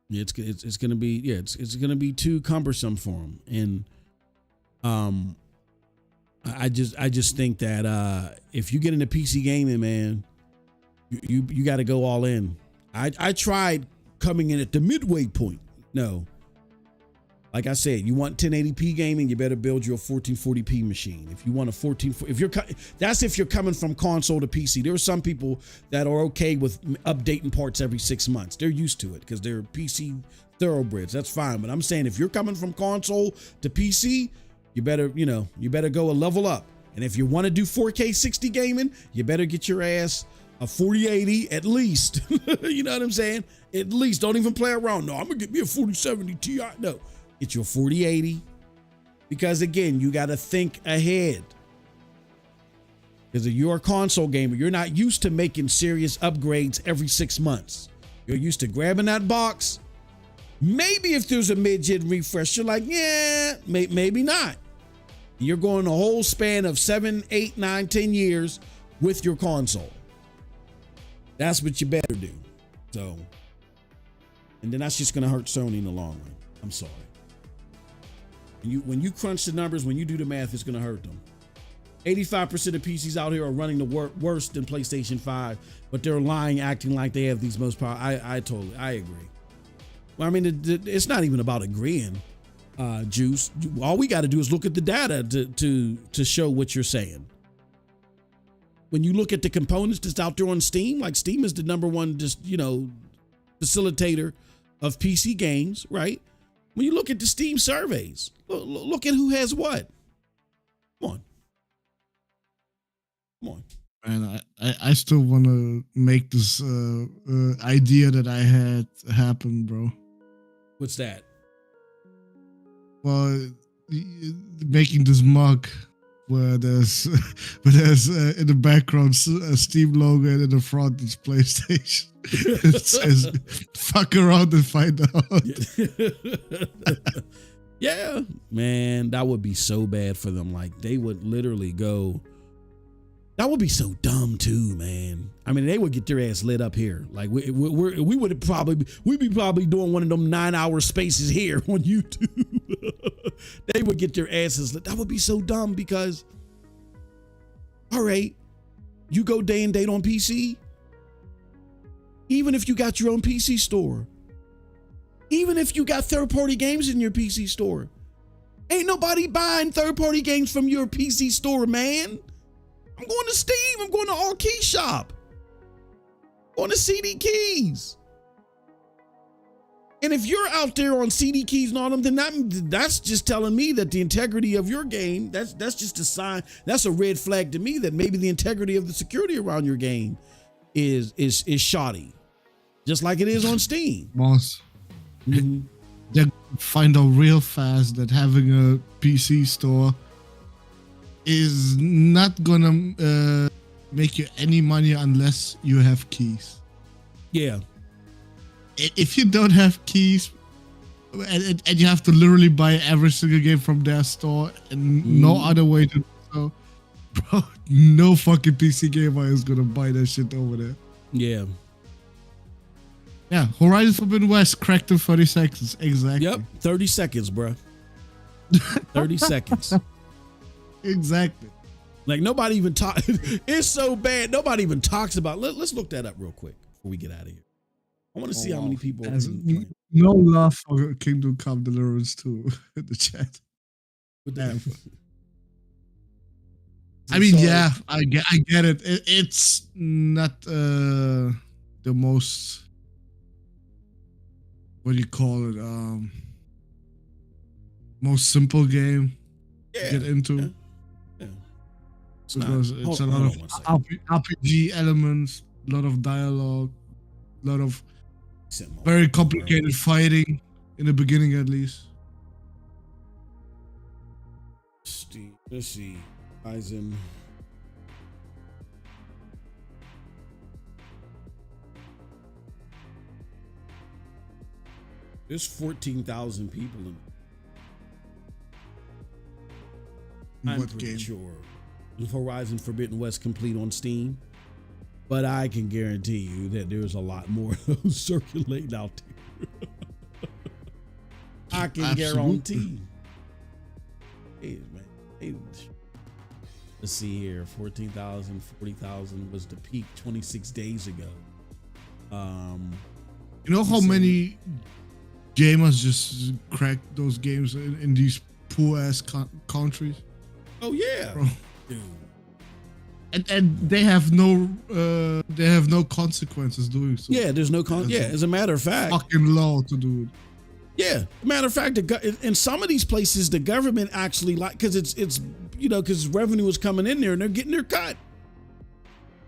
[SPEAKER 1] It's gonna be it's gonna be too cumbersome for them, and I just think that if you get into PC gaming, man, you got to go all in. I tried coming in at the midway point. No, like I said, you want 1080p gaming, you better build your 1440p machine. If you want a that's if you're coming from console to PC. There are some people that are okay with updating parts every 6 months. They're used to it because they're PC thoroughbreds. That's fine. But I'm saying if you're coming from console to PC, you better go a level up. And if you want to do 4K 60 gaming, you better get your ass a 4080 at least. You know what I'm saying? At least. Don't even play around. No, I'm gonna get me a 4070 Ti. No, get your 4080. Because again, you got to think ahead. Because if you're a console gamer, you're not used to making serious upgrades every 6 months. You're used to grabbing that box. Maybe if there's a mid-gen refresh, you're like, yeah, maybe not. You're going a whole span of 7, 8, 9, 10 years with your console. That's what you better do. So, and then that's just going to hurt Sony in the long run. I'm sorry. When you crunch the numbers, when you do the math, it's going to hurt them. 85% of PCs out here are running the worse than PlayStation 5, but they're lying, acting like they have these most power. I agree. Well, I mean, it's not even about agreeing, Juice. All we got to do is look at the data to show what you're saying. When you look at the components that's out there on Steam, like Steam is the number one, facilitator of PC games, right? When you look at the Steam surveys, look at who has what. Come on.
[SPEAKER 4] And I still want to make this idea that I had happen, bro.
[SPEAKER 1] What's that?
[SPEAKER 4] Well, making this mug where there's in the background a Steam logo and in the front it's PlayStation. It says "fuck around and find out."
[SPEAKER 1] Yeah, man, that would be so bad for them. Like they would literally go. That would be so dumb too, man. I mean, they would get their ass lit up here. Like we'd be probably doing one of them 9-hour spaces here on YouTube. They would get their asses lit. That would be so dumb because, all right, you go day and date on PC. Even if you got your own PC store, even if you got third-party games in your PC store, ain't nobody buying third-party games from your PC store, man. I'm going to Steam. I'm going to All Key Shop. I'm going to CD Keys. And if you're out there on CD Keys and all them, then that's just telling me that the integrity of your game, that's just a sign. That's a red flag to me that maybe the integrity of the security around your game is shoddy. Just like it is on Steam.
[SPEAKER 4] Boss. Mm-hmm. They find out real fast that having a PC store is not gonna make you any money unless you have keys.
[SPEAKER 1] Yeah.
[SPEAKER 4] If you don't have keys and you have to literally buy every single game from their store and no other way to do so, bro, no fucking PC gamer is gonna buy that shit over there.
[SPEAKER 1] Yeah.
[SPEAKER 4] Yeah, Horizon Forbidden West cracked in 30 seconds. Exactly.
[SPEAKER 1] Yep, 30 seconds, bro. 30 seconds.
[SPEAKER 4] Exactly.
[SPEAKER 1] Like nobody even talks. It's so bad. Nobody even talks about. Let's look that up real quick before we get out of here. I want to see how many people.
[SPEAKER 4] No love for Kingdom Come Deliverance 2 in the chat. I mean, yeah, I get it. It's not the most. What do you call it? Most simple game to get into. Yeah. Because it's a lot of RPG elements, a lot of dialogue, A lot of very complicated fighting in the beginning, at least.
[SPEAKER 1] Let's see. Eisen. There's 14,000 people in. I'm
[SPEAKER 4] What
[SPEAKER 1] pretty
[SPEAKER 4] game?
[SPEAKER 1] sure. Horizon Forbidden West complete on Steam. But I can guarantee you that there's a lot more of those circulating out there. I can
[SPEAKER 4] Absolutely.
[SPEAKER 1] guarantee. Hey, man. Hey, let's see here. 14,000, 40,000 was the peak 26 days ago.
[SPEAKER 4] You know how many gamers just crack those games in these poor ass countries?
[SPEAKER 1] Oh yeah,
[SPEAKER 4] Bro.
[SPEAKER 1] dude.
[SPEAKER 4] And they have no consequences doing so.
[SPEAKER 1] Yeah, there's no as a matter of fact,
[SPEAKER 4] Fucking law to do it.
[SPEAKER 1] yeah. Matter of fact, in some of these places, the government actually because it's because revenue is coming in there and they're getting their cut.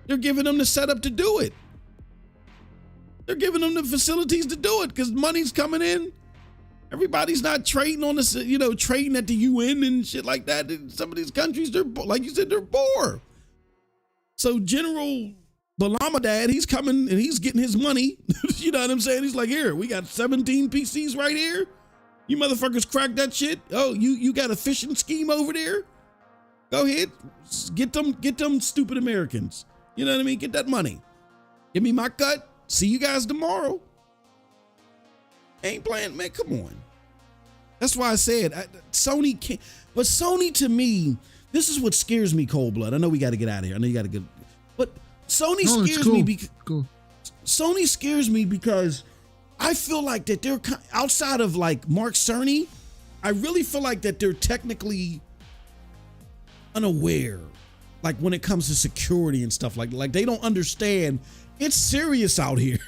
[SPEAKER 1] They're giving them the setup to do it. They're giving them the facilities to do it because money's coming in. Everybody's not trading on this, trading at the UN and shit like that. In some of these countries, they're like you said, they're poor. So General Balamadad, he's coming and he's getting his money. You know what I'm saying? He's like, here, we got 17 PCs right here. You motherfuckers crack that shit. Oh, you got a phishing scheme over there? Go ahead, get them stupid Americans. You know what I mean? Get that money. Give me my cut. See you guys tomorrow. Ain't playing, man. Come on. That's why I said Sony can't. But Sony, to me, this is what scares me, Cold Blood. I know we got to get out of here. I know you got to get. But Sony scares me because Sony scares me because I feel like that they're outside of like Mark Cerny. I really feel like that they're technically unaware, like when it comes to security and stuff like they don't understand. It's serious out here.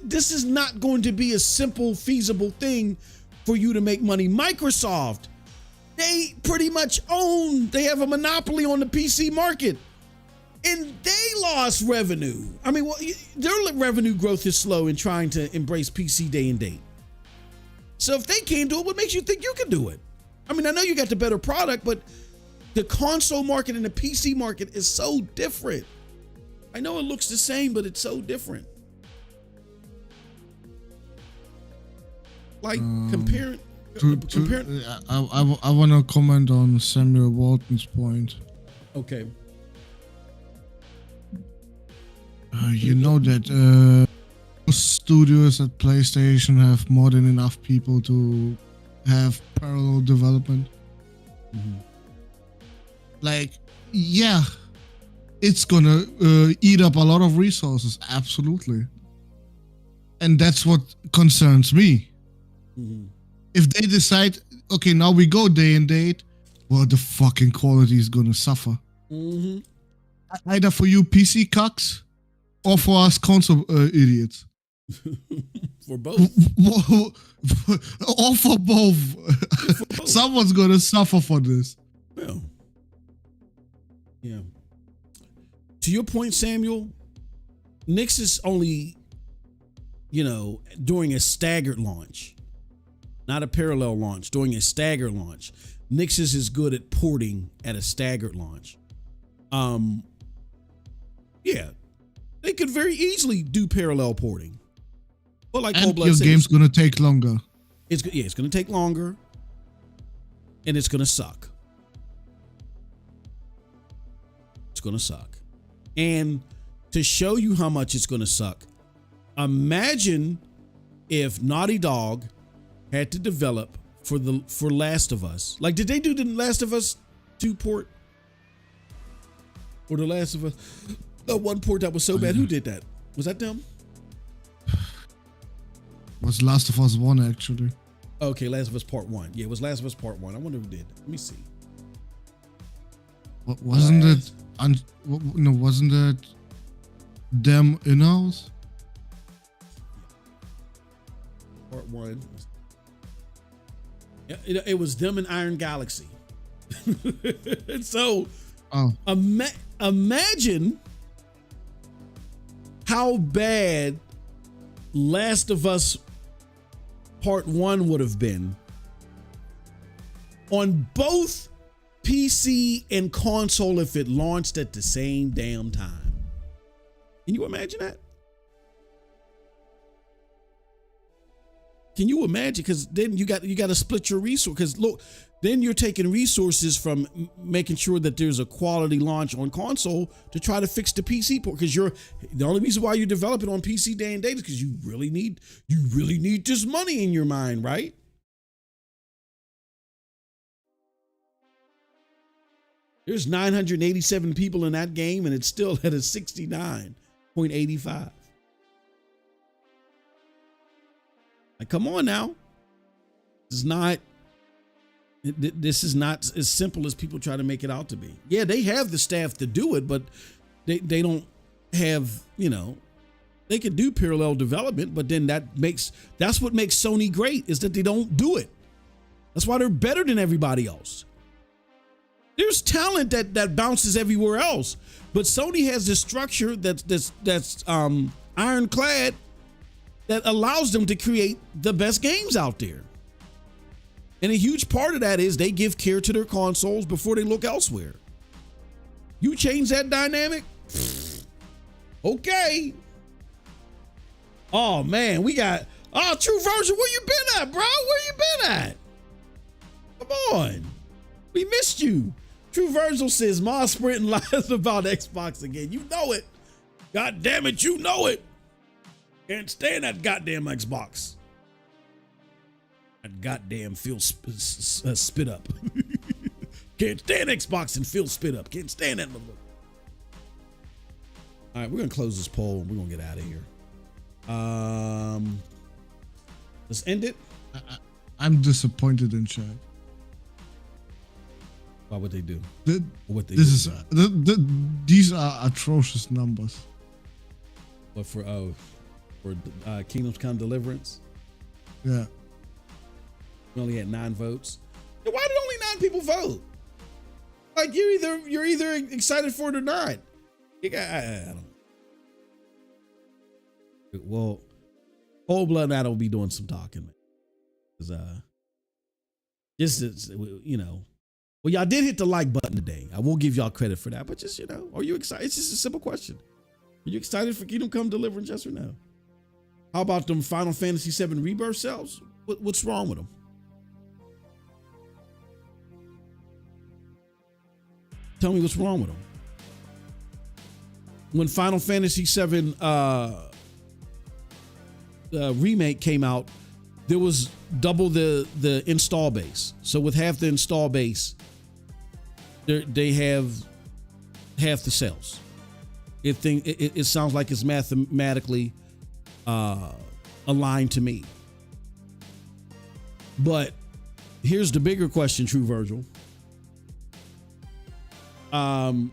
[SPEAKER 1] This is not going to be a simple, feasible thing for you to make money. Microsoft, they pretty much they have a monopoly on the PC market, and they lost revenue. I mean, their revenue growth is slow in trying to embrace PC day and date. So if they can't do it, what makes you think you can do it? I mean, I know you got the better product, but the console market and the PC market is so different. I know it looks the same, but it's so different. Like comparing.
[SPEAKER 4] I want to comment on Samuel Walton's point.
[SPEAKER 1] Okay.
[SPEAKER 4] You know that studios at PlayStation have more than enough people to have parallel development.
[SPEAKER 1] Mm-hmm.
[SPEAKER 4] Like, yeah, it's gonna eat up a lot of resources, absolutely. And that's what concerns me.
[SPEAKER 1] Mm-hmm.
[SPEAKER 4] If they decide, okay, now we go day and date, well, the fucking quality is gonna suffer.
[SPEAKER 1] Mm-hmm.
[SPEAKER 4] Either for you PC cucks or for us console idiots.
[SPEAKER 1] For both.
[SPEAKER 4] Or for both. Someone's gonna suffer for this.
[SPEAKER 1] Well, yeah. To your point, Samuel, Nix is only, doing a staggered launch, not a parallel launch, doing a staggered launch. Nix is good at porting at a staggered launch. Yeah, they could very easily do parallel porting. But like
[SPEAKER 4] and your game's gonna take longer.
[SPEAKER 1] It's gonna take longer, and it's gonna suck. It's gonna suck. And to show you how much it's gonna suck, imagine if Naughty Dog had to develop for Last of Us. Like, did they do the Last of Us 2 port? Or the Last of Us, the one port that was so bad? Who did that? Was that them?
[SPEAKER 4] Was Last of Us 1 actually?
[SPEAKER 1] Okay, Last of Us Part 1. Yeah, it was Last of Us Part 1. I wonder who did. Let me see.
[SPEAKER 4] Wasn't it? Wasn't it them in-house?
[SPEAKER 1] Part 1. Yeah, it was them in Iron Galaxy. So, imagine how bad Last of Us Part 1 would have been on both PC and console if it launched at the same damn time. Can you imagine that? Can you imagine? Because then you got to split your resource. Because look, then you're taking resources from making sure that there's a quality launch on console to try to fix the PC port. Because the only reason why you develop it on PC day and date is because you really need this money in your mind, right? There's 987 people in that game, and it's still at a 69.85. Like, come on now. This is not as simple as people try to make it out to be. Yeah, they have the staff to do it, but they don't have, they could do parallel development, but then that's what makes Sony great, is that they don't do it. That's why they're better than everybody else. There's talent that bounces everywhere else, but Sony has this structure that's ironclad that allows them to create the best games out there. And a huge part of that is they give care to their consoles before they look elsewhere. You change that dynamic? Okay. Oh man, we got True Virgil, where you been at, bro? Where you been at? Come on. We missed you. True Virgil says Ma sprinting lies about Xbox again. You know it. God damn it, you know it. Can't stand that goddamn Xbox. That goddamn Phil spit up. Can't stand Xbox and Phil spit up. Can't stand that motherfucker. All right, we're gonna close this poll and we're gonna get out of here. Let's end it.
[SPEAKER 4] I'm disappointed in chat.
[SPEAKER 1] Why would they do?
[SPEAKER 4] These are atrocious numbers.
[SPEAKER 1] But for Kingdoms Come Deliverance,
[SPEAKER 4] yeah,
[SPEAKER 1] we only had 9 votes. Why did only 9 people vote? Like you're either excited for it or not. I don't know. Well, Old Blood and I will be doing some talking, man. Because this is, well, y'all did hit the like button today. I will give y'all credit for that. But just, are you excited? It's just a simple question. Are you excited for Kingdom Come Deliverance? Yes or no? How about them Final Fantasy VII Rebirth cells? What's wrong with them? Tell me what's wrong with them. When Final Fantasy VII remake came out, there was double the install base. So with half the install base, they have half the sales. It sounds like it's mathematically aligned to me. But here's the bigger question, True Virgil. How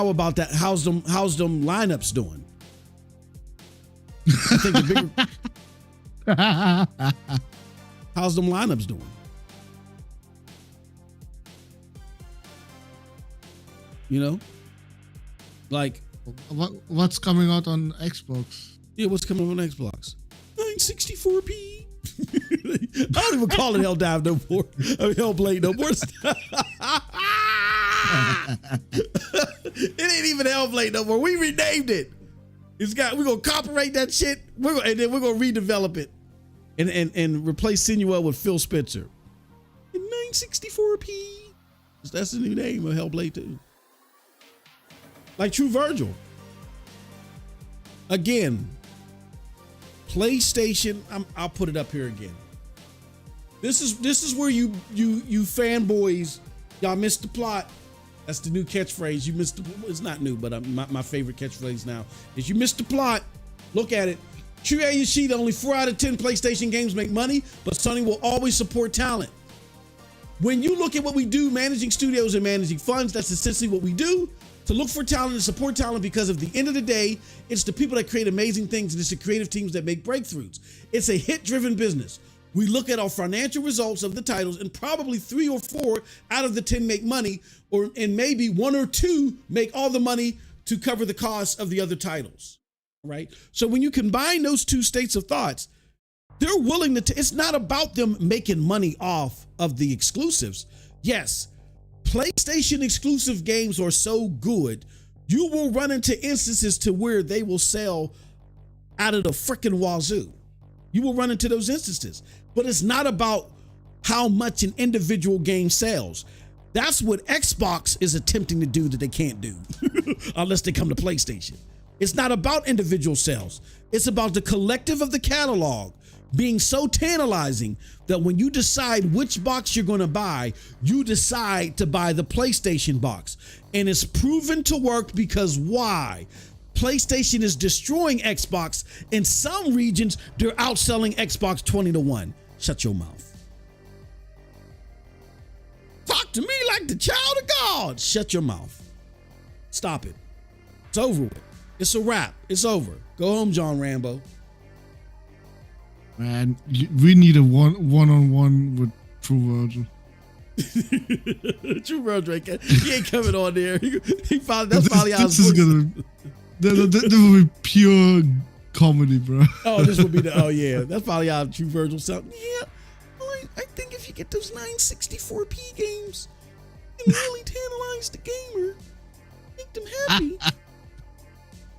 [SPEAKER 1] about that? How's them lineups doing? I think the bigger. How's them lineups doing? Like
[SPEAKER 4] what's coming out on Xbox?
[SPEAKER 1] Yeah, what's coming on Xbox? 964p. I don't even call it Helldive no more. Hellblade no more. It ain't even Hellblade no more. We renamed it. We're gonna copyright that shit. And then we're gonna redevelop it and replace Sinuel with Phil Spencer. In 964p. That's the new name of Hellblade 2. Like True Virgil. Again, PlayStation. I'll put it up here again. This is where you fanboys, y'all missed the plot. That's the new catchphrase. You missed it's not new, but my favorite catchphrase now is you missed the plot. Look at it. Shuhei Yoshida, only 4 out of 10 PlayStation games make money, but Sony will always support talent. When you look at what we do, managing studios and managing funds, that's essentially what we do. To look for talent and support talent, because at the end of the day, it's the people that create amazing things, and it's the creative teams that make breakthroughs. It's a hit-driven business. We look at our financial results of the titles, and probably 3 or 4 out of the 10 make money, and maybe 1 or 2 make all the money to cover the cost of the other titles, right? So when you combine those two states of thoughts, they're willing to, it's not about them making money off of the exclusives. Yes, PlayStation exclusive games are so good, you will run into instances to where they will sell out of the freaking wazoo. You will run into those instances, but it's not about how much an individual game sells. That's what Xbox is attempting to do that they can't do unless they come to PlayStation. It's not about individual sales. It's about the collective of the catalog being so tantalizing that when you decide which box you're going to buy, you decide to buy the PlayStation box. And it's proven to work because why? PlayStation is destroying Xbox. In some regions, they're outselling Xbox 20-1. Shut your mouth. Talk to me like the child of God. Shut your mouth. Stop it. It's over with. It's a wrap. It's over. Go home, John Rambo.
[SPEAKER 4] Man, we need a one-on-one with True Virgil.
[SPEAKER 1] True Virgil, he ain't coming on there. He probably, that's probably how
[SPEAKER 4] this is gonna. This will be pure comedy, bro.
[SPEAKER 1] Oh, this will be the. Oh yeah, that's probably how True Virgil sounds. Yeah, I think if you get those 964p games, and really tantalize the gamer, make them happy.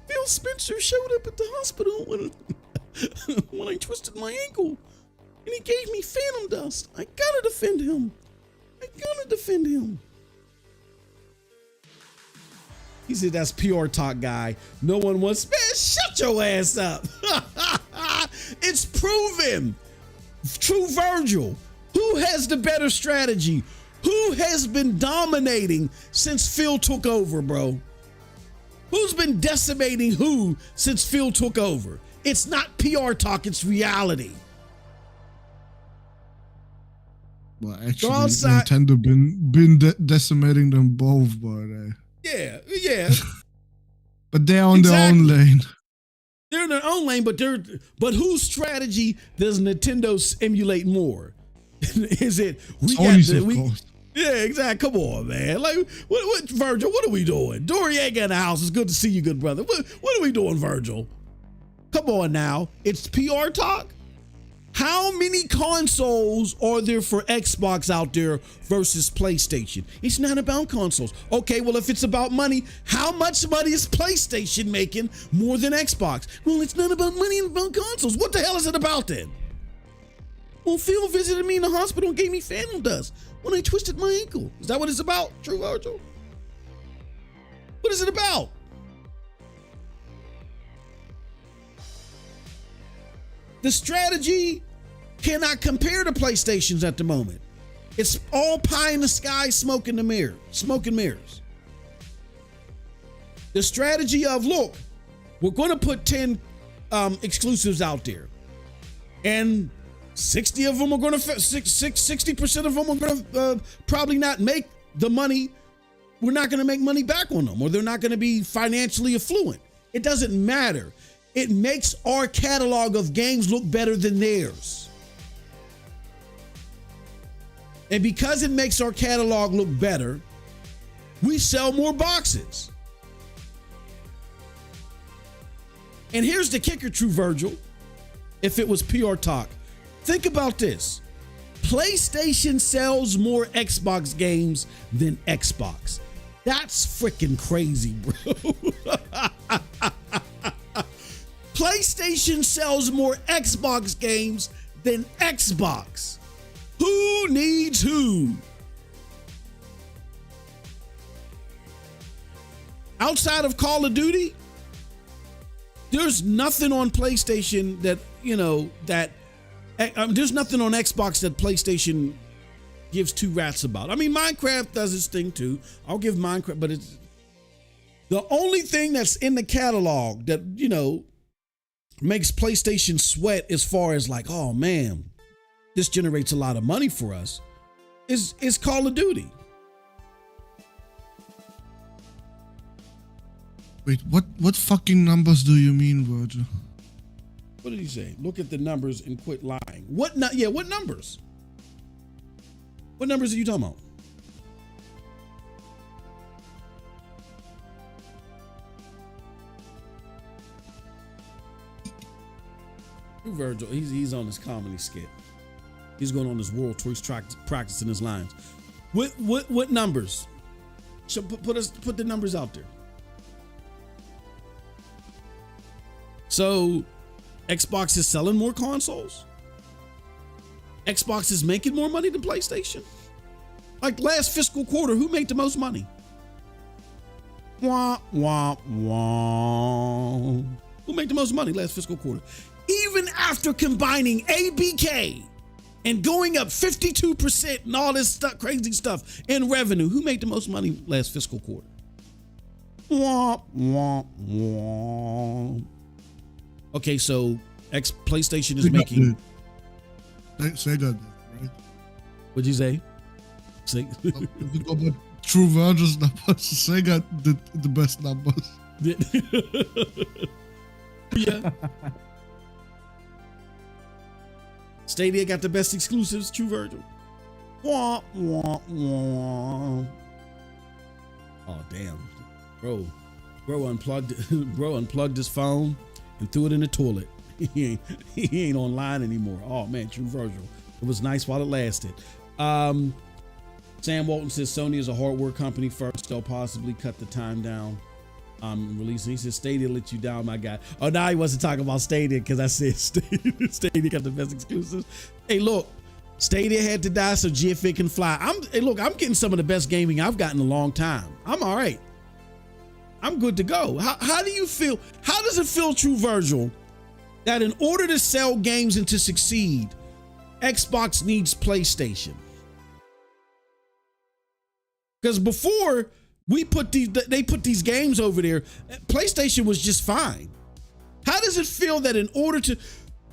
[SPEAKER 1] Phil Spencer showed up at the hospital when I twisted my ankle, and he gave me phantom dust. I gotta defend him. He said, that's PR talk, guy. No one wants, man, shut your ass up. It's proven. True Virgil, who has the better strategy? Who has been dominating since Phil took over, bro? Who's been decimating who since Phil took over? It's not PR talk, it's reality.
[SPEAKER 4] Well, actually, Nintendo been decimating them both, but
[SPEAKER 1] yeah.
[SPEAKER 4] But they're on their own lane.
[SPEAKER 1] They're in their own lane, but whose strategy does Nintendo emulate more? Is it
[SPEAKER 4] Sony's, of course.
[SPEAKER 1] Yeah, exactly. Come on, man. Like, what, Virgil? What are we doing? Doriega in the house. It's good to see you, good brother. What are we doing, Virgil? Come on now. It's PR talk. How many consoles are there for Xbox out there versus PlayStation? It's not about consoles. Okay, well, if it's about money, how much money is PlayStation making more than Xbox? Well, it's not about money, it's about consoles. What the hell is it about then? Well, Phil visited me in the hospital and gave me phantom dust when I twisted my ankle. Is that what it's about, True Virgil? What is it about? The strategy cannot compare to PlayStation's at the moment. It's all pie in the sky, smoke and mirrors. The strategy of, look, we're going to put 10 exclusives out there, and 60 of them are going to 60% of them are going to probably not make the money. We're not going to make money back on them, or they're not going to be financially affluent. It doesn't matter. It makes our catalog of games look better than theirs. And because it makes our catalog look better, we sell more boxes. And here's the kicker, True Virgil. If it was PR talk, think about this. PlayStation sells more Xbox games than Xbox. That's freaking crazy, bro. PlayStation sells more Xbox games than Xbox. Who needs who? Outside of Call of Duty, there's nothing on PlayStation that, there's nothing on Xbox that PlayStation gives two rats about. I mean, Minecraft does its thing too. I'll give Minecraft, but it's the only thing that's in the catalog that, makes PlayStation sweat as far as like, oh man, this generates a lot of money for us, is Call of Duty.
[SPEAKER 4] Wait, what fucking numbers do you mean, Virgil?
[SPEAKER 1] What did he say? Look at the numbers and quit lying. What numbers? What numbers are you talking about? True Virgil, he's on his comedy skit. He's going on his world tour. He's practicing his lines. What numbers? So put the numbers out there. So Xbox is selling more consoles. Xbox is making more money than PlayStation. Like last fiscal quarter, who made the most money? Wah, wah, wah. Who made the most money last fiscal quarter? Even after combining ABK and going up 52% and all this stuff, crazy stuff in revenue, who made the most money last fiscal quarter? Wah, wah, wah. Okay, so PlayStation is making.
[SPEAKER 4] Sega, right?
[SPEAKER 1] What'd you say?
[SPEAKER 4] If you go by True Virgil's numbers, Sega did the best numbers.
[SPEAKER 1] Yeah. Stadia got the best exclusives. True Virgil. Wah, wah, wah. Oh damn, bro unplugged his phone and threw it in the toilet. He ain't online anymore. Oh man, True Virgil. It was nice while it lasted. Sam Walton says Sony is a hardware company first. They'll possibly cut the time down. Releasing. He says Stadia let you down, my guy. Oh, now he wasn't talking about Stadia because I said Stadia got the best exclusives. Hey, look, Stadia had to die so GFA can fly. I'm getting some of the best gaming I've gotten in a long time. I'm all right. I'm good to go. How do you feel? How does it feel, True Virgil, that in order to sell games and to succeed, Xbox needs PlayStation? Because before they put these games over there, PlayStation was just fine. How does it feel that in order to,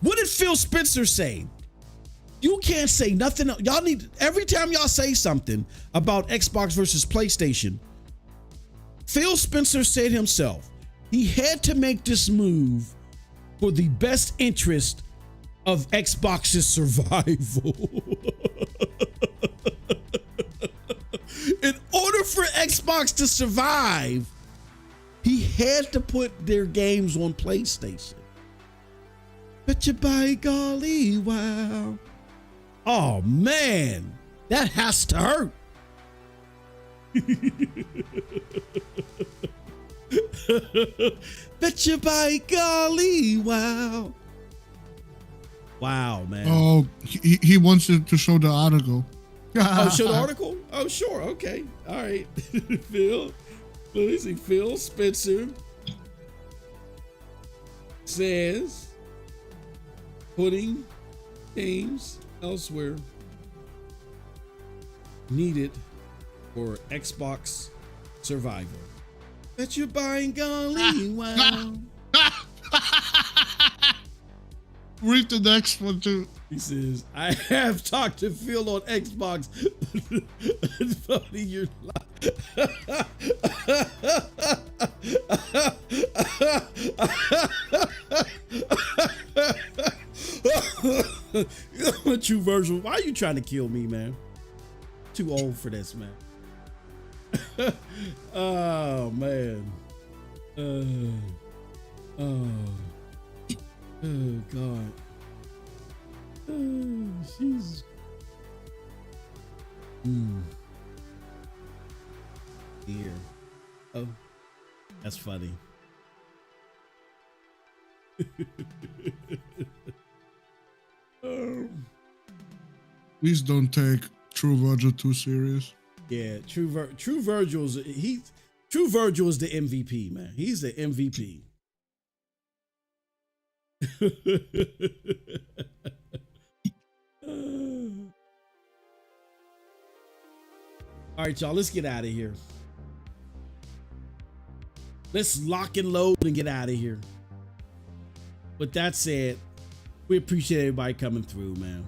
[SPEAKER 1] what did Phil Spencer say? You can't say nothing else. Y'all need, every time y'all say something about Xbox versus PlayStation, Phil Spencer said himself, he had to make this move for the best interest of Xbox's survival. In order for Xbox to survive, he had to put their games on PlayStation. But you by golly, wow. Oh man, that has to hurt. Bet you by golly, wow. Wow, man.
[SPEAKER 4] Oh, he wants to show the article.
[SPEAKER 1] Oh, show the article? Oh, sure. Okay. All right. Phil. Let me see. Phil Spencer says putting games elsewhere needed for Xbox survival. Bet you're buying golly, wow.
[SPEAKER 4] Read the next one too.
[SPEAKER 1] He says, I have talked to Phil on Xbox. It's funny, you're True Virgil, why are you trying to kill me, man? Too old for this, man. Oh, man. Oh, God. Oh, Jesus. Dear. Oh, that's funny.
[SPEAKER 4] Please don't take True Virgil too serious.
[SPEAKER 1] Yeah, True Virgil's True Virgil is the MVP, man. He's the MVP. All right, y'all, let's get out of here. Let's lock and load and get out of here. With that said, we appreciate everybody coming through, man.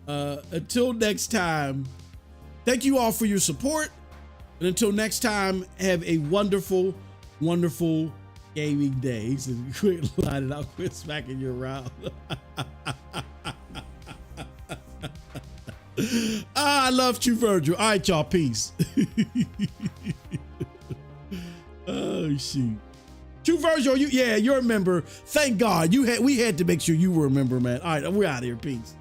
[SPEAKER 1] Until next time, thank you all for your support. And until next time, have a wonderful, wonderful gaming day. He said, quit lining out, quit smacking you around. I love you, Virgil. All right, y'all. Peace. Oh, shoot. True Virgil, you're a member. Thank God. We had to make sure you were a member, man. All right, we're out of here. Peace.